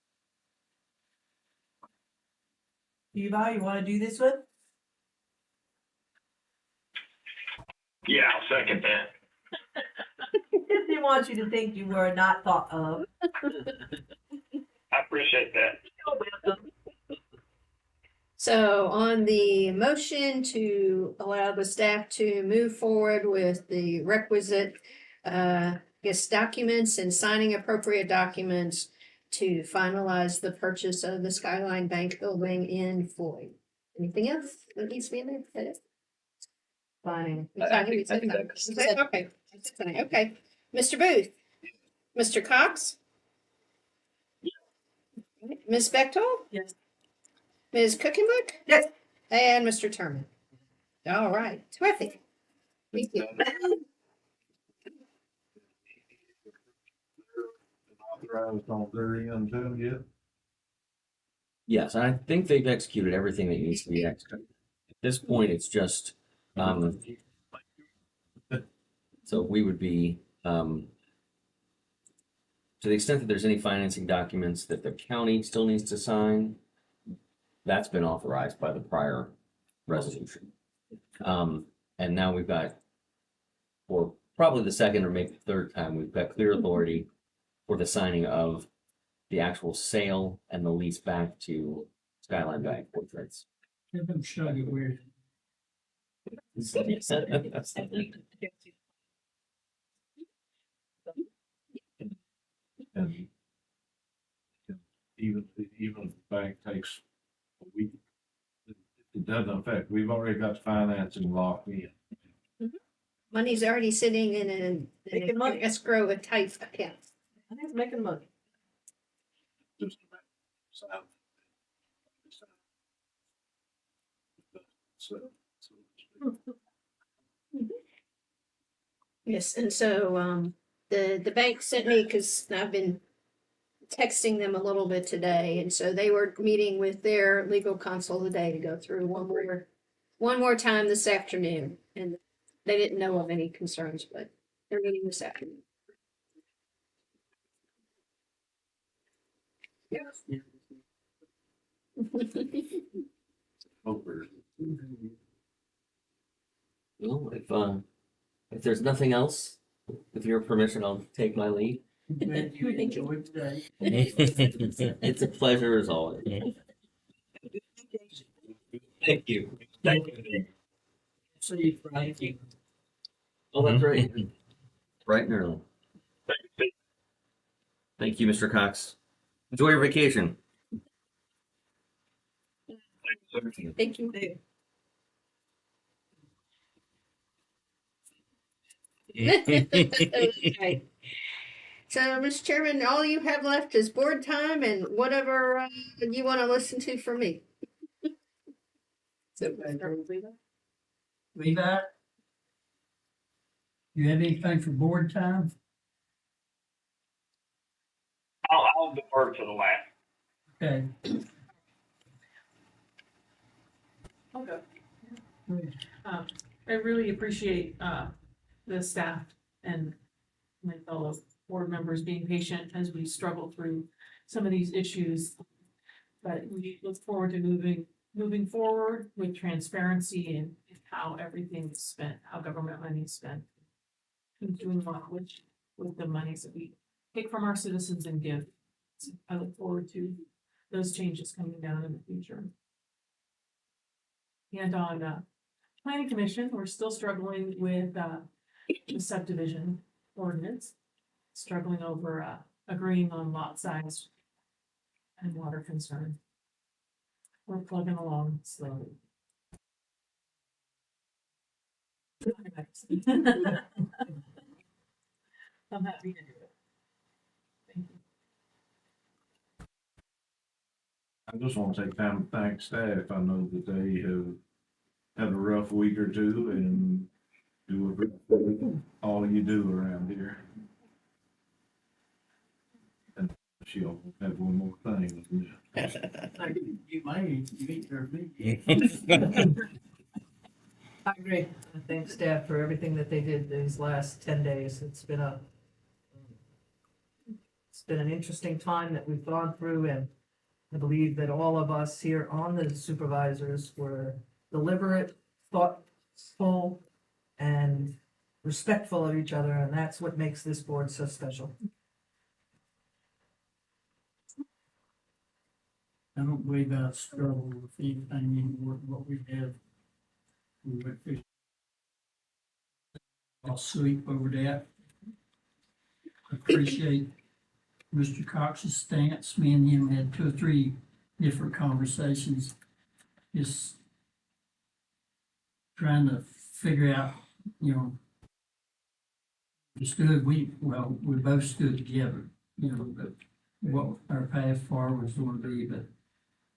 Eva, you wanna do this one? Yeah, I'll second that. They want you to think you were not thought of. I appreciate that. So on the motion to allow the staff to move forward with the requisite, documents and signing appropriate documents to finalize the purchase of the Skyline Bank building in Floyd. Anything else that needs to be in there? Is that it? Fine. I think that Okay. Okay. Mr. Booth? Mr. Cox? Ms. Bechtel? Yes. Ms. Cookenbook? Yes. And Mr. Turman? All right, terrific. Thank you. Authorized on their end too, yeah? Yes, I think they've executed everything that needs to be executed. At this point, it's just, so we would be, to the extent that there's any financing documents that the county still needs to sign, that's been authorized by the prior resolution. And now we've got, for probably the second or maybe third time, we've got clear authority for the signing of the actual sale and the lease back to Skyline Bank Portraits. Give them show you where. And even if the bank takes a week, it doesn't affect, we've already got the financing locked in. Money's already sitting in Making money. an escrow type account. I think it's making money. Yes, and so, the bank sent me, because I've been texting them a little bit today, and so they were meeting with their legal counsel today to go through one more time this afternoon, and they didn't know of any concerns, but they're meeting this afternoon. Well, if there's nothing else, with your permission, I'll take my leave. You enjoyed today. It's a pleasure as always. Thank you. Thank you. See you Friday. Oh, that's right. Bright and early. Thank you, Mr. Cox. Enjoy your vacation. Thank you. Okay. So, Mr. Chairman, all you have left is board time and whatever you want to listen to from me. So, Levi? You have anything for board time? I'll defer to the last. Okay. Okay. I really appreciate, the staff and my fellow board members being patient as we struggle through some of these issues. But we look forward to moving forward with transparency and how everything is spent, how government money is spent. And doing what with the monies that we take from our citizens and give. So I look forward to those changes coming down in the future. And on planning commission, we're still struggling with the subdivision ordinance, struggling over agreeing on lot size and water concern. We're plugging along slowly. I'm happy to do it. Thank you. I just want to take time to thank staff. I know that they have had a rough week or two and do all you do around here. And she'll have one more thing. You may, you eat your meat. I agree. I thank staff for everything that they did these last 10 days. It's been an interesting time that we've gone through, and I believe that all of us here on the supervisors were deliberate, thoughtful, and respectful of each other, and that's what makes this board so special. I don't believe I struggle with anything anymore than what we have. We went through. I'll sleep over that. Appreciate Mr. Cox's stance. Me and him had 2 or 3 different conversations. Just trying to figure out, we both stood together, but what our path forward was going to be. But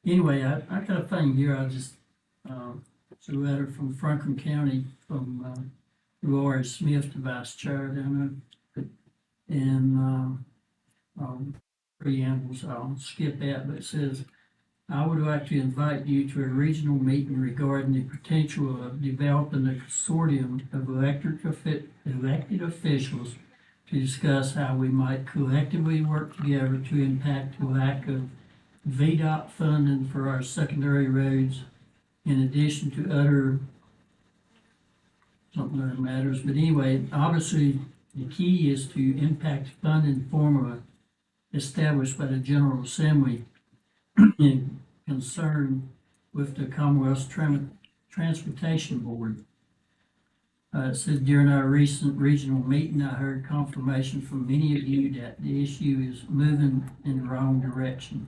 anyway, I got a thing here. I just, it's a letter from Franklin County from Laura Smith, the vice chair down there. And preambles, I'll skip that, but it says, I would like to invite you to a regional meeting regarding the potential of developing a consortium of elected officials to discuss how we might collectively work together to impact the lack of VDoT funding for our secondary roads, in addition to other something that matters. But anyway, obviously, the key is to impact funding formula established by the General Assembly in concern with the Commonwealth's Transportation Board. It said during our recent regional meeting, I heard confirmation from many of you that the issue is moving in the wrong direction.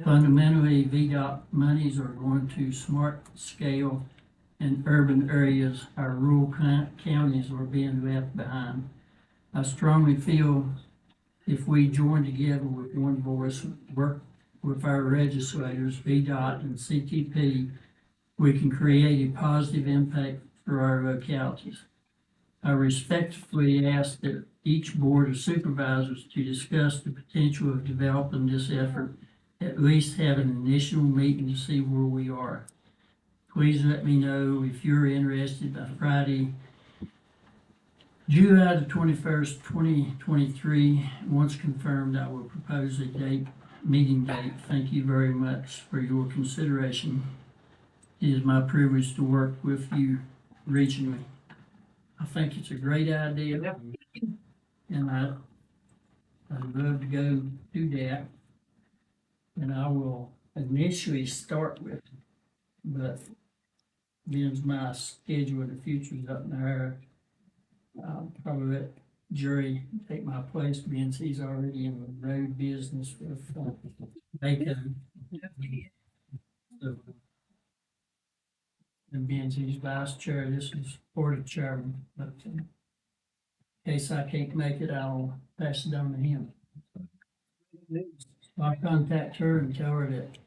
Fundamentally, VDOT monies are going to smart scale in urban areas. Our rural counties are being left behind. I strongly feel if we join together with one voice, work with our legislators, VDOT and CTP, we can create a positive impact for our localities. I respectfully ask that each board of supervisors to discuss the potential of developing this effort, at least have an initial meeting to see where we are. Please let me know if you're interested by Friday, July the 21st, 2023. Once confirmed, I will propose a meeting date. Thank you very much for your consideration. It is my privilege to work with you regionally. I think it's a great idea, and I'd love to go do that. And I will initially start with it, but then my schedule in the future is up in the air. I'll probably let Jerry take my place, being he's already in the road business with Bacon. So, and being he's vice chair, this is board of chairman, but in case I can't make it, I'll pass it on to him. I'll contact her and tell her that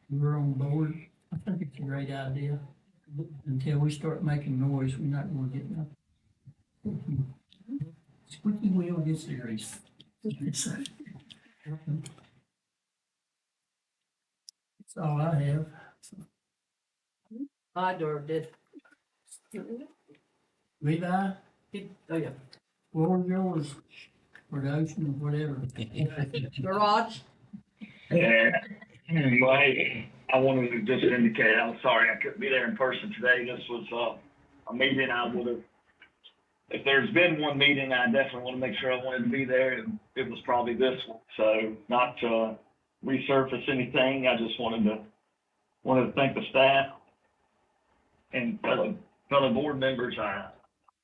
we're on board. I think it's a great idea. Until we start making noise, we're not gonna get nothing. Squeaky wheel gets the grease. That's all I have. Did. Levi? Oh, yeah. What was yours? For the ocean or whatever. Garage? Yeah. Anyway, I wanted to just indicate, I'm sorry I couldn't be there in person today. This was a meeting I would have, if there's been one meeting, I definitely want to make sure I wanted to be there, and it was probably this one. So not to resurface anything, I just wanted to thank the staff and fellow board members. I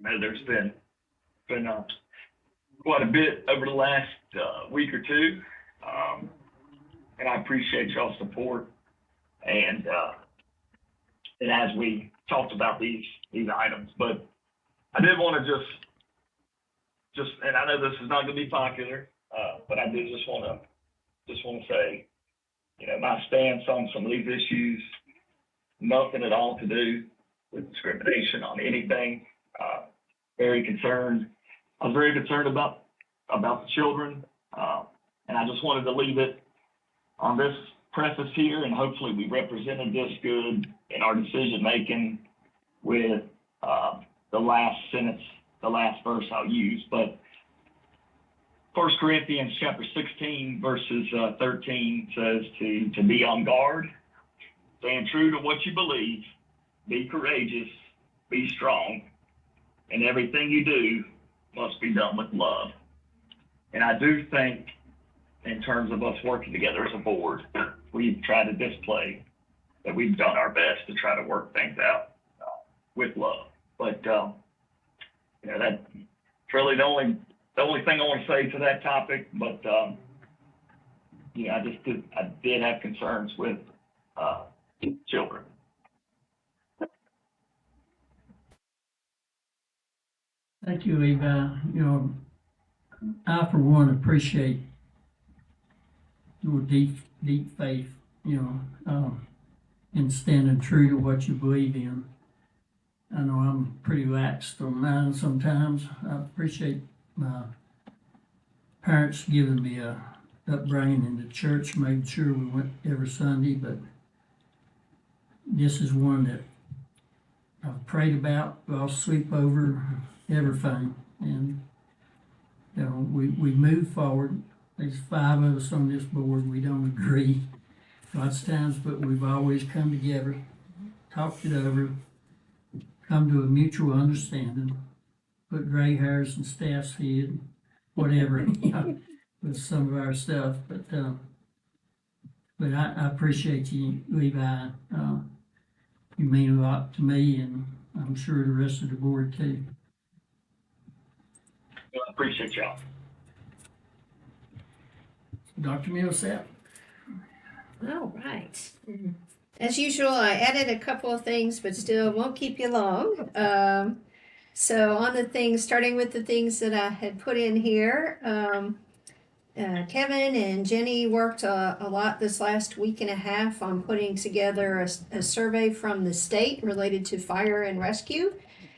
know there's been quite a bit over the last week or two, and I appreciate y'all's support. And as we talked about these items, but I did want to just, and I know this is not going to be popular, but I did just want to say, you know, my stance on some of these issues, nothing at all to do with discrimination on anything. Very concerned. I was very concerned about the children, and I just wanted to leave it on this preface here, and hopefully we represented this good in our decision making with the last sentence, the last verse I'll use. But 1 Corinthians chapter 16 verses 13 says to be on guard, stand true to what you believe, be courageous, be strong, and everything you do must be done with love. And I do think, in terms of us working together as a board, we've tried to display that we've done our best to try to work things out with love. But you know, that's really the only thing I want to say to that topic. But you know, I did have concerns with children. Thank you, Levi. You know, I for one appreciate your deep faith, you know, in standing true to what you believe in. I know I'm pretty lax on mine sometimes. I appreciate my parents giving me a upbringing in the church, made sure we went every Sunday, but this is one that I've prayed about, lost sleep over, everything. And you know, we move forward. There's 5 of us on this board. We don't agree lots of times, but we've always come together, talked it over, come to a mutual understanding, put gray hairs in staff's head, whatever, you know, with some of our stuff. But I appreciate you, Levi. You mean a lot to me, and I'm sure the rest of the board too. I appreciate y'all. Dr. Millsap. All right. As usual, I added a couple of things, but still won't keep you long. So on the things, starting with the things that I had put in here, Kevin and Jenny worked a lot this last week and a half on putting together a survey from the state related to fire and rescue.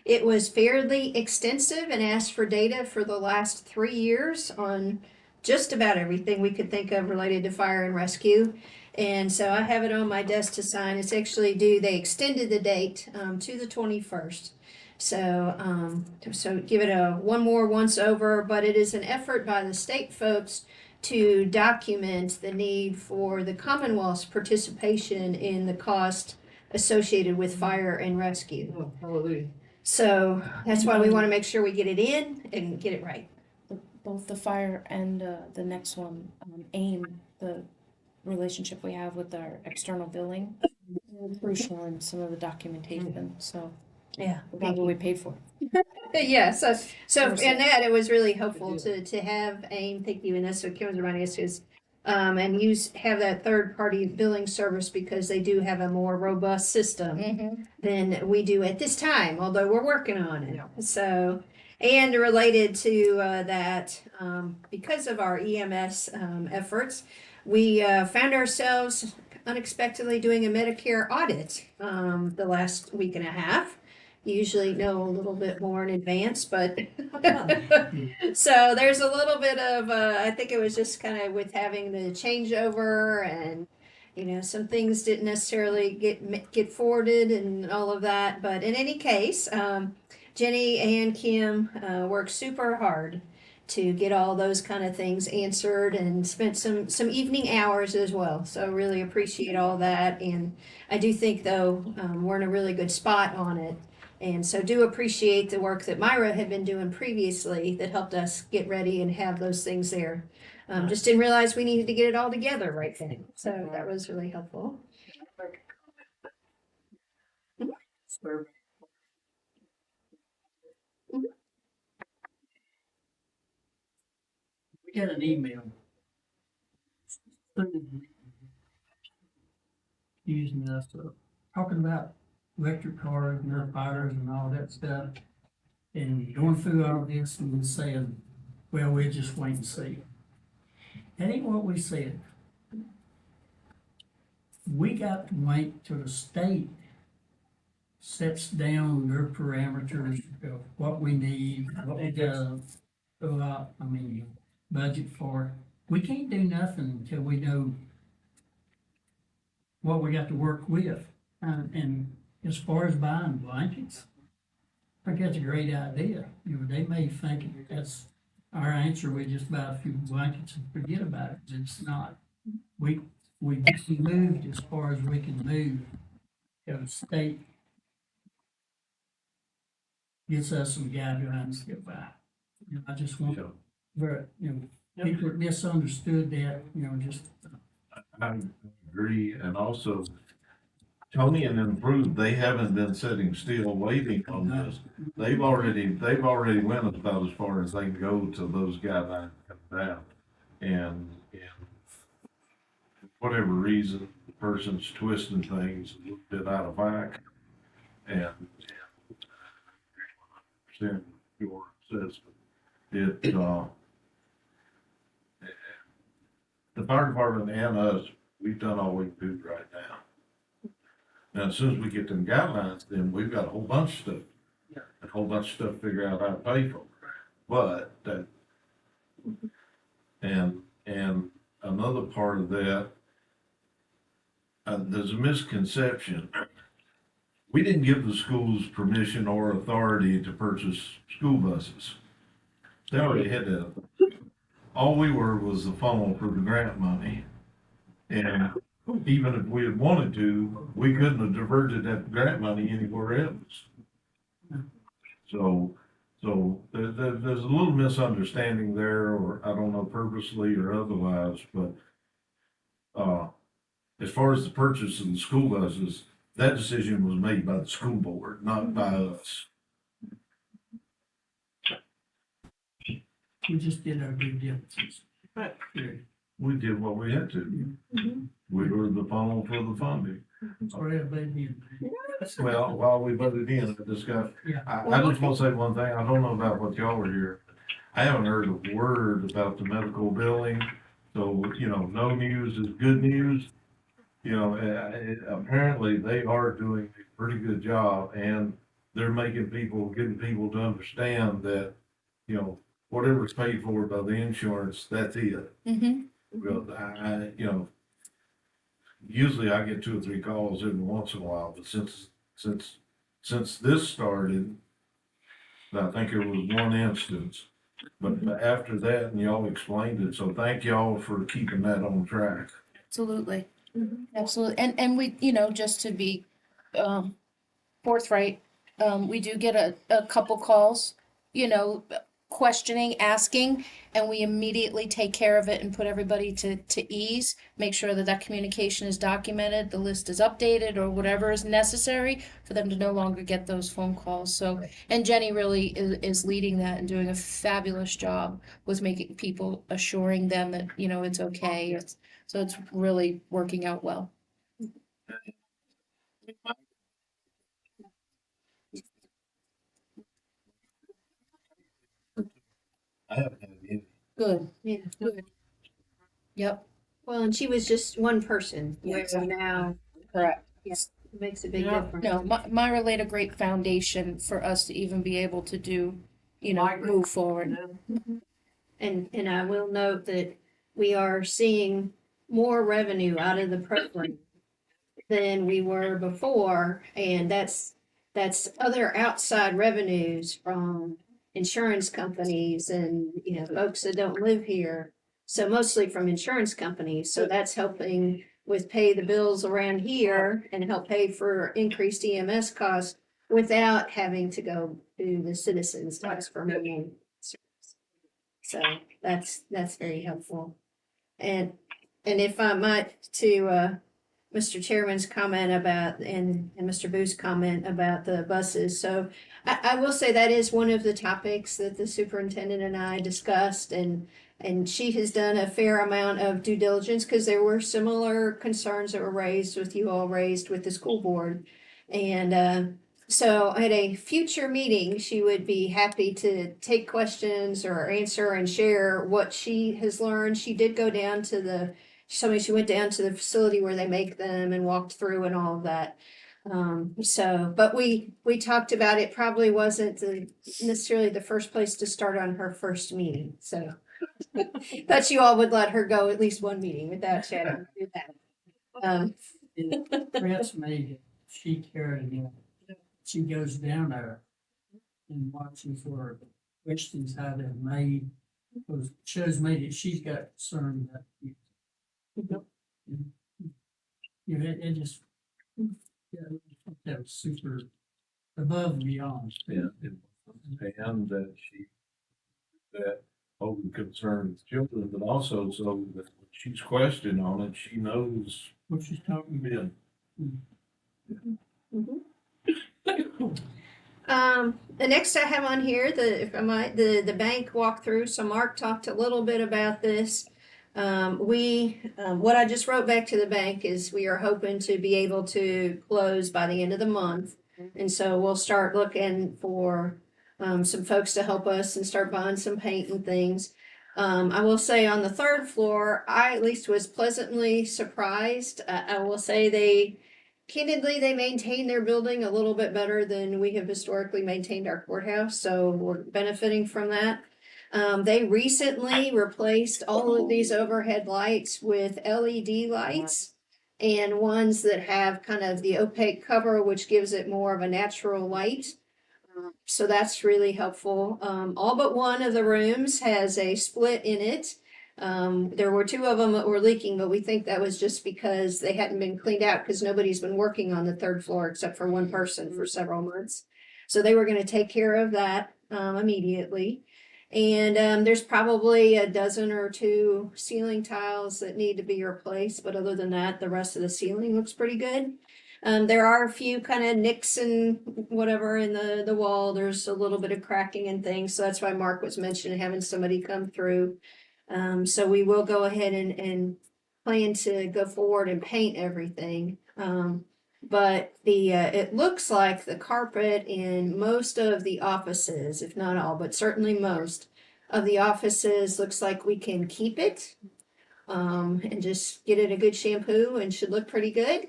It was fairly extensive and asked for data for the last 3 years on just about everything we could think of related to fire and rescue. And so I have it on my desk to sign. It's actually due, they extended the date to the 21st. So give it a one more once over, but it is an effort by the state folks to document the need for the Commonwealth's participation in the cost associated with fire and rescue. So that's why we want to make sure we get it in and get it right. Both the fire and the next one, AIM, the relationship we have with our external billing, crucial in some of the documentation, so. Yeah. About what we paid for. Yeah, so in that, it was really helpful to have AIM, thank you, and that's what Kim was reminding us is, and have that third-party billing service because they do have a more robust system than we do at this time, although we're working on it. So, and related to that, because of our EMS efforts, we found ourselves unexpectedly doing a Medicare audit the last week and a half. Usually know a little bit more in advance, but so there's a little bit of I think it was just kind of with having the changeover and some things didn't necessarily get forwarded and all of that. But in any case, Jenny and Kim worked super hard to get all those kind of things answered and spent some evening hours as well. So really appreciate all that. And I do think though we're in a really good spot on it. And so do appreciate the work that Myra had been doing previously that helped us get ready and have those things there. Just didn't realize we needed to get it all together right then. So that was really helpful. We got an email. Using us, talking about electric cars and their fires and all that stuff. And going through all this and saying, well, we'll just wait and see. That ain't what we said. We got to wait till the state sets down their parameters of what we need, what we gotta go out, budget for. We can't do nothing until we know what we got to work with. And as far as buying blankets, I think that's a great idea. They may think that's our answer. We just buy a few blankets and forget about it. It's not. We moved as far as we can move. The state gets us some guidelines to get by. I just want people that misunderstood that. I agree, and also Tony and them proved they haven't been sitting still waiting on this. They've already went about as far as they can go to those guidelines come down. And for whatever reason, the person's twisting things a little bit out of whack. And understand your assessment. The fire department and us, we've done all we can do right now. Now, as soon as we get them guidelines, then we've got a whole bunch of stuff, to figure out how to pay for. But that, and another part of that, there's a misconception. We didn't give the schools permission or authority to purchase school buses. They already had that. All we were was the funnel for the grant money. And even if we had wanted to, we couldn't have diverted that grant money anywhere else. So there's a little misunderstanding there, or I don't know, purposely or otherwise, but as far as the purchase of the school buses, that decision was made by the school board, not by us. We just did our due diligence. Right. We did what we had to. We were the funnel for the funding. Sorry, I voted in. Well, while we voted in, I just got, I just want to say one thing. I don't know about what y'all were here. I haven't heard a word about the medical billing. So, no news is good news. Apparently they are doing a pretty good job, and they're getting people to understand that, you know, whatever's paid for by the insurance, that's it. Mm-hmm. Because you know, usually I get 2 or 3 calls every once in a while, but since this started, I think there was one instance. But after that, and y'all explained it, so thank y'all for keeping that on track. Absolutely. Absolutely. And we, just to be forthright, we do get a couple calls, questioning, asking, and we immediately take care of it and put everybody to ease, make sure that communication is documented, the list is updated, or whatever is necessary for them to no longer get those phone calls. So, and Jenny really is leading that and doing a fabulous job with making people, assuring them that, it's okay. So it's really working out well. I haven't had any. Good. Yeah. Good. Yep. Well, and she was just one person, where Yes. now, Correct. yes, it makes a big Yeah. difference. No, Myra laid a great foundation for us to even be able to do, move forward. And I will note that we are seeing more revenue out of the program than we were before, and that's other outside revenues from insurance companies and, folks that don't live here. So mostly from insurance companies, so that's helping with pay the bills around here and help pay for increased EMS costs without having to go to the citizens tax for main service. So that's very helpful. And if I might, to Mr. Chairman's comment about, and Mr. Booth's comment about the buses. So I will say that is one of the topics that the superintendent and I discussed, and she has done a fair amount of due diligence because there were similar concerns that were raised with you all raised with the school board. And so at a future meeting, she would be happy to take questions or answer and share what she has learned. She did go down to she went down to the facility where they make them and walked through and all of that. But we talked about it probably wasn't necessarily the first place to start on her first meeting. So thought you all would let her go at least one meeting without chatting through that. Chris made she carried it. She goes down there and watches for questions how they're made. Because shows me that she's got concern that it just that was super above and beyond. Yeah. And that over concern with children, but also so that when she's questioned on it, she knows what she's talking about. The next I have on here, the bank walkthrough. So Mark talked a little bit about this. What I just wrote back to the bank is we are hoping to be able to close by the end of the month. And so we'll start looking for some folks to help us and start buying some paint and things. I will say on the third floor, I at least was pleasantly surprised. I will say candidly, they maintain their building a little bit better than we have historically maintained our courthouse, so we're benefiting from that. They recently replaced all of these overhead lights with LED lights and ones that have kind of the opaque cover, which gives it more of a natural light. So that's really helpful. All but one of the rooms has a split in it. There were 2 of them that were leaking, but we think that was just because they hadn't been cleaned out because nobody's been working on the 3rd floor except for one person for several months. So they were going to take care of that immediately. And there's probably a dozen or 2 ceiling tiles that need to be replaced, but other than that, the rest of the ceiling looks pretty good. There are a few kind of nicks and whatever in the wall. There's a little bit of cracking and things, so that's why Mark was mentioning having somebody come through. So we will go ahead and plan to go forward and paint everything. But it looks like the carpet in most of the offices, if not all, but certainly most of the offices, looks like we can keep it and just get it a good shampoo and should look pretty good.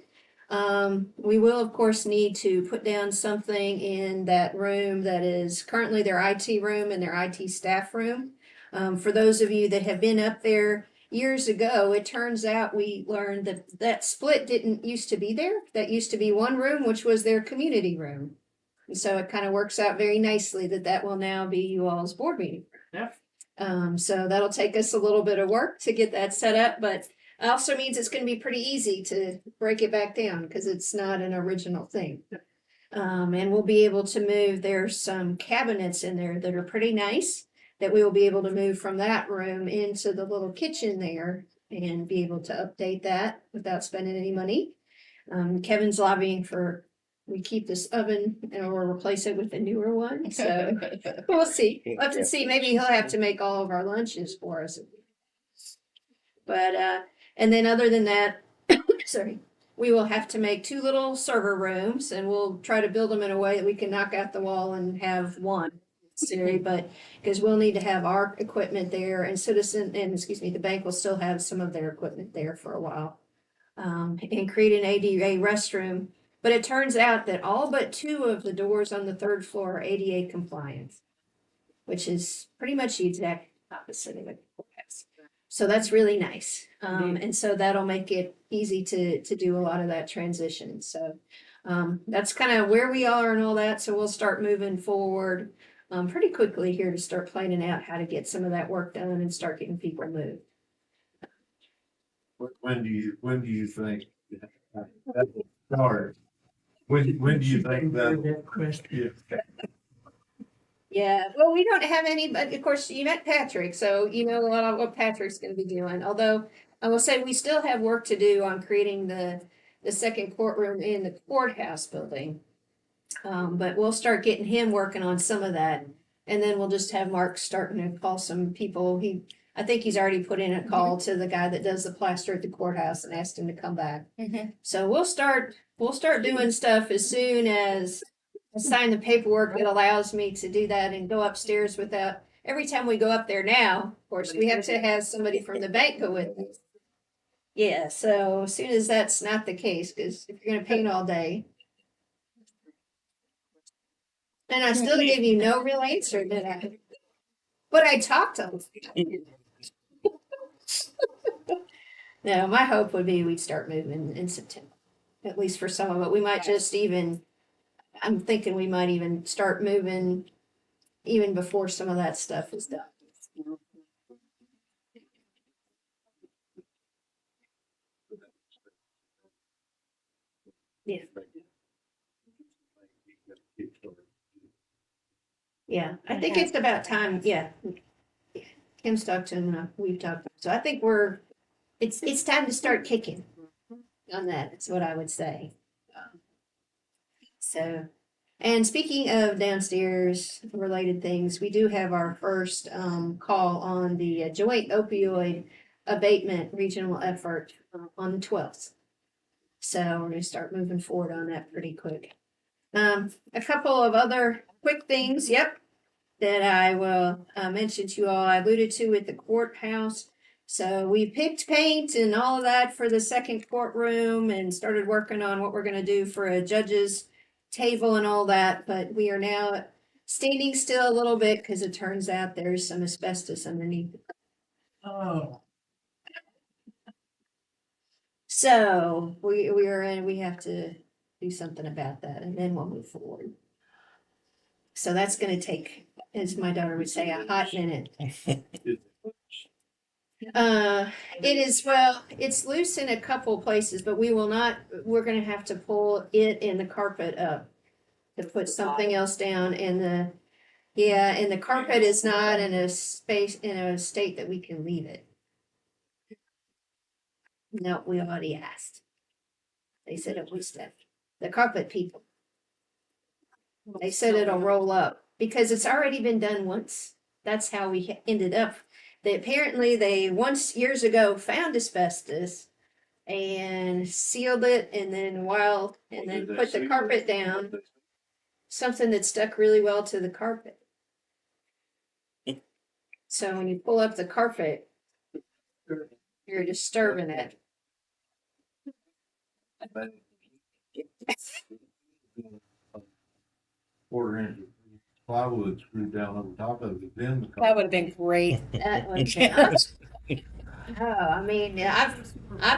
We will, of course, need to put down something in that room that is currently their IT room and their IT staff room. For those of you that have been up there years ago, it turns out we learned that that split didn't used to be there. That used to be one room, which was their community room. And so it kind of works out very nicely that that will now be you all's board meeting. Yep. So that'll take us a little bit of work to get that set up, but it also means it's going to be pretty easy to break it back down because it's not an original thing. And we'll be able to move, there's some cabinets in there that are pretty nice that we will be able to move from that room into the little kitchen there and be able to update that without spending any money. Kevin's lobbying for, we keep this oven or replace it with a newer one. So we'll see. We'll have to see. Maybe he'll have to make all of our lunches for us. But, and then other than that, sorry, we will have to make 2 little server rooms and we'll try to build them in a way that we can knock out the wall and have one. Siri, but because we'll need to have our equipment there and the bank will still have some of their equipment there for a while. And create an ADA restroom. But it turns out that all but 2 of the doors on the 3rd floor are ADA compliant, which is pretty much the exact opposite of a courthouse. So that's really nice. And so that'll make it easy to do a lot of that transition. So that's kind of where we are and all that. So we'll start moving forward pretty quickly here to start planning out how to get some of that work done and start getting people moved. When do you think that will start? When do you think that question? Yeah, well, we don't have any, but of course you met Patrick, so you know a lot of what Patrick's going to be doing. Although I will say we still have work to do on creating the second courtroom in the courthouse building. But we'll start getting him working on some of that, and then we'll just have Mark starting to call some people. I think he's already put in a call to the guy that does the plaster at the courthouse and asked him to come back. So we'll start doing stuff as soon as I sign the paperwork that allows me to do that and go upstairs without, every time we go up there now, of course, we have to have somebody from the bank go with us. Yeah, so as soon as that's not the case, because if you're gonna paint all day. And I still give you no real answer, did I? But I talked to them. No, my hope would be we'd start moving in September, at least for some of it. We might just even, I'm thinking we might even start moving even before some of that stuff is done. Yeah. Yeah, I think it's about time. Yeah. Kim's talked to him, we've talked. So I think it's time to start kicking on that. That's what I would say. So, and speaking of downstairs related things, we do have our first call on the joint opioid abatement regional effort on the 12th. So we're going to start moving forward on that pretty quick. A couple of other quick things, that I will mention to you all. I alluded to at the courthouse. So we picked paint and all of that for the second courtroom and started working on what we're going to do for a judge's table and all that. But we are now standing still a little bit because it turns out there's some asbestos underneath. Oh. So we have to do something about that and then we'll move forward. So that's going to take, as my daughter would say, a hot minute. It is, well, it's loose in a couple places, but we're going to have to pull it and the carpet up to put something else down and the carpet is not in a state that we can leave it. No, we already asked. They said it was the carpet people. They said it'll roll up because it's already been done once. That's how we ended up. Apparently they once years ago found asbestos and sealed it and then put the carpet down. Something that stuck really well to the carpet. So when you pull up the carpet, you're disturbing it. quarter-inch plywood screwed down over top of it, then the. That would have been great. That would Oh, I mean, I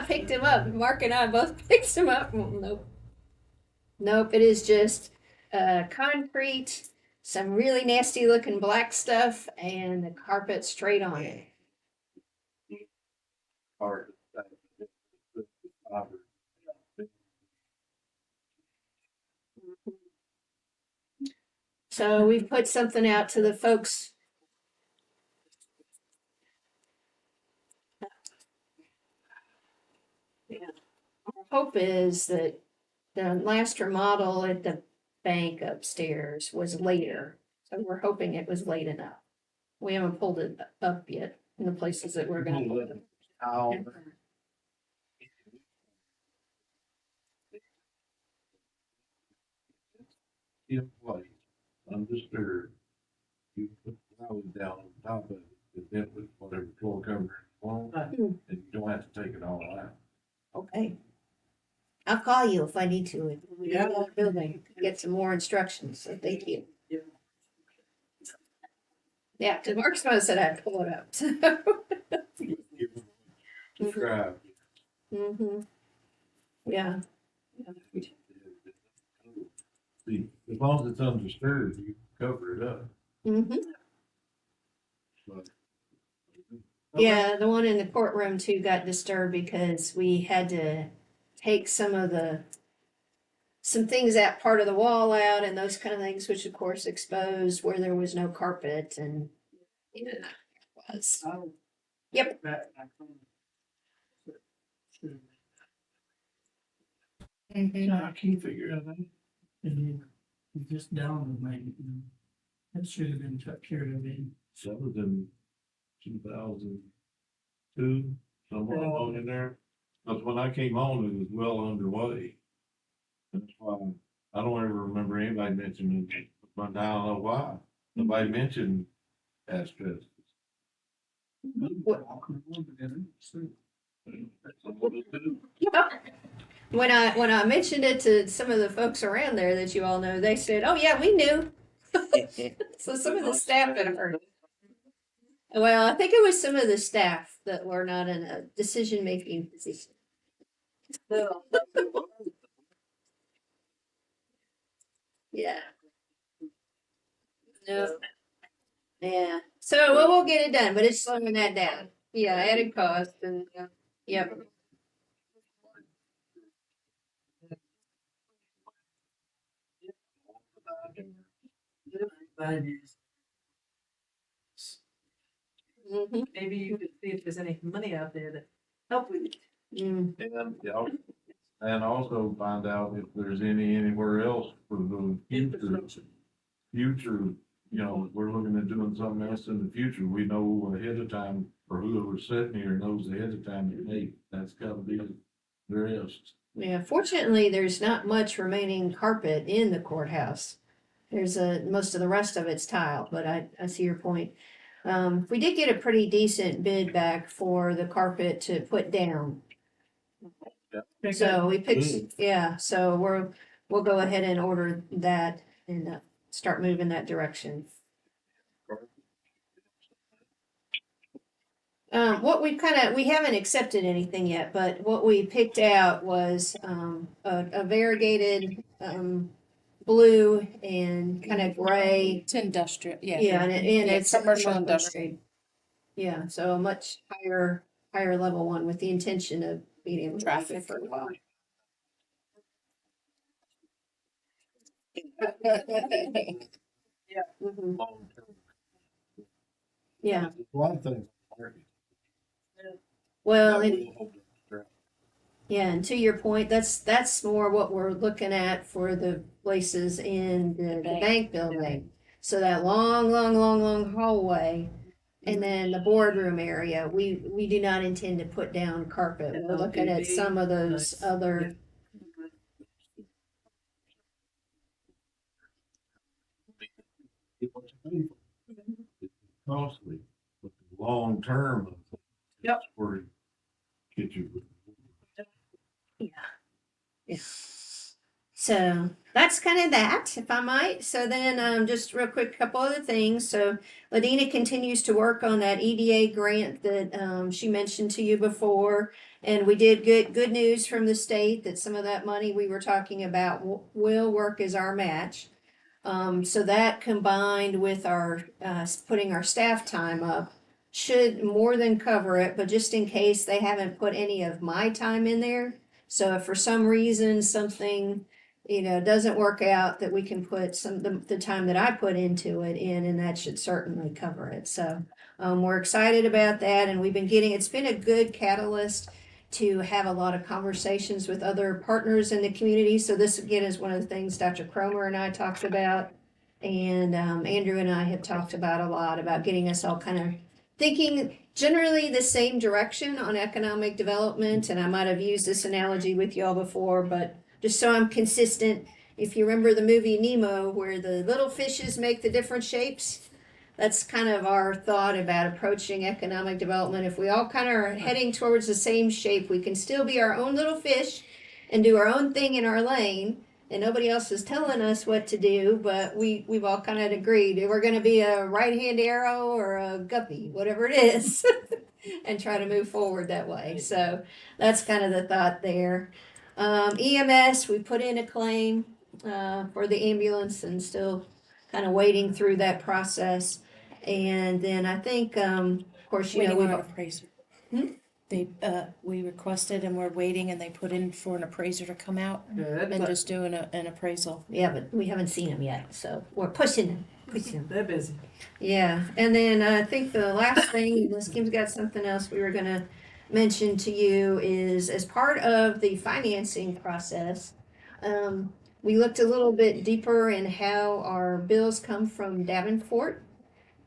picked him up. Mark and I both picked him up. Nope. Nope, it is just concrete, some really nasty looking black stuff, and the carpet straight on it. Part. So we've put something out to the folks. Yeah. Our hope is that the last remodel at the bank upstairs was later, so we're hoping it was late enough. We haven't pulled it up yet in the places that we're gonna pull it up. In place, undisturbed. You put plywood down on top of it, and then put whatever floor cover you want, and you don't have to take it all out. Okay. I'll call you if I need to. Building, get some more instructions, so thank you. Yeah, because Mark's gonna said I'd pull it up, so. Describe. Mm-hmm. Yeah. See, as long as it's undisturbed, you cover it up. Mm-hmm. But Yeah, the one in the courtroom too got disturbed because we had to take some things that part of the wall out and those kind of things, which of course exposed where there was no carpet and yeah, it was. Yep. So I can't figure it out. And you just down with me, that should have been took care of in. some of them, 2002, somewhere along in there. But when I came on, it was well underway. That's why I don't ever remember anybody mentioning it, but now I don't know why. Nobody mentioned asbestos. When I mentioned it to some of the folks around there that you all know, they said, "Oh yeah, we knew." So some of the staff had heard. Well, I think it was some of the staff that were not in a decision-making position. Yeah. No. Yeah. So we'll get it done, but it's slowing that down. Yeah, added cost and yep. Mhm. Maybe you could see if there's any money out there to help with it. And also find out if there's anywhere else for the future, we're looking at doing something else in the future. We know ahead of time, or whoever's sitting here knows ahead of time, that, hey, that's gotta be addressed. Yeah, fortunately, there's not much remaining carpet in the courthouse. There's most of the rest of it's tile, but I see your point. We did get a pretty decent bid back for the carpet to put down. So we picked, yeah, so we'll go ahead and order that and start moving that direction. What we haven't accepted anything yet, but what we picked out was a variegated blue and kind of gray. It's industrial, yeah. Yeah, and it's commercial grade. industrial. Yeah, so a much higher level one with the intention of being able to Traffic. use it for a while. Yeah. Mhm. Yeah. A lot of things. Well, yeah, and to your point, that's more what we're looking at for the places in the bank building. So that long hallway, and then the boardroom area, we do not intend to put down carpet. We're looking at some of those other. Costly, but the long term. Yep. Where it get you. Yeah. Yeah. So that's kind of that, if I might. So then, just real quick, couple other things. So Ladina continues to work on that EDA grant that she mentioned to you before. And we did get good news from the state that some of that money we were talking about will work as our match. So that combined with our putting our staff time up should more than cover it, but just in case they haven't put any of my time in there. So if for some reason something, doesn't work out, that we can put the time that I put into it in, and that should certainly cover it. So we're excited about that, and it's been a good catalyst to have a lot of conversations with other partners in the community. So this again is one of the things Dr. Cromer and I talked about, and Andrew and I have talked about a lot about getting us all kind of thinking generally the same direction on economic development. And I might have used this analogy with y'all before, but just so I'm consistent, if you remember the movie Nemo, where the little fishes make the different shapes, that's kind of our thought about approaching economic development. If we all kind of are heading towards the same shape, we can still be our own little fish and do our own thing in our lane, and nobody else is telling us what to do, but we've all kind of agreed we're going to be a right-hand arrow or a guppy, whatever it is, and try to move forward that way. So that's kind of the thought there. EMS, we put in a claim for the ambulance and still kind of wading through that process. And then I think, of course, Waiting we've on an appraiser. We requested and we're waiting, and they put in for an appraiser to come out Good. and just do an appraisal. Yeah, but we haven't seen them yet, so we're pushing them. They're busy. Yeah, and then I think the last thing, unless Kim's got something else we were gonna mention to you, is as part of the financing process, we looked a little bit deeper in how our bills come from Davenport.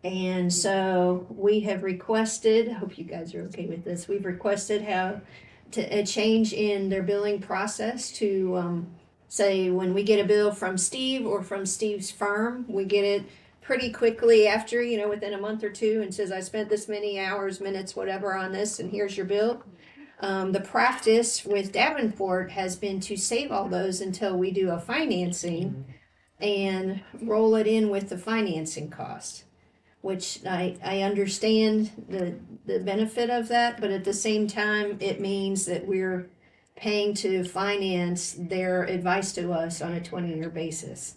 And so we have requested, I hope you guys are okay with this, we've requested a change in their billing process to say when we get a bill from Steve or from Steve's firm, we get it pretty quickly after, within a month or two, and says, I spent this many hours, minutes, whatever on this, and here's your bill. The practice with Davenport has been to save all those until we do a financing and roll it in with the financing cost, which I understand the benefit of that, but at the same time, it means that we're paying to finance their advice to us on a 20-year basis.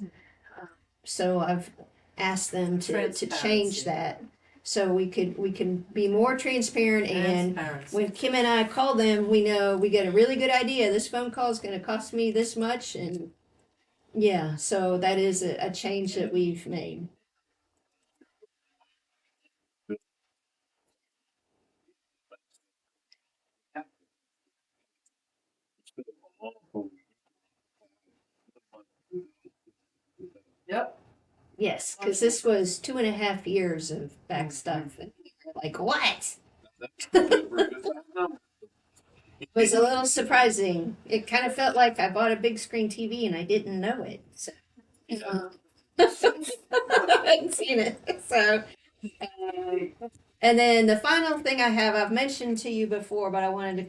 So I've asked them to change that so we can be more transparent, and when Kim and I call them, we know we get a really good idea. This phone call is going to cost me this much, and yeah, so that is a change that we've made. Yep. Yes, because this was 2.5 years of back stuff, and we were like, what? It was a little surprising. It kind of felt like I bought a big screen TV and I didn't know it. So, I hadn't seen it. So, and then the final thing I have, I've mentioned to you before, but I wanted to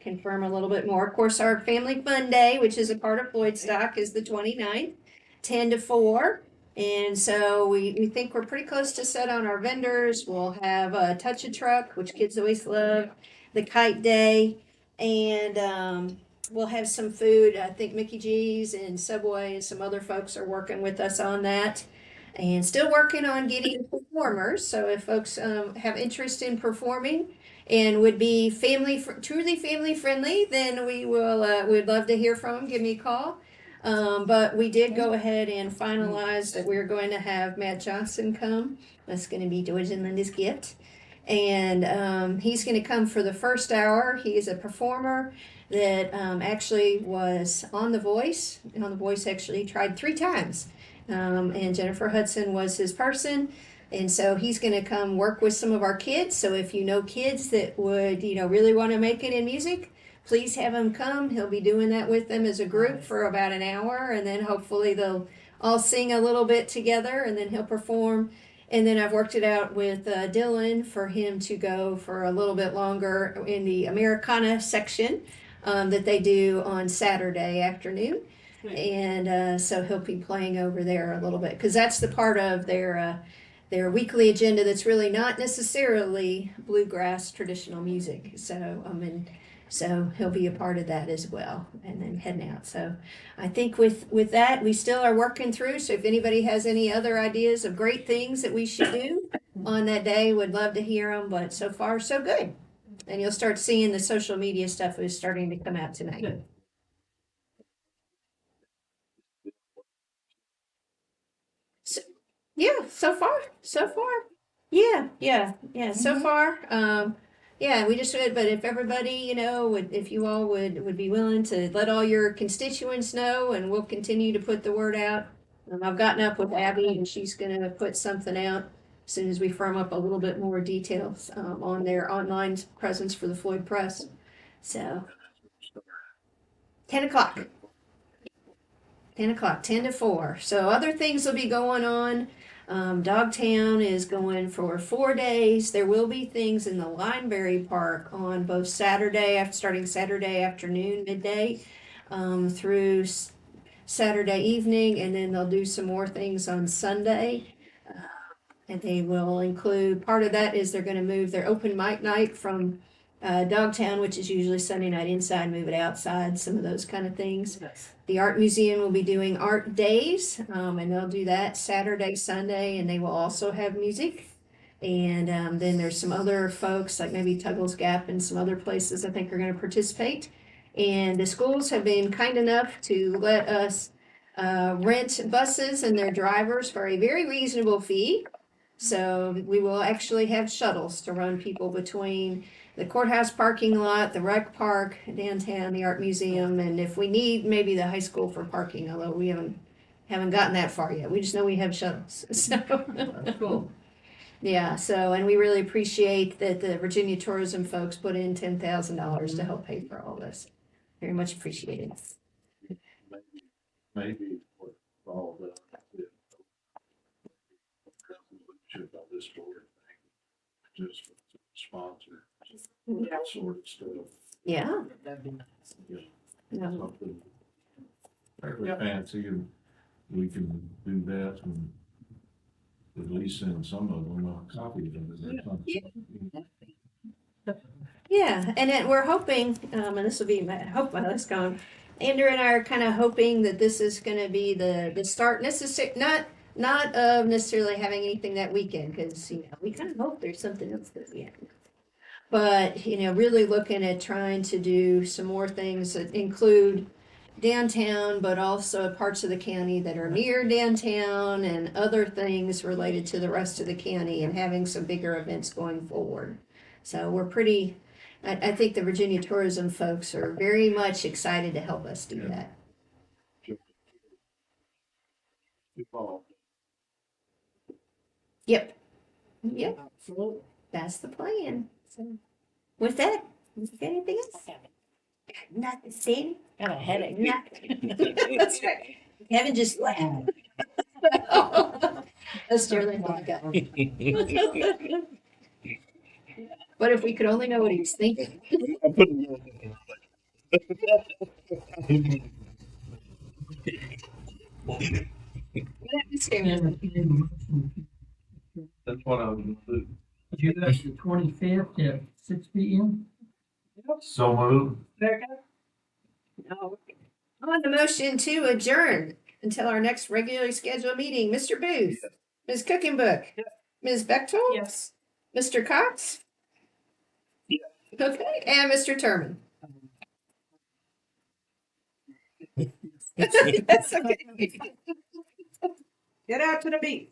confirm a little bit more. Of course, our Family Fun Day, which is a part of Floyd Stock, is the 29th, 10 to 4. And so we think we're pretty close to set on our vendors. We'll have a Touch-A-Truck, which kids always love, the Kite Day, and we'll have some food. I think Mickey G's and Subway and some other folks are working with us on that. And still working on getting performers. So if folks have interest in performing and would be truly family friendly, then we'd love to hear from them. Give me a call. But we did go ahead and finalize that we're going to have Matt Johnson come. That's going to be George and Linda's gift. And he's going to come for the first hour. He is a performer that actually was on The Voice. And on The Voice actually tried 3 times. And Jennifer Hudson was his person. And so he's going to come work with some of our kids. So if you know kids that would, really want to make it in music, please have him come. He'll be doing that with them as a group for about an hour. And then hopefully they'll all sing a little bit together, and then he'll perform. And then I've worked it out with Dylan for him to go for a little bit longer in the Americana section that they do on Saturday afternoon. And so he'll be playing over there a little bit, because that's the part of their weekly agenda that's really not necessarily bluegrass traditional music. So he'll be a part of that as well, and then heading out. So I think with that, we still are working through. So if anybody has any other ideas of great things that we should do on that day, would love to hear them. But so far, so good. And you'll start seeing the social media stuff is starting to come out tonight. So, yeah, so far. Yeah. So far, yeah, we just would, but if everybody, if you all would be willing to let all your constituents know, and we'll continue to put the word out. I've gotten up with Abby, and she's gonna put something out as soon as we firm up a little bit more details, on their online presence for the Floyd Press. So, 10 o'clock. 10 to 4. So other things will be going on. Dogtown is going for 4 days. There will be things in the Lineberry Park on both starting Saturday afternoon, midday, through Saturday evening, and then they'll do some more things on Sunday. And they will include, part of that is they're going to move their open mic night from Dogtown, which is usually Sunday night inside, move it outside, some of those kind of things. The art museum will be doing art days, and they'll do that Saturday, Sunday, and they will also have music. And then there's some other folks, like maybe Tuggles Gap and some other places I think are going to participate. And the schools have been kind enough to let us rent buses and their drivers for a very reasonable fee. So we will actually have shuttles to run people between the courthouse parking lot, the rec park, downtown, the art museum, and if we need, maybe the high school for parking, although we haven't gotten that far yet. We just know we have shuttles. So Cool. yeah, and we really appreciate that the Virginia tourism folks put in $10,000 to help pay for all this. Very much appreciated. Maybe what all the resolution on this sort of thing, just sponsor that sort of stuff. Yeah. That'd be nice. Yeah. Something fairly fancy, and we can do that and at least send some of them copies of it or something. Yeah, and then we're hoping, and this will be my hope while it's gone. Andrew and I are kind of hoping that this is going to be the start, not of necessarily having anything that weekend, because we kind of hope there's something else that we have. But really looking at trying to do some more things that include downtown, but also parts of the county that are near downtown, and other things related to the rest of the county, and having some bigger events going forward. So we're pretty. I think the Virginia tourism folks are very much excited to help us do that. Yep. Absolutely. That's the plan. So with that, anything else? Nothing, Sandy? Got a headache. Nothing. That's right. Kevin just laughed. That's Sterling. But if we could only know what he was thinking. That's what I was gonna do. July the 25th at 6 p.m. So moved. No. On the motion to adjourn until our next regularly scheduled meeting, Mr. Booth, Ms. Cookenbook, Ms. Bechtold? Yes. Mr. Cox? Okay, and Mr. Turman. That's okay. Get out to the beach.